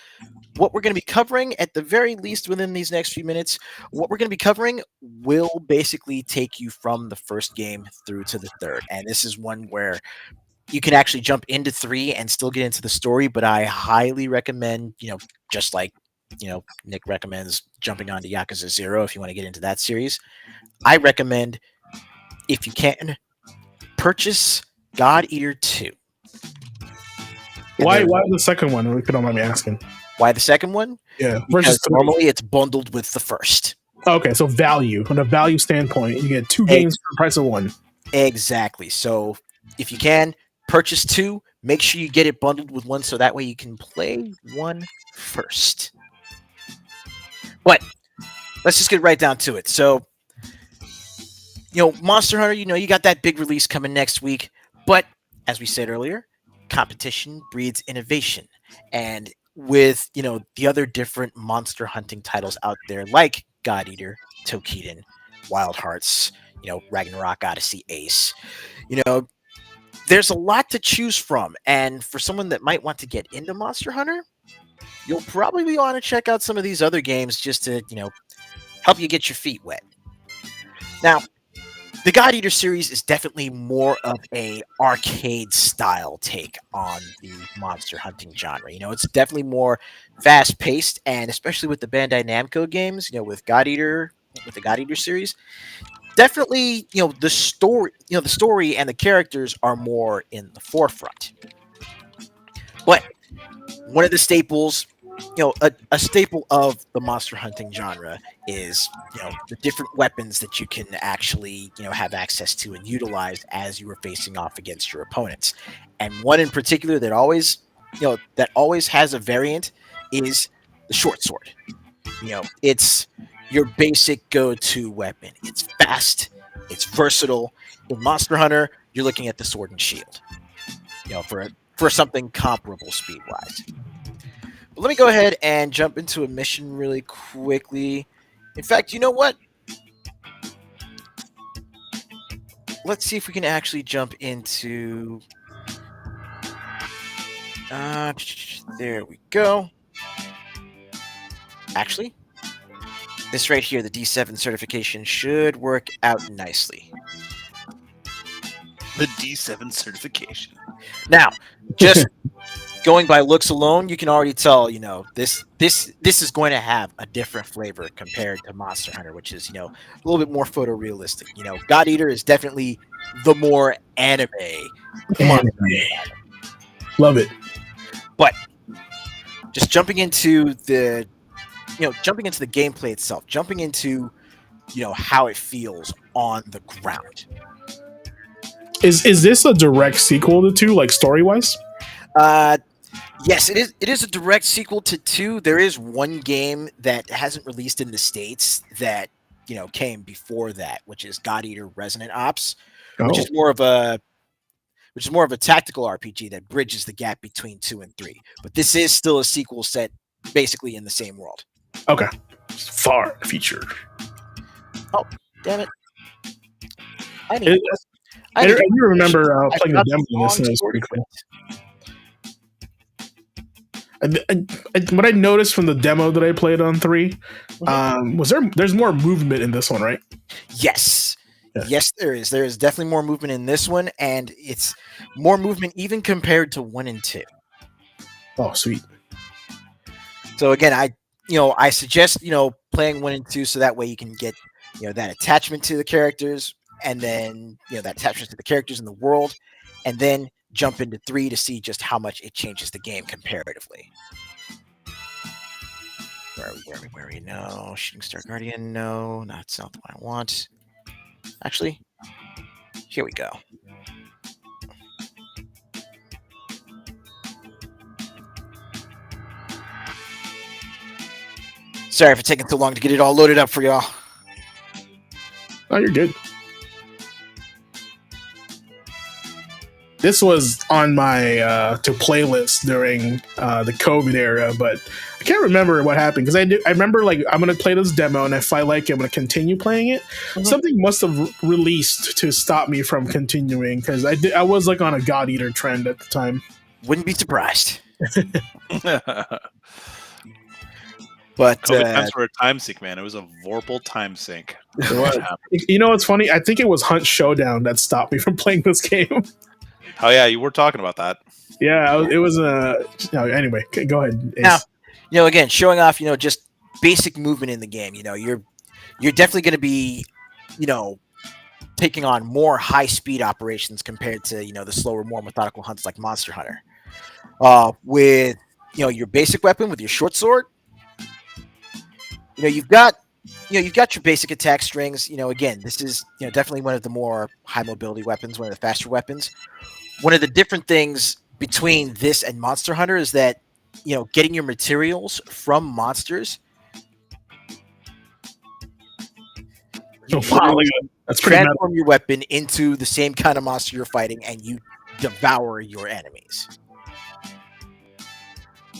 what we're going to be covering, at the very least within these next few minutes, what we're going to be covering will basically take you from the first game through to the third. And this is one where you can actually jump into 3 and still get into the story, but I highly recommend, just like, Nick recommends jumping onto Yakuza 0 if you want to get into that series. I recommend, if you can, purchase God Eater 2. Why the second one, if you don't mind me asking? Why the second one? Yeah. Because normally it's bundled with the first. Okay, so value. From a value standpoint, you get 2 games for the price of 1. Exactly. So if you can, purchase 2. Make sure you get it bundled with 1 so that way you can play 1 first. But let's just get right down to it. So, Monster Hunter, you got that big release coming next week. But as we said earlier, competition breeds innovation. And with, the other different monster hunting titles out there like God Eater, Tokiden, Wild Hearts, Ragnarok Odyssey, Ace, there's a lot to choose from. And for someone that might want to get into Monster Hunter, you'll probably want to check out some of these other games just to, help you get your feet wet. Now, the God Eater series is definitely more of a arcade style take on the monster hunting genre. It's definitely more fast paced, and especially with the Bandai Namco games, with God Eater, with the God Eater series, definitely, the story and the characters are more in the forefront. But one of the staples, a staple of the monster hunting genre is, the different weapons that you can actually, have access to and utilize as you are facing off against your opponents. And one in particular that always has a variant is the short sword. It's your basic go-to weapon. It's fast. It's versatile. In Monster Hunter, you're looking at the sword and shield, for something comparable speed-wise. But let me go ahead and jump into a mission really quickly. In fact, you know what? Let's see if we can actually jump into... there we go. Actually, this right here, the D7 certification, should work out nicely. The D7 certification. Now, just going by looks alone, you can already tell, this is going to have a different flavor compared to Monster Hunter, which is, a little bit more photorealistic. God Eater is definitely the more anime. Love it. But just jumping into the gameplay itself, jumping into, how it feels on the ground. Is this a direct sequel to 2, like story-wise? Yes, it is. It is a direct sequel to 2. There is one game that hasn't released in the States that, came before that, which is God Eater Resonant Ops, which is more of a tactical RPG that bridges the gap between 2 and 3. But this is still a sequel set basically in the same world. Okay. Far featured. Oh, damn it. I remember playing the demo in this, and it was pretty cool. What I noticed from the demo that I played on 3, there's more movement in this one, right? Yes. Yeah. Yes, there is. There is definitely more movement in this one, and it's more movement even compared to 1 and 2. Oh, sweet. So again, I suggest, playing 1 and 2 so that way you can get, that attachment to the characters, and then, that attachment to the characters in the world, and then jump into 3 to see just how much it changes the game comparatively. Where are we? No. Shooting Star Guardian. No, that's not the one I want. Actually, here we go. Sorry for taking so long to get it all loaded up for y'all. Oh, you're good. This was on my to playlist during the COVID era, but I can't remember what happened because I remember like I'm gonna play this demo, and if I like it, I'm gonna continue playing it. Mm-hmm. Something must have released to stop me from continuing because I was like on a God Eater trend at the time. Wouldn't be surprised. But COVID times were a time sink, man. It was a Vorpal time sink. You know what's funny? I think it was Hunt Showdown that stopped me from playing this game. Oh yeah, you were talking about that. Yeah, it was anyway, go ahead. Now, again, showing off, just basic movement in the game. You're definitely going to be, taking on more high speed operations compared to the slower, more methodical hunts like Monster Hunter. With your basic weapon with your short sword, you've got your basic attack strings. Again, this is definitely one of the more high mobility weapons, one of the faster weapons. One of the different things between this and Monster Hunter is that, getting your materials from monsters. That's pretty transform your weapon into the same kind of monster you're fighting, and you devour your enemies.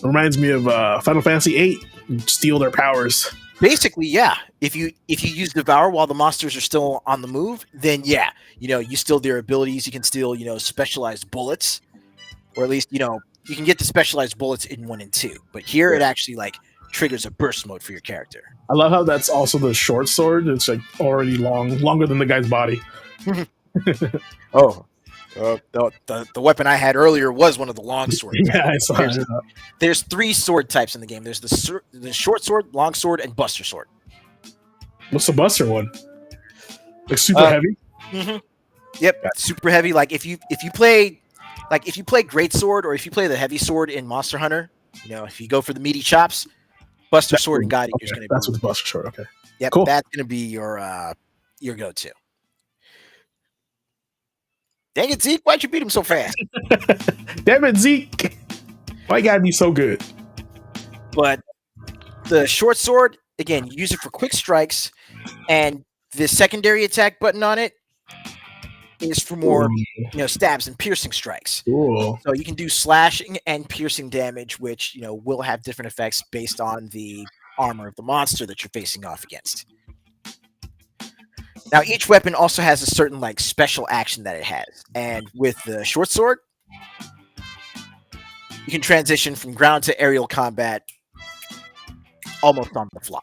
Reminds me of Final Fantasy VIII. Steal their powers. Basically, yeah. If you use Devour while the monsters are still on the move, then yeah, you steal their abilities. You can steal, specialized bullets, or at least you can get the specialized bullets in 1 and 2. But here it actually triggers a burst mode for your character. I love how that's also the short sword. It's already longer than the guy's body. The weapon I had earlier was one of the long swords. Yeah, I saw that. There's 3 sword types in the game. There's the short sword, long sword, and buster sword. What's the buster one? Like super heavy? Mm-hmm. Yep, super heavy. Like if you play great sword, or if you play the heavy sword in Monster Hunter, if you go for the meaty chops, buster sword and God Eater's going to be. That's what the buster sword. Okay. Yep, cool. That's going to be your go-to. Dang it, Zeke! Why'd you beat him so fast? Damn it, Zeke! Why you gotta be so good? But the short sword, again, you use it for quick strikes, and the secondary attack button on it is for more, stabs and piercing strikes. Cool. So you can do slashing and piercing damage, which will have different effects based on the armor of the monster that you're facing off against. Now, each weapon also has a certain special action that it has, and with the short sword, you can transition from ground to aerial combat almost on the fly.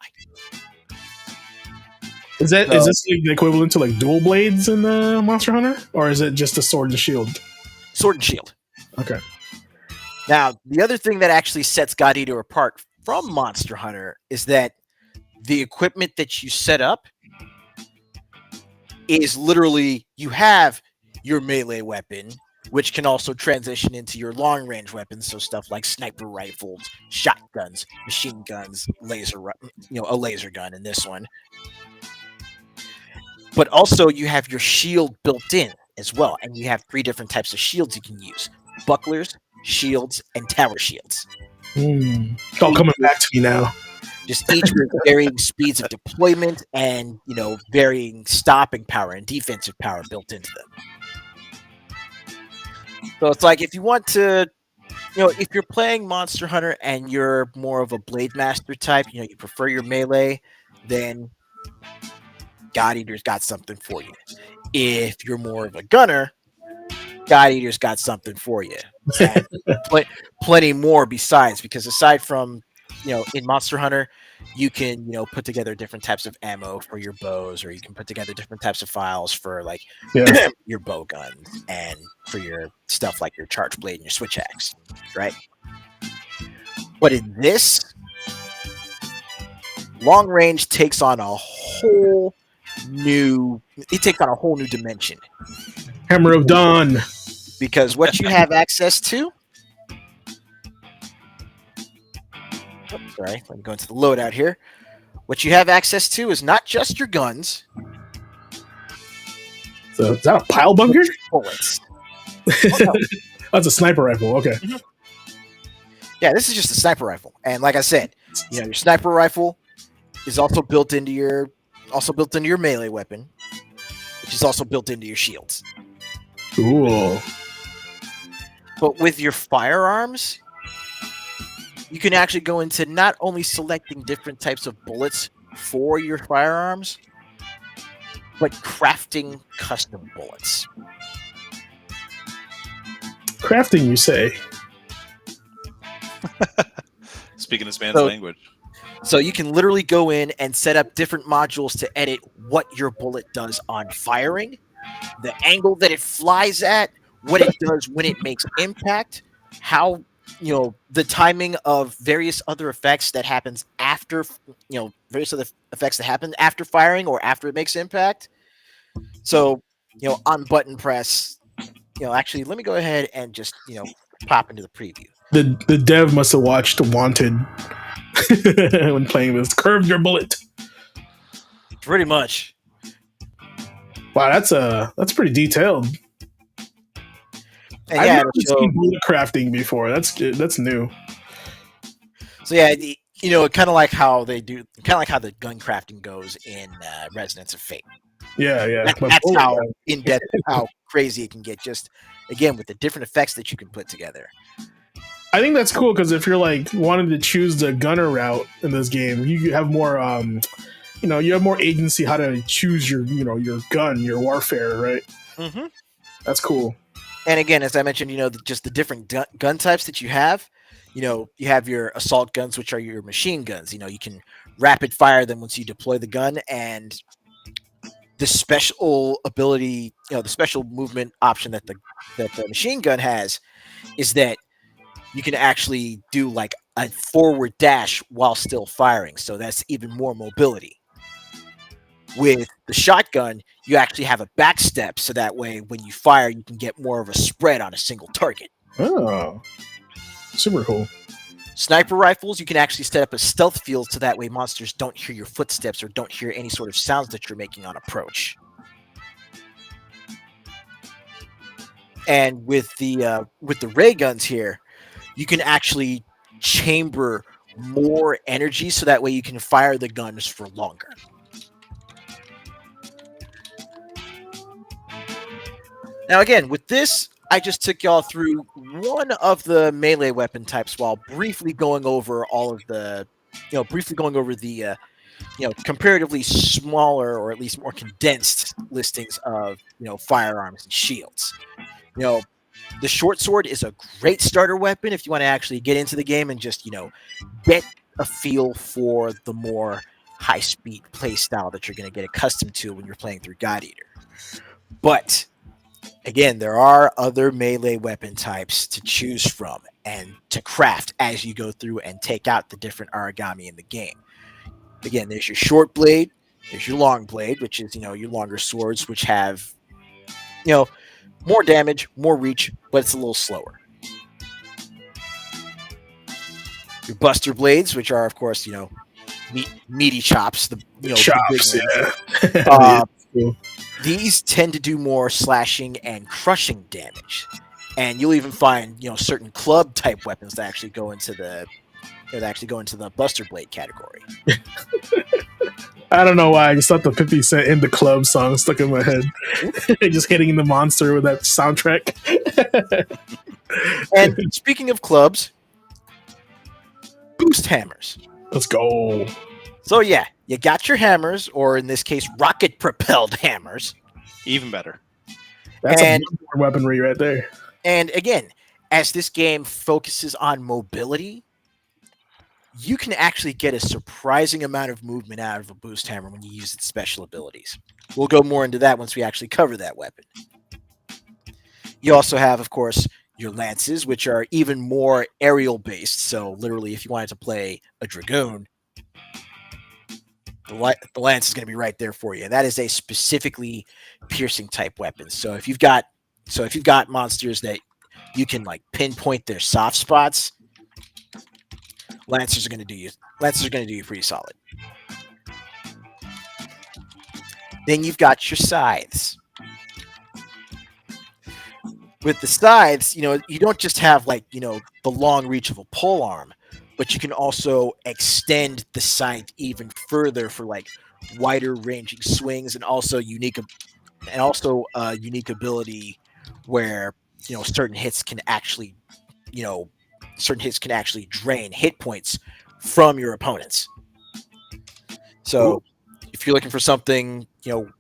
Is this the equivalent to dual blades in the Monster Hunter, or is it just a sword and shield? Sword and shield. Okay. Now, the other thing that actually sets God Eater apart from Monster Hunter is that the equipment that you set up is literally, you have your melee weapon, which can also transition into your long-range weapons, so stuff like sniper rifles, shotguns, machine guns, a laser gun in this one. But also, you have your shield built in as well, and you have 3 different types of shields you can use: bucklers, shields, and tower shields. It's all coming back to me now. Just each with varying speeds of deployment and, varying stopping power and defensive power built into them. So it's if you want to, if you're playing Monster Hunter and you're more of a Blade Master type, you prefer your melee, then God Eater's got something for you. If you're more of a gunner, God Eater's got something for you. But plenty more besides, because aside from, in Monster Hunter, you can, put together different types of ammo for your bows, or you can put together different types of files for your bow guns, and for your stuff like your charge blade and your switch axe, right? But in this, long range takes on a whole new dimension. Hammer of Dawn. Because what you have access to Sorry, let me go into the loadout here. What you have access to is not just your guns, So is that a pile bunker? bullets. That's a sniper rifle. Okay. Yeah, this is just a sniper rifle, and like I said, your sniper rifle is also built into your melee weapon, which is also built into your shields. Cool. But with your firearms, you can actually go into not only selecting different types of bullets for your firearms, but crafting custom bullets. Crafting, you say? Speaking this man's language. So you can literally go in and set up different modules to edit what your bullet does on firing, the angle that it flies at, what it does when it makes impact, how the timing of various other effects that happens after various other effects that happen after firing or after it makes impact. So on button press, actually let me go ahead and just pop into the preview. The dev must have watched Wanted when playing this. Curve your bullet. Pretty much. Wow, that's pretty detailed. And I've yeah, never seen bullet crafting before. That's new. So yeah, kind of like how they do, kind of like how the gun crafting goes in Resonance of Fate. Yeah. That's how in depth, how crazy it can get. Just again with the different effects that you can put together. I think that's cool because if you're like wanting to choose the gunner route in this game, you have more, you have more agency how to choose your gun, your warfare, right? Mm-hmm. That's cool. And again, as I mentioned, just the different gun types that you have. You have your assault guns, which are your machine guns. You can rapid fire them once you deploy the gun, and the special ability, the special movement option that the machine gun has is that you can actually do like a forward dash while still firing. So that's even more mobility. With the shotgun, you actually have a back step, so that way when you fire, you can get more of a spread on a single target. Oh, super cool. Sniper rifles, you can actually set up a stealth field, so that way monsters don't hear your footsteps or don't hear any sort of sounds that you're making on approach. And with the ray guns here, you can actually chamber more energy, so that way you can fire the guns for longer. Now, again, with this, I just took y'all through one of the melee weapon types while briefly going over all of the, comparatively smaller or at least more condensed listings of, firearms and shields. The short sword is a great starter weapon if you want to actually get into the game and just, get a feel for the more high-speed play style that you're going to get accustomed to when you're playing through God Eater. But again, there are other melee weapon types to choose from and to craft as you go through and take out the different origami in the game. Again, there's your short blade, there's your long blade, which is, your longer swords, which have, more damage, more reach, but it's a little slower. Your buster blades, which are, of course, meaty chops. The chops, the big ones. Yeah. These tend to do more slashing and crushing damage, and you'll even find certain club type weapons that actually go into the Buster Blade category. I don't know why I just thought the 50 Cent in the club song stuck in my head. Just hitting the monster with that soundtrack. And speaking of clubs, boost hammers. Let's go. So yeah, you got your hammers, or in this case, rocket-propelled hammers. Even better. That's a weaponry right there. And again, as this game focuses on mobility, you can actually get a surprising amount of movement out of a boost hammer when you use its special abilities. We'll go more into that once we actually cover that weapon. You also have, of course, your lances, which are even more aerial-based. So literally, if you wanted to play a dragoon, the lance is going to be right there for you. That is a specifically piercing type weapon. So if you've got monsters that you can like pinpoint their soft spots, Lancers are going to do you. Lancers are going to do you pretty solid. Then you've got your scythes. With the scythes, you don't just have the long reach of a pole arm, but you can also extend the scythe even further for wider ranging swings, and also unique ability where certain hits can actually drain hit points from your opponents. So Ooh. if you're looking for something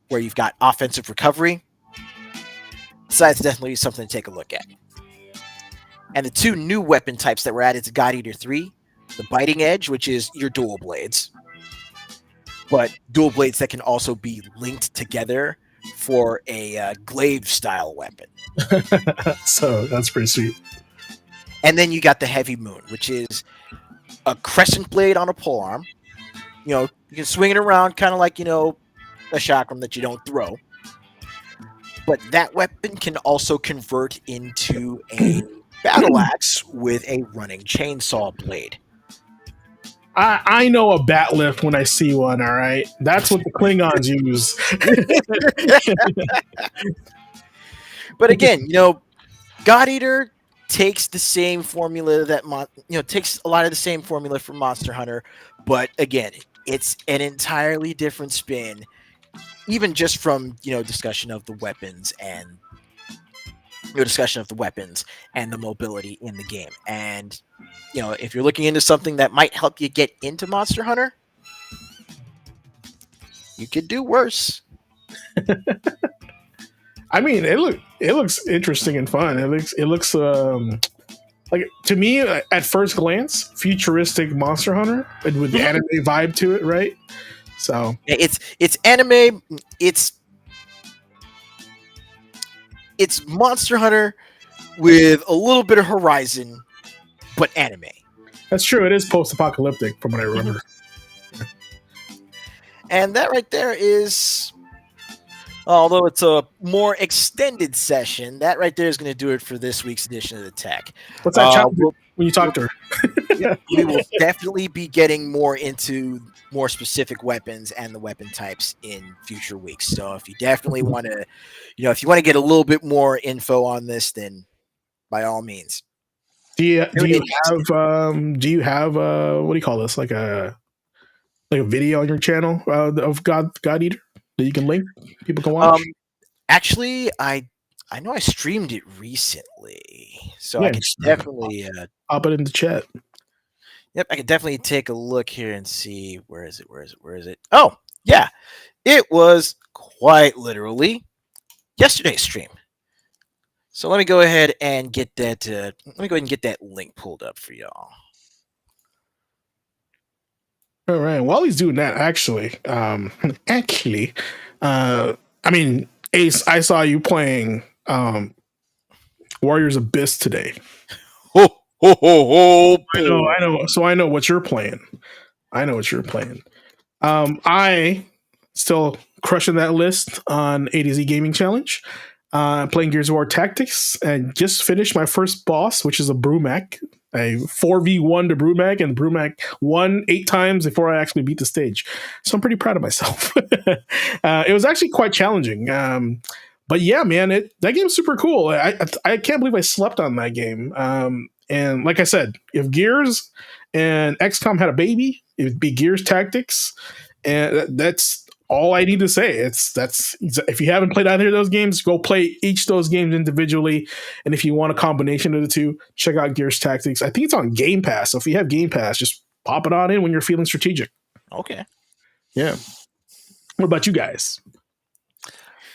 where you've got offensive recovery, scythe is definitely something to take a look at. And the two new weapon types that were added to God Eater 3, the Biting Edge, which is your dual blades, but dual blades that can also be linked together for a glaive style weapon. So that's pretty sweet. And then you got the Heavy Moon, which is a crescent blade on a polearm. You can swing it around kind of like, a chakram that you don't throw. But that weapon can also convert into a battle axe with a running chainsaw blade. I know a bat lift when I see one, all right? That's what the Klingons use. But again, God Eater takes the same formula that takes a lot of the same formula from Monster Hunter, but again, it's an entirely different spin, even just from discussion of the weapons and the mobility in the game. And if you're looking into something that might help you get into Monster Hunter, you could do worse. I mean, it looks interesting and fun. It looks like, to me, at first glance, futuristic Monster Hunter with the anime vibe to it, right? So it's anime. It's Monster Hunter with a little bit of Horizon, but anime. That's true. It is post-apocalyptic, from what I remember. And that right there is, although it's a more extended session, that right there is going to do it for this week's edition of the Tech. What's that challenge when you talk to her? We will definitely be getting more into more specific weapons and the weapon types in future weeks. So if you definitely want to, if you want to get a little bit more info on this, then by all means. Do you have what do you call this, like a video on your channel of God Eater that you can link, people can watch? Actually, I know I streamed it recently, so I can definitely pop it in the chat. Yep, I can definitely take a look here and see where is it. Oh yeah, it was quite literally yesterday's stream. So let me go ahead and get that. Link pulled up for y'all. All right. While he's doing that, I mean, Ace, I saw you playing Warriors Abyss today. Ho ho ho ho! I know. So I know what you're playing. I still crushing that list on A to Z Gaming Challenge. Playing Gears of War Tactics, and just finished my first boss, which is a Brumac. A 4v1 to Brumac, and Brumac won 8 times before I actually beat the stage. So I'm pretty proud of myself. It was actually quite challenging. But yeah, man, that game's super cool. I can't believe I slept on that game. And like I said, if Gears and XCOM had a baby, it would be Gears Tactics. And that's all I need to say. If you haven't played either of those games, go play each of those games individually. And if you want a combination of the two, check out Gears Tactics. I think it's on Game Pass. So if you have Game Pass, just pop it on in when you're feeling strategic. Okay. Yeah. What about you guys?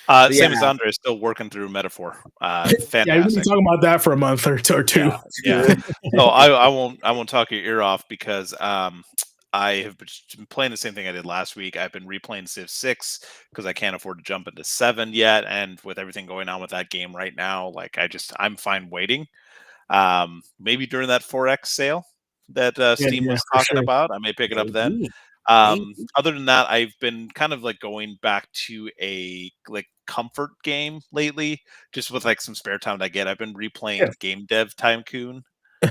Same as Andre, still working through Metaphor. Fantastic. Yeah, we've been talking about that for a month or two. Yeah. No, I won't talk your ear off, because I have been playing the same thing I did last week. I've been replaying Civ 6 because I can't afford to jump into 7 yet, and with everything going on with that game right now, I'm fine waiting. Maybe during that 4X sale that Steam was talking about, I may pick it up then. Other than that, I've been kind of going back to a comfort game lately, just with some spare time that I get. I've been replaying Game Dev Tycoon.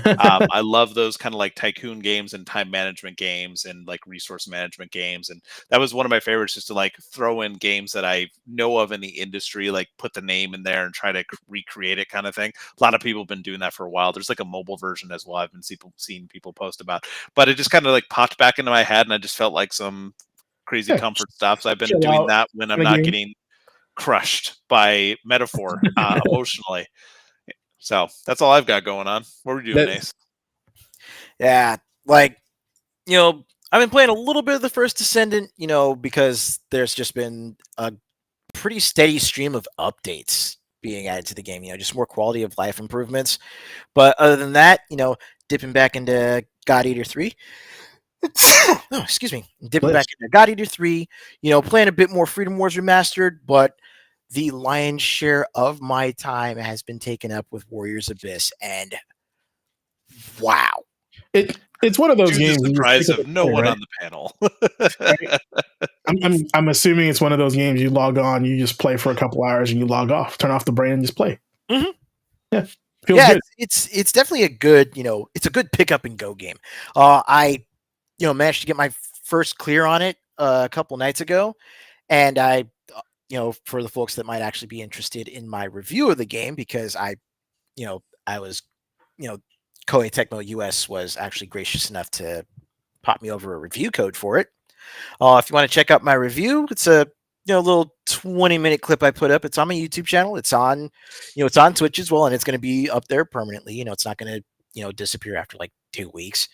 I love those kind of like tycoon games and time management games and like resource management games. And that was one of my favorites, just to like throw in games that I know of in the industry, like put the name in there and try to recreate it kind of thing. A lot of people have been doing that for a while. There's like a mobile version as well. I've been seeing people post about, but it just kind of like popped back into my head and I just felt like some crazy Yeah, comfort stuff. So I've been chill doing out that when I'm in a not game. getting crushed by metaphor emotionally. So that's all I've got going on. What were you doing, Ace? Yeah, like, I've been playing a little bit of the First Descendant, because there's just been a pretty steady stream of updates being added to the game, just more quality of life improvements. But other than that, dipping back into God Eater 3. Oh, excuse me. Dipping back into God Eater 3, playing a bit more Freedom Wars Remastered, but the lion's share of my time has been taken up with Warriors Abyss, and wow. It's one of those to the games. surprise of no one right? on the panel. Right? I'm assuming it's one of those games you log on, you just play for a couple hours, and you log off, turn off the brain, and just play. Mm-hmm. Yeah, feels good. It's definitely a good it's a good pick up and go game. I managed to get my first clear on it a couple nights ago, and I for the folks that might actually be interested in my review of the game, because I was Koei Tecmo US was actually gracious enough to pop me over a review code for it. If you want to check out my review, it's a little 20-minute clip I put up. It's on my YouTube channel. It's on it's on Twitch as well, and it's going to be up there permanently. It's not going to disappear after like 2 weeks.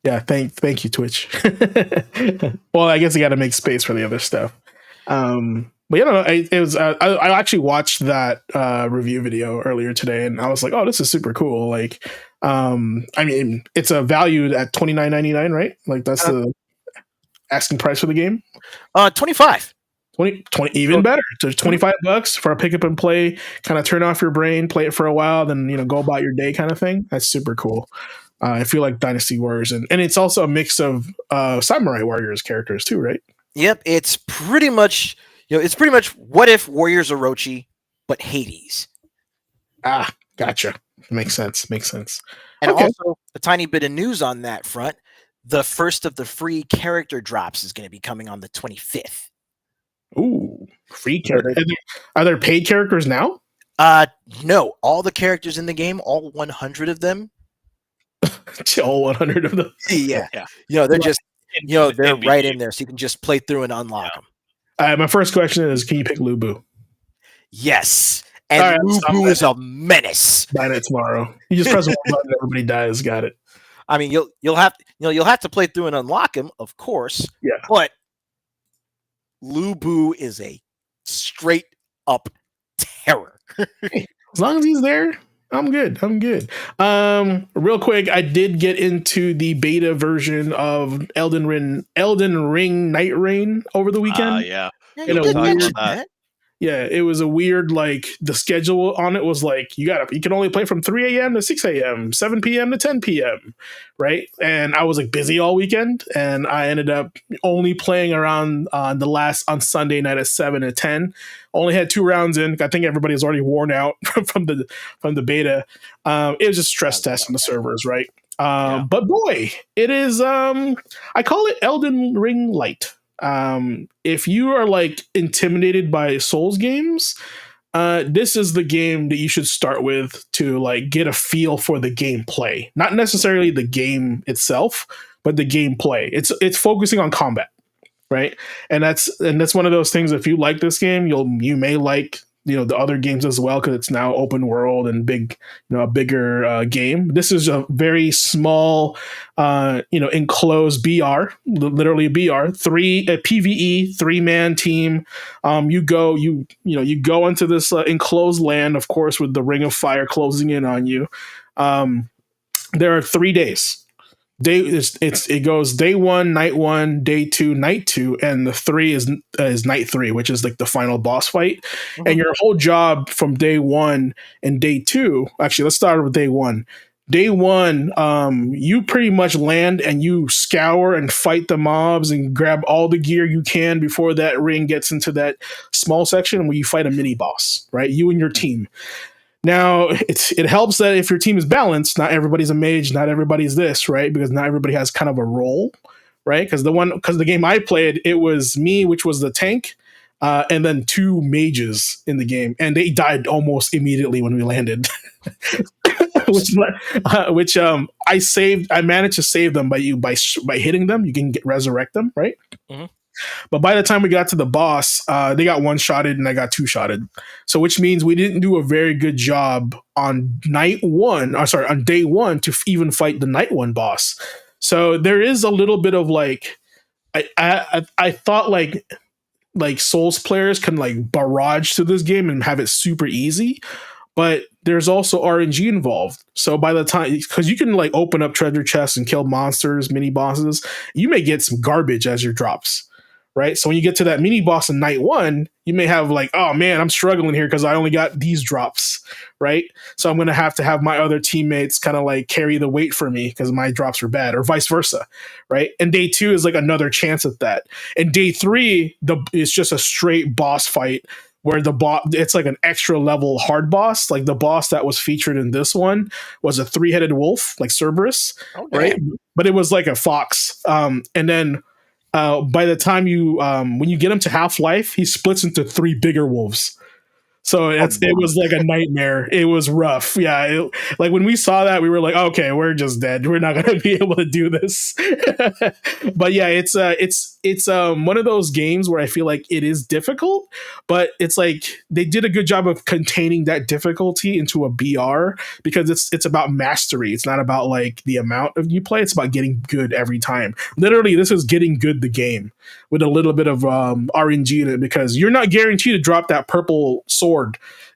Yeah, thank you, Twitch. Well, I guess you got to make space for the other stuff. But I actually watched that review video earlier today, and I was like, oh, this is super cool. Like, I mean, it's valued at $29.99, right? Like that's the asking price for the game. 25. 20 even better. So $25 for a pick up and play, kind of turn off your brain, play it for a while, then go about your day kind of thing. That's super cool. I feel like Dynasty Warriors, and it's also a mix of Samurai Warriors characters too, right? Yep, it's pretty much what if Warriors Orochi, but Hades. Ah, gotcha. Makes sense. And also a tiny bit of news on that front: the first of the free character drops is going to be coming on the 25th. Ooh, free characters. Are there paid characters now? No, all the characters in the game, all 100 of them. All 100 of them. Yeah. They're just they're right in there, so you can just play through and unlock them. My first question is, can you pick Lubu? Yes, and Lubu is a menace. Buying it tomorrow. You just press one button, everybody dies. Got it. I mean, you'll have to play through and unlock him, of course. Yeah, but Lubu is a straight up terror. As long as he's there, I'm good. Real quick, I did get into the beta version of Elden Ring Night Rain over the weekend. Yeah, you did mention that. Yeah, it was a weird, like, the schedule on it was like, you can only play from 3 a.m. to 6 a.m., 7 p.m. to 10 p.m., right? And I was like busy all weekend, and I ended up only playing around on Sunday night at 7 to 10. Only had 2 rounds in. I think everybody was already worn out from the beta. It was just stress testing the servers, right? But boy, it is, I call it Elden Ring Light. If you are like intimidated by Souls games, this is the game that you should start with to like get a feel for the gameplay. Not necessarily the game itself, but the gameplay. It's focusing on combat, right? And that's one of those things. If you like this game, you may like the other games as well, because it's now open world and a bigger game. This is a very small enclosed BR, literally a BR, a PvE 3-man team. You go into this enclosed land, of course, with the Ring of Fire closing in on you. There are 3 days. It goes day 1, night 1, day 2, night 2, and the 3 is night 3, which is like the final boss fight. Mm-hmm. And your whole job from day 1 and day 2. Actually, let's start with day 1. Day 1, you pretty much land and you scour and fight the mobs and grab all the gear you can before that ring gets into that small section where you fight a mini boss, right? You and your team. Now, it helps that if your team is balanced, not everybody's a mage, not everybody's this, right? Because not everybody has kind of a role, right? Because the game I played, it was me, which was the tank, and then 2 mages in the game, and they died almost immediately when we landed. which I managed to save them by hitting them. You can resurrect them, right? Mm-hmm. But by the time we got to the boss, they got 1-shotted and I got 2-shotted. So which means we didn't do a very good job on on day 1 to even fight the night 1 boss. So there is a little bit of like, I thought like Souls players can like barrage to this game and have it super easy, but there's also RNG involved. So by the time, because you can like open up treasure chests and kill monsters, mini bosses, you may get some garbage as your drops, right? So when you get to that mini boss in night 1, you may have like, oh man, I'm struggling here because I only got these drops, right? So I'm going to have my other teammates kind of like carry the weight for me because my drops are bad, or vice versa, right? And day 2 is like another chance at that. And day 3, it's just a straight boss fight where the boss, it's like an extra level hard boss. Like the boss that was featured in this one was a 3-headed wolf, like Cerberus, right? But it was like a fox. And then by the time when you get him to half-life, he splits into 3 bigger wolves. So it was like a nightmare. It was rough. Yeah. Like when we saw that, we were like, okay, we're just dead. We're not going to be able to do this. But yeah, it's one of those games where I feel like it is difficult, but it's like they did a good job of containing that difficulty into a BR because it's about mastery. It's not about like the amount of you play. It's about getting good every time. Literally, this is getting good the game with a little bit of RNG in it because you're not guaranteed to drop that purple sword,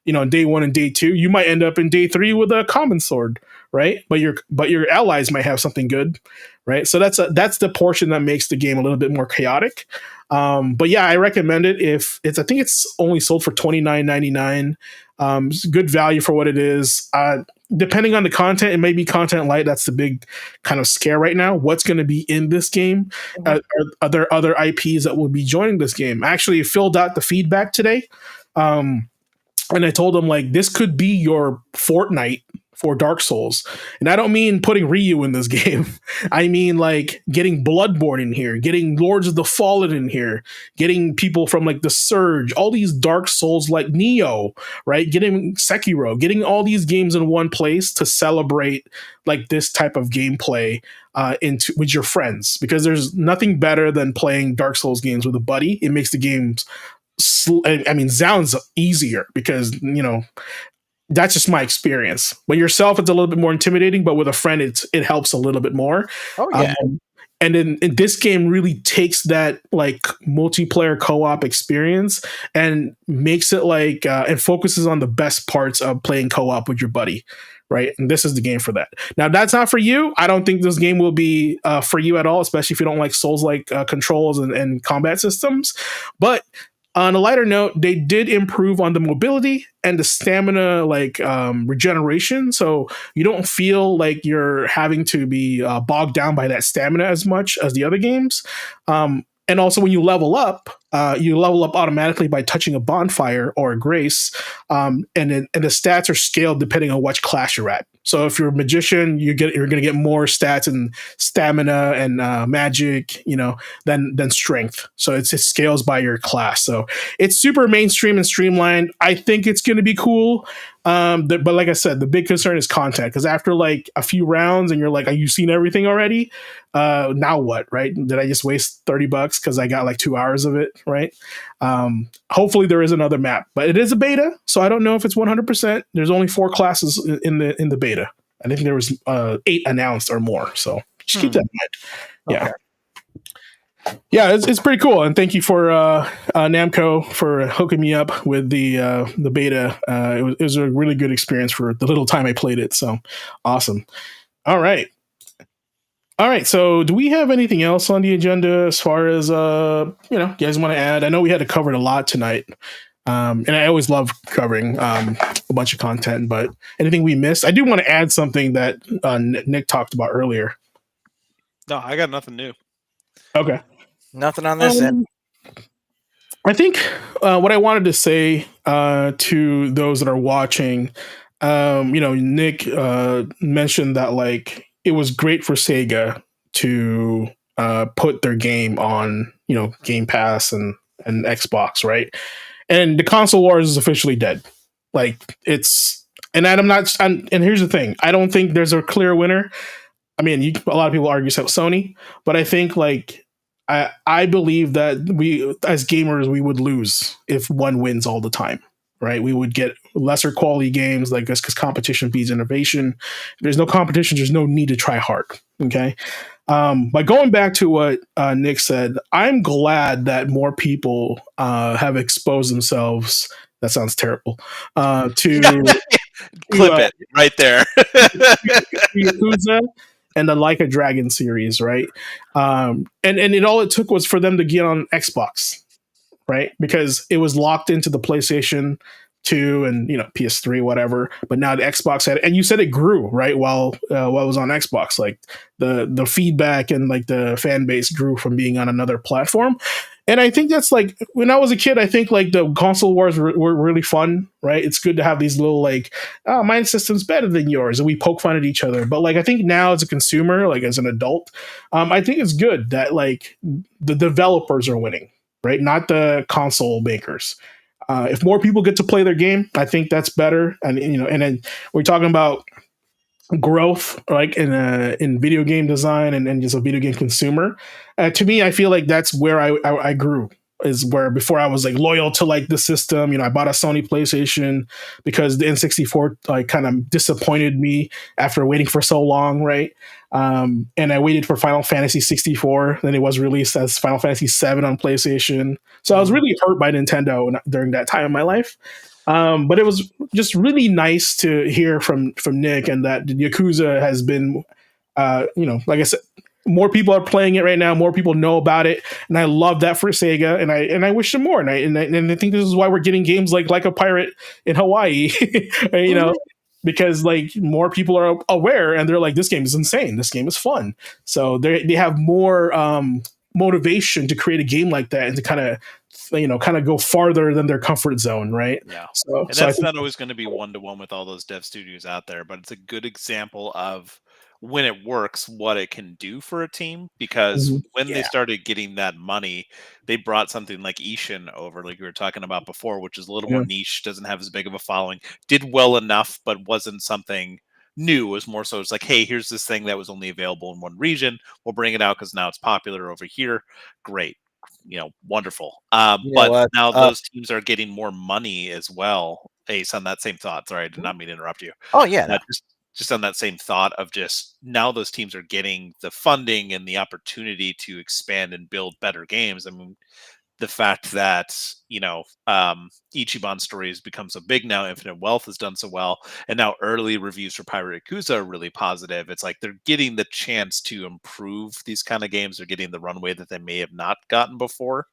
in day 1 and day 2. You might end up in day 3 with a common sword, right? But your allies might have something good, right? So that's the portion that makes the game a little bit more chaotic. But yeah, I recommend it. I think it's only sold for $29.99. It's good value for what it is. Depending on the content, it may be content light. That's the big kind of scare right now. What's going to be in this game? Are there other IPs that will be joining this game? I actually filled out the feedback today. And I told him like, this could be your Fortnite for Dark Souls. And I don't mean putting Ryu in this game. I mean like getting Bloodborne in here, getting Lords of the Fallen in here, getting people from like The Surge, all these Dark Souls like Neo, right? Getting Sekiro, getting all these games in one place to celebrate like this type of gameplay with your friends, because there's nothing better than playing Dark Souls games with a buddy. It makes the games sounds easier because that's just my experience. With yourself, it's a little bit more intimidating, but with a friend, it helps a little bit more. Oh yeah. And then this game really takes that like multiplayer co-op experience and makes it like and focuses on the best parts of playing co-op with your buddy, right? And this is the game for that. Now, that's not for you. I don't think this game will be for you at all, especially if you don't like Souls-like controls and combat systems. But on a lighter note, they did improve on the mobility and the stamina regeneration. So you don't feel like you're having to be bogged down by that stamina as much as the other games. And also when you level up automatically by touching a bonfire or a grace. And the stats are scaled depending on which class you're at. So if you're a magician, you're going to get more stats and stamina and magic, than strength. So it scales by your class. So it's super mainstream and streamlined. I think it's going to be cool. But like I said, the big concern is content, because after like a few rounds and you're like, are you seen everything already? Now what, right? Did I just waste $30 because I got like 2 hours of it, right? Hopefully there is another map, but it is a beta, so I don't know if it's 100%. There's only 4 classes in the beta. I think there was 8 announced or more, so just keep that in mind. Yeah. Okay. Yeah, it's pretty cool, and thank you for Namco for hooking me up with the beta. It was a really good experience for the little time I played it. So awesome! All right, so do we have anything else on the agenda as far as you guys want to add? I know we had to cover a lot tonight, and I always love covering a bunch of content. But anything we missed? I do want to add something that Nick talked about earlier. No, I got nothing new. Okay. Nothing on this end. I think what I wanted to say to those that are watching Nick mentioned that like it was great for Sega to put their game on, Game Pass and Xbox, right? And the console wars is officially dead. Like it's, and and here's the thing: I don't think there's a clear winner. I mean, a lot of people argue Sony, but I think like I believe that we as gamers we would lose if one wins all the time, right? We would get lesser quality games like this because competition feeds innovation. If there's no competition, there's no need to try hard. Okay. But going back to what Nick said, I'm glad that more people have exposed themselves. That sounds terrible. To Clip it right there. Yakuza and the Like a Dragon series, right? And all it took was for them to get on Xbox, right? Because it was locked into the PlayStation 2 and PS3, whatever. But now the Xbox had, and you said it grew, right? While it was on Xbox, like the feedback and like the fan base grew from being on another platform. And I think that's like when I was a kid, I think like the console wars were really fun, right? It's good to have these little like, oh, my system's better than yours, and we poke fun at each other. But like, I think now as a consumer, like as an adult, I think it's good that like the developers are winning, right? Not the console makers. If more people get to play their game, I think that's better. And and then we're talking about growth, like in video game design and just a video game consumer. To me, I feel like that's where I grew. Is where before I was like loyal to like the system. I bought a Sony PlayStation because the N64 like kind of disappointed me after waiting for so long, right? And I waited for Final Fantasy 64. Then it was released as Final Fantasy 7 on PlayStation. So I was really hurt by Nintendo during that time in my life. But it was just really nice to hear from Nick and that Yakuza has been, like I said, more people are playing it right now. More people know about it, and I love that for Sega. And I wish them more. And I think this is why we're getting games like a Pirate in Hawaii, because like more people are aware and they're like, this game is insane. This game is fun. So they have more motivation to create a game like that and to kind of go farther than their comfort zone, right? Yeah. So that's not always going to be one-to-one with all those dev studios out there, but it's a good example of when it works, what it can do for a team. Because when they started getting that money, they brought something like Ishin over, like we were talking about before, which is a little more niche, doesn't have as big of a following, did well enough, but wasn't something new. It was more so it's like, hey, here's this thing that was only available in one region. We'll bring it out because now it's popular over here. Great. Wonderful. But now those teams are getting more money as well. Ace, on that same thought. Sorry, I did not mean to interrupt you. Oh yeah, no. Just on that same thought of just now those teams are getting the funding and the opportunity to expand and build better games. I mean, the fact that Ichiban Stories becomes so big now, Infinite Wealth has done so well, and now early reviews for Pirate Yakuza are really positive. It's like they're getting the chance to improve these kind of games. They're getting the runway that they may have not gotten before.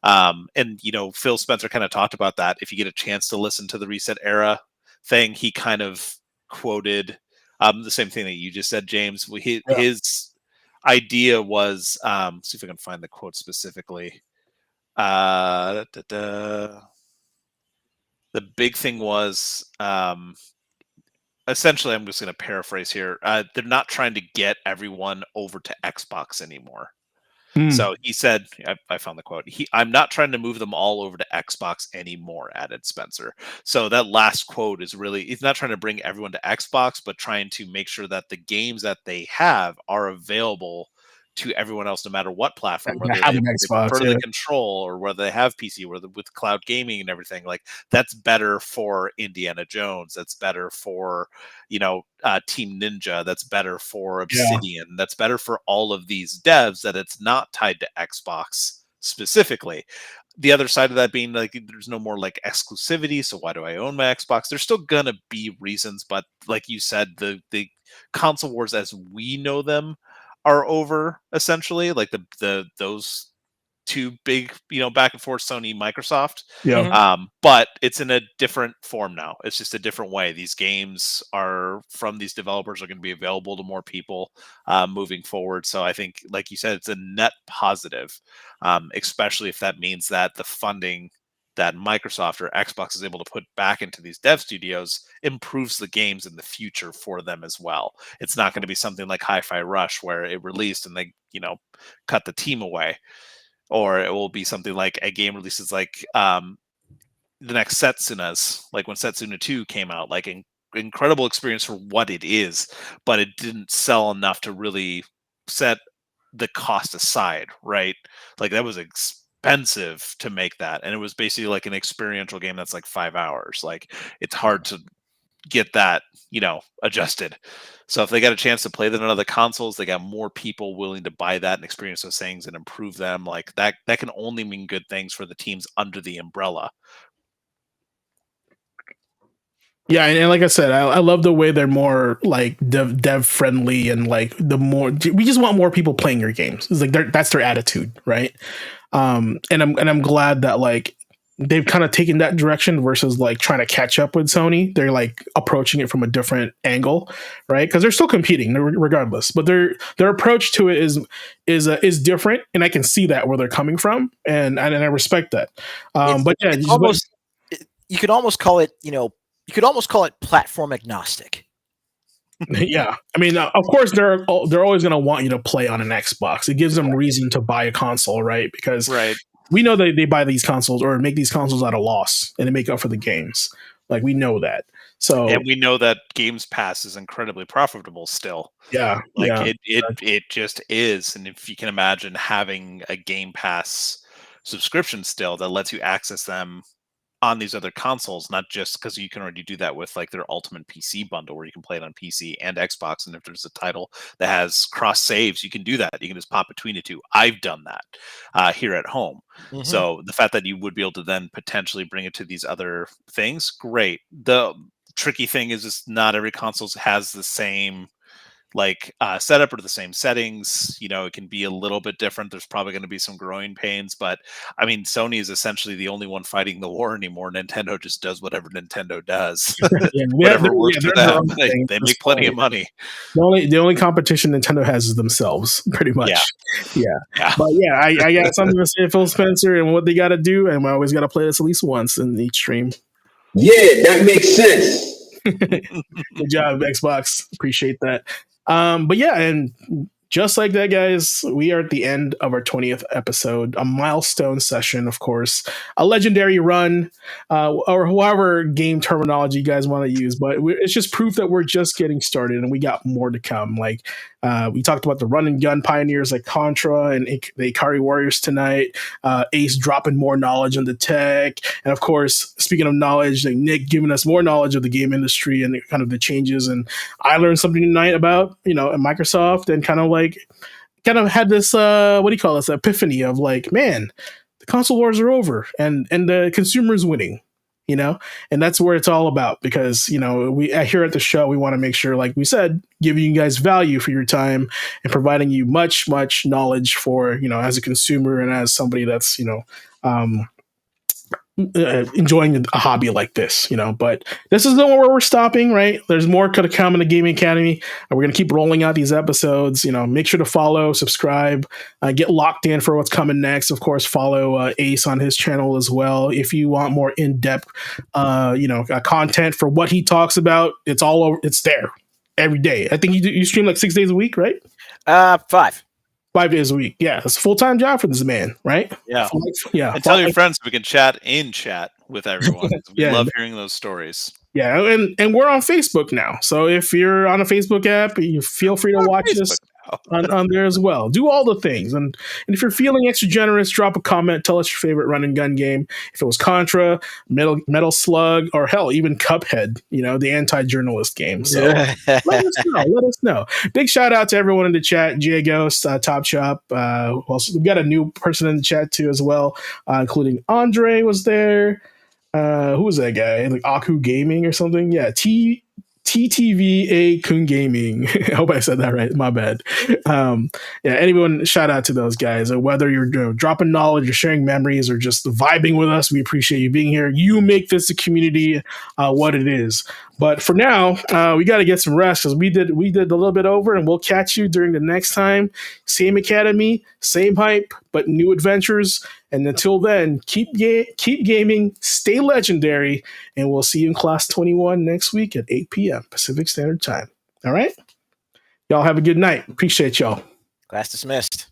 And Phil Spencer kind of talked about that. If you get a chance to listen to the Reset Era thing, he kind of quoted the same thing that you just said, James. His idea was, see if I can find the quote specifically. The big thing was, essentially, I'm just going to paraphrase here. They're not trying to get everyone over to Xbox anymore. So he said, I found the quote. I'm not trying to move them all over to Xbox anymore, added Spencer. So that last quote is really, he's not trying to bring everyone to Xbox, but trying to make sure that the games that they have are available to everyone else, no matter what platform, whether they prefer the control or whether they have PC, or with cloud gaming and everything. Like that's better for Indiana Jones. That's better for Team Ninja. That's better for Obsidian. That's better for all of these devs. That it's not tied to Xbox specifically. The other side of that being like there's no more like exclusivity. So why do I own my Xbox? There's still gonna be reasons, but like you said, the console wars as we know them are over, essentially. Like those two big back and forth, Sony, Microsoft. But it's in a different form now. It's just a different way. These games are from these developers are going to be available to more people moving forward. So I think, like you said, it's a net positive, especially if that means that the funding that Microsoft or Xbox is able to put back into these dev studios improves the games in the future for them as well. It's not going to be something like Hi-Fi Rush where it released and they, cut the team away. Or it will be something like a game releases like the next Setsuna's, like when Setsuna 2 came out, like incredible experience for what it is, but it didn't sell enough to really set the cost aside, right? Like that was expensive to make that, and it was basically like an experiential game that's like 5 hours. Like it's hard to get that, adjusted. So if they got a chance to play that on other consoles, they got more people willing to buy that and experience those things and improve them. Like that can only mean good things for the teams under the umbrella. Yeah, and like I said, I love the way they're more like dev friendly, and like we just want more people playing your games. It's like that's their attitude, right? And I'm glad that like they've kind of taken that direction versus like trying to catch up with Sony. They're like approaching it from a different angle, right? Because they're still competing regardless, but their approach to it is different, and I can see that where they're coming from, and I respect that. But yeah, you could almost call it, you could almost call it platform agnostic. Yeah, I mean, of course, they're always going to want you to play on an Xbox. It gives them reason to buy a console, right? Because we know that they buy these consoles or make these consoles at a loss, and they make up for the games. Like we know that. So, and we know that Games Pass is incredibly profitable still. Yeah, it just is. And if you can imagine having a Game Pass subscription still that lets you access them on these other consoles, not just because you can already do that with like their Ultimate PC bundle where you can play it on PC and Xbox, and if there's a title that has cross saves, you can do that. You can just pop between the two. I've done that here at home. Mm-hmm. So the fact that you would be able to then potentially bring it to these other things, great. The tricky thing is just not every console has the same like setup or the same settings. It can be a little bit different. There's probably going to be some growing pains, but I mean, Sony is essentially the only one fighting the war anymore. Nintendo just does whatever Nintendo does. Whatever works for them. They make plenty of money. The only competition Nintendo has is themselves, pretty much. Yeah. But yeah, I got something to say to Phil Spencer and what they got to do, and I always got to play this at least once in each stream. Yeah, that makes sense. Good job, Xbox. Appreciate that. But yeah, and just like that, guys, we are at the end of our 20th episode, a milestone session, of course, a legendary run, or however game terminology you guys want to use. But it's just proof that we're just getting started, and we got more to come. Like we talked about the run and gun pioneers like Contra and the Ikari Warriors tonight. Ace dropping more knowledge on the tech, and of course, speaking of knowledge, like Nick giving us more knowledge of the game industry and kind of the changes. And I learned something tonight about Microsoft, and kind of had this epiphany of like, man, the console wars are over, and the consumer is winning. And that's where it's all about, because, we here at the show, we want to make sure, like we said, giving you guys value for your time and providing you much, much knowledge for, as a consumer and as somebody that's, enjoying a hobby like this, but this is not where we're stopping, right? There's more to come in the Gaming Academy, and we're going to keep rolling out these episodes. Make sure to follow, subscribe, get locked in for what's coming next. Of course, follow Ace on his channel as well. If you want more in-depth, content for what he talks about, it's all over. It's there every day. I think you stream like 6 days a week, right? 5 days a week. Yeah, it's a full-time job for this man, right? Yeah. And tell your friends we can chat with everyone. We love hearing those stories. Yeah, and we're on Facebook now. So if you're on a Facebook app, you feel free to watch us on there as well. Do all the things. And if you're feeling extra generous, drop a comment. Tell us your favorite run and gun game. If it was Contra, Metal Slug, or hell, even Cuphead, the anti-journalist game. So let us know. Big shout out to everyone in the chat. J Ghost, Top Shop. We've got a new person in the chat too as well, including Andre was there. Who was that guy? Like Aku Gaming or something? Yeah, TTVA Kun Gaming. I hope I said that right. My bad. Anyone, shout out to those guys. Whether you're dropping knowledge or sharing memories or just vibing with us, we appreciate you being here. You make this a community what it is. But for now, we got to get some rest because we did a little bit over, and we'll catch you during the next time. Same academy, same hype, but new adventures. And until then, keep gaming, stay legendary, and we'll see you in Class 21 next week at 8 p.m. Pacific Standard Time. All right? Y'all have a good night. Appreciate y'all. Class dismissed.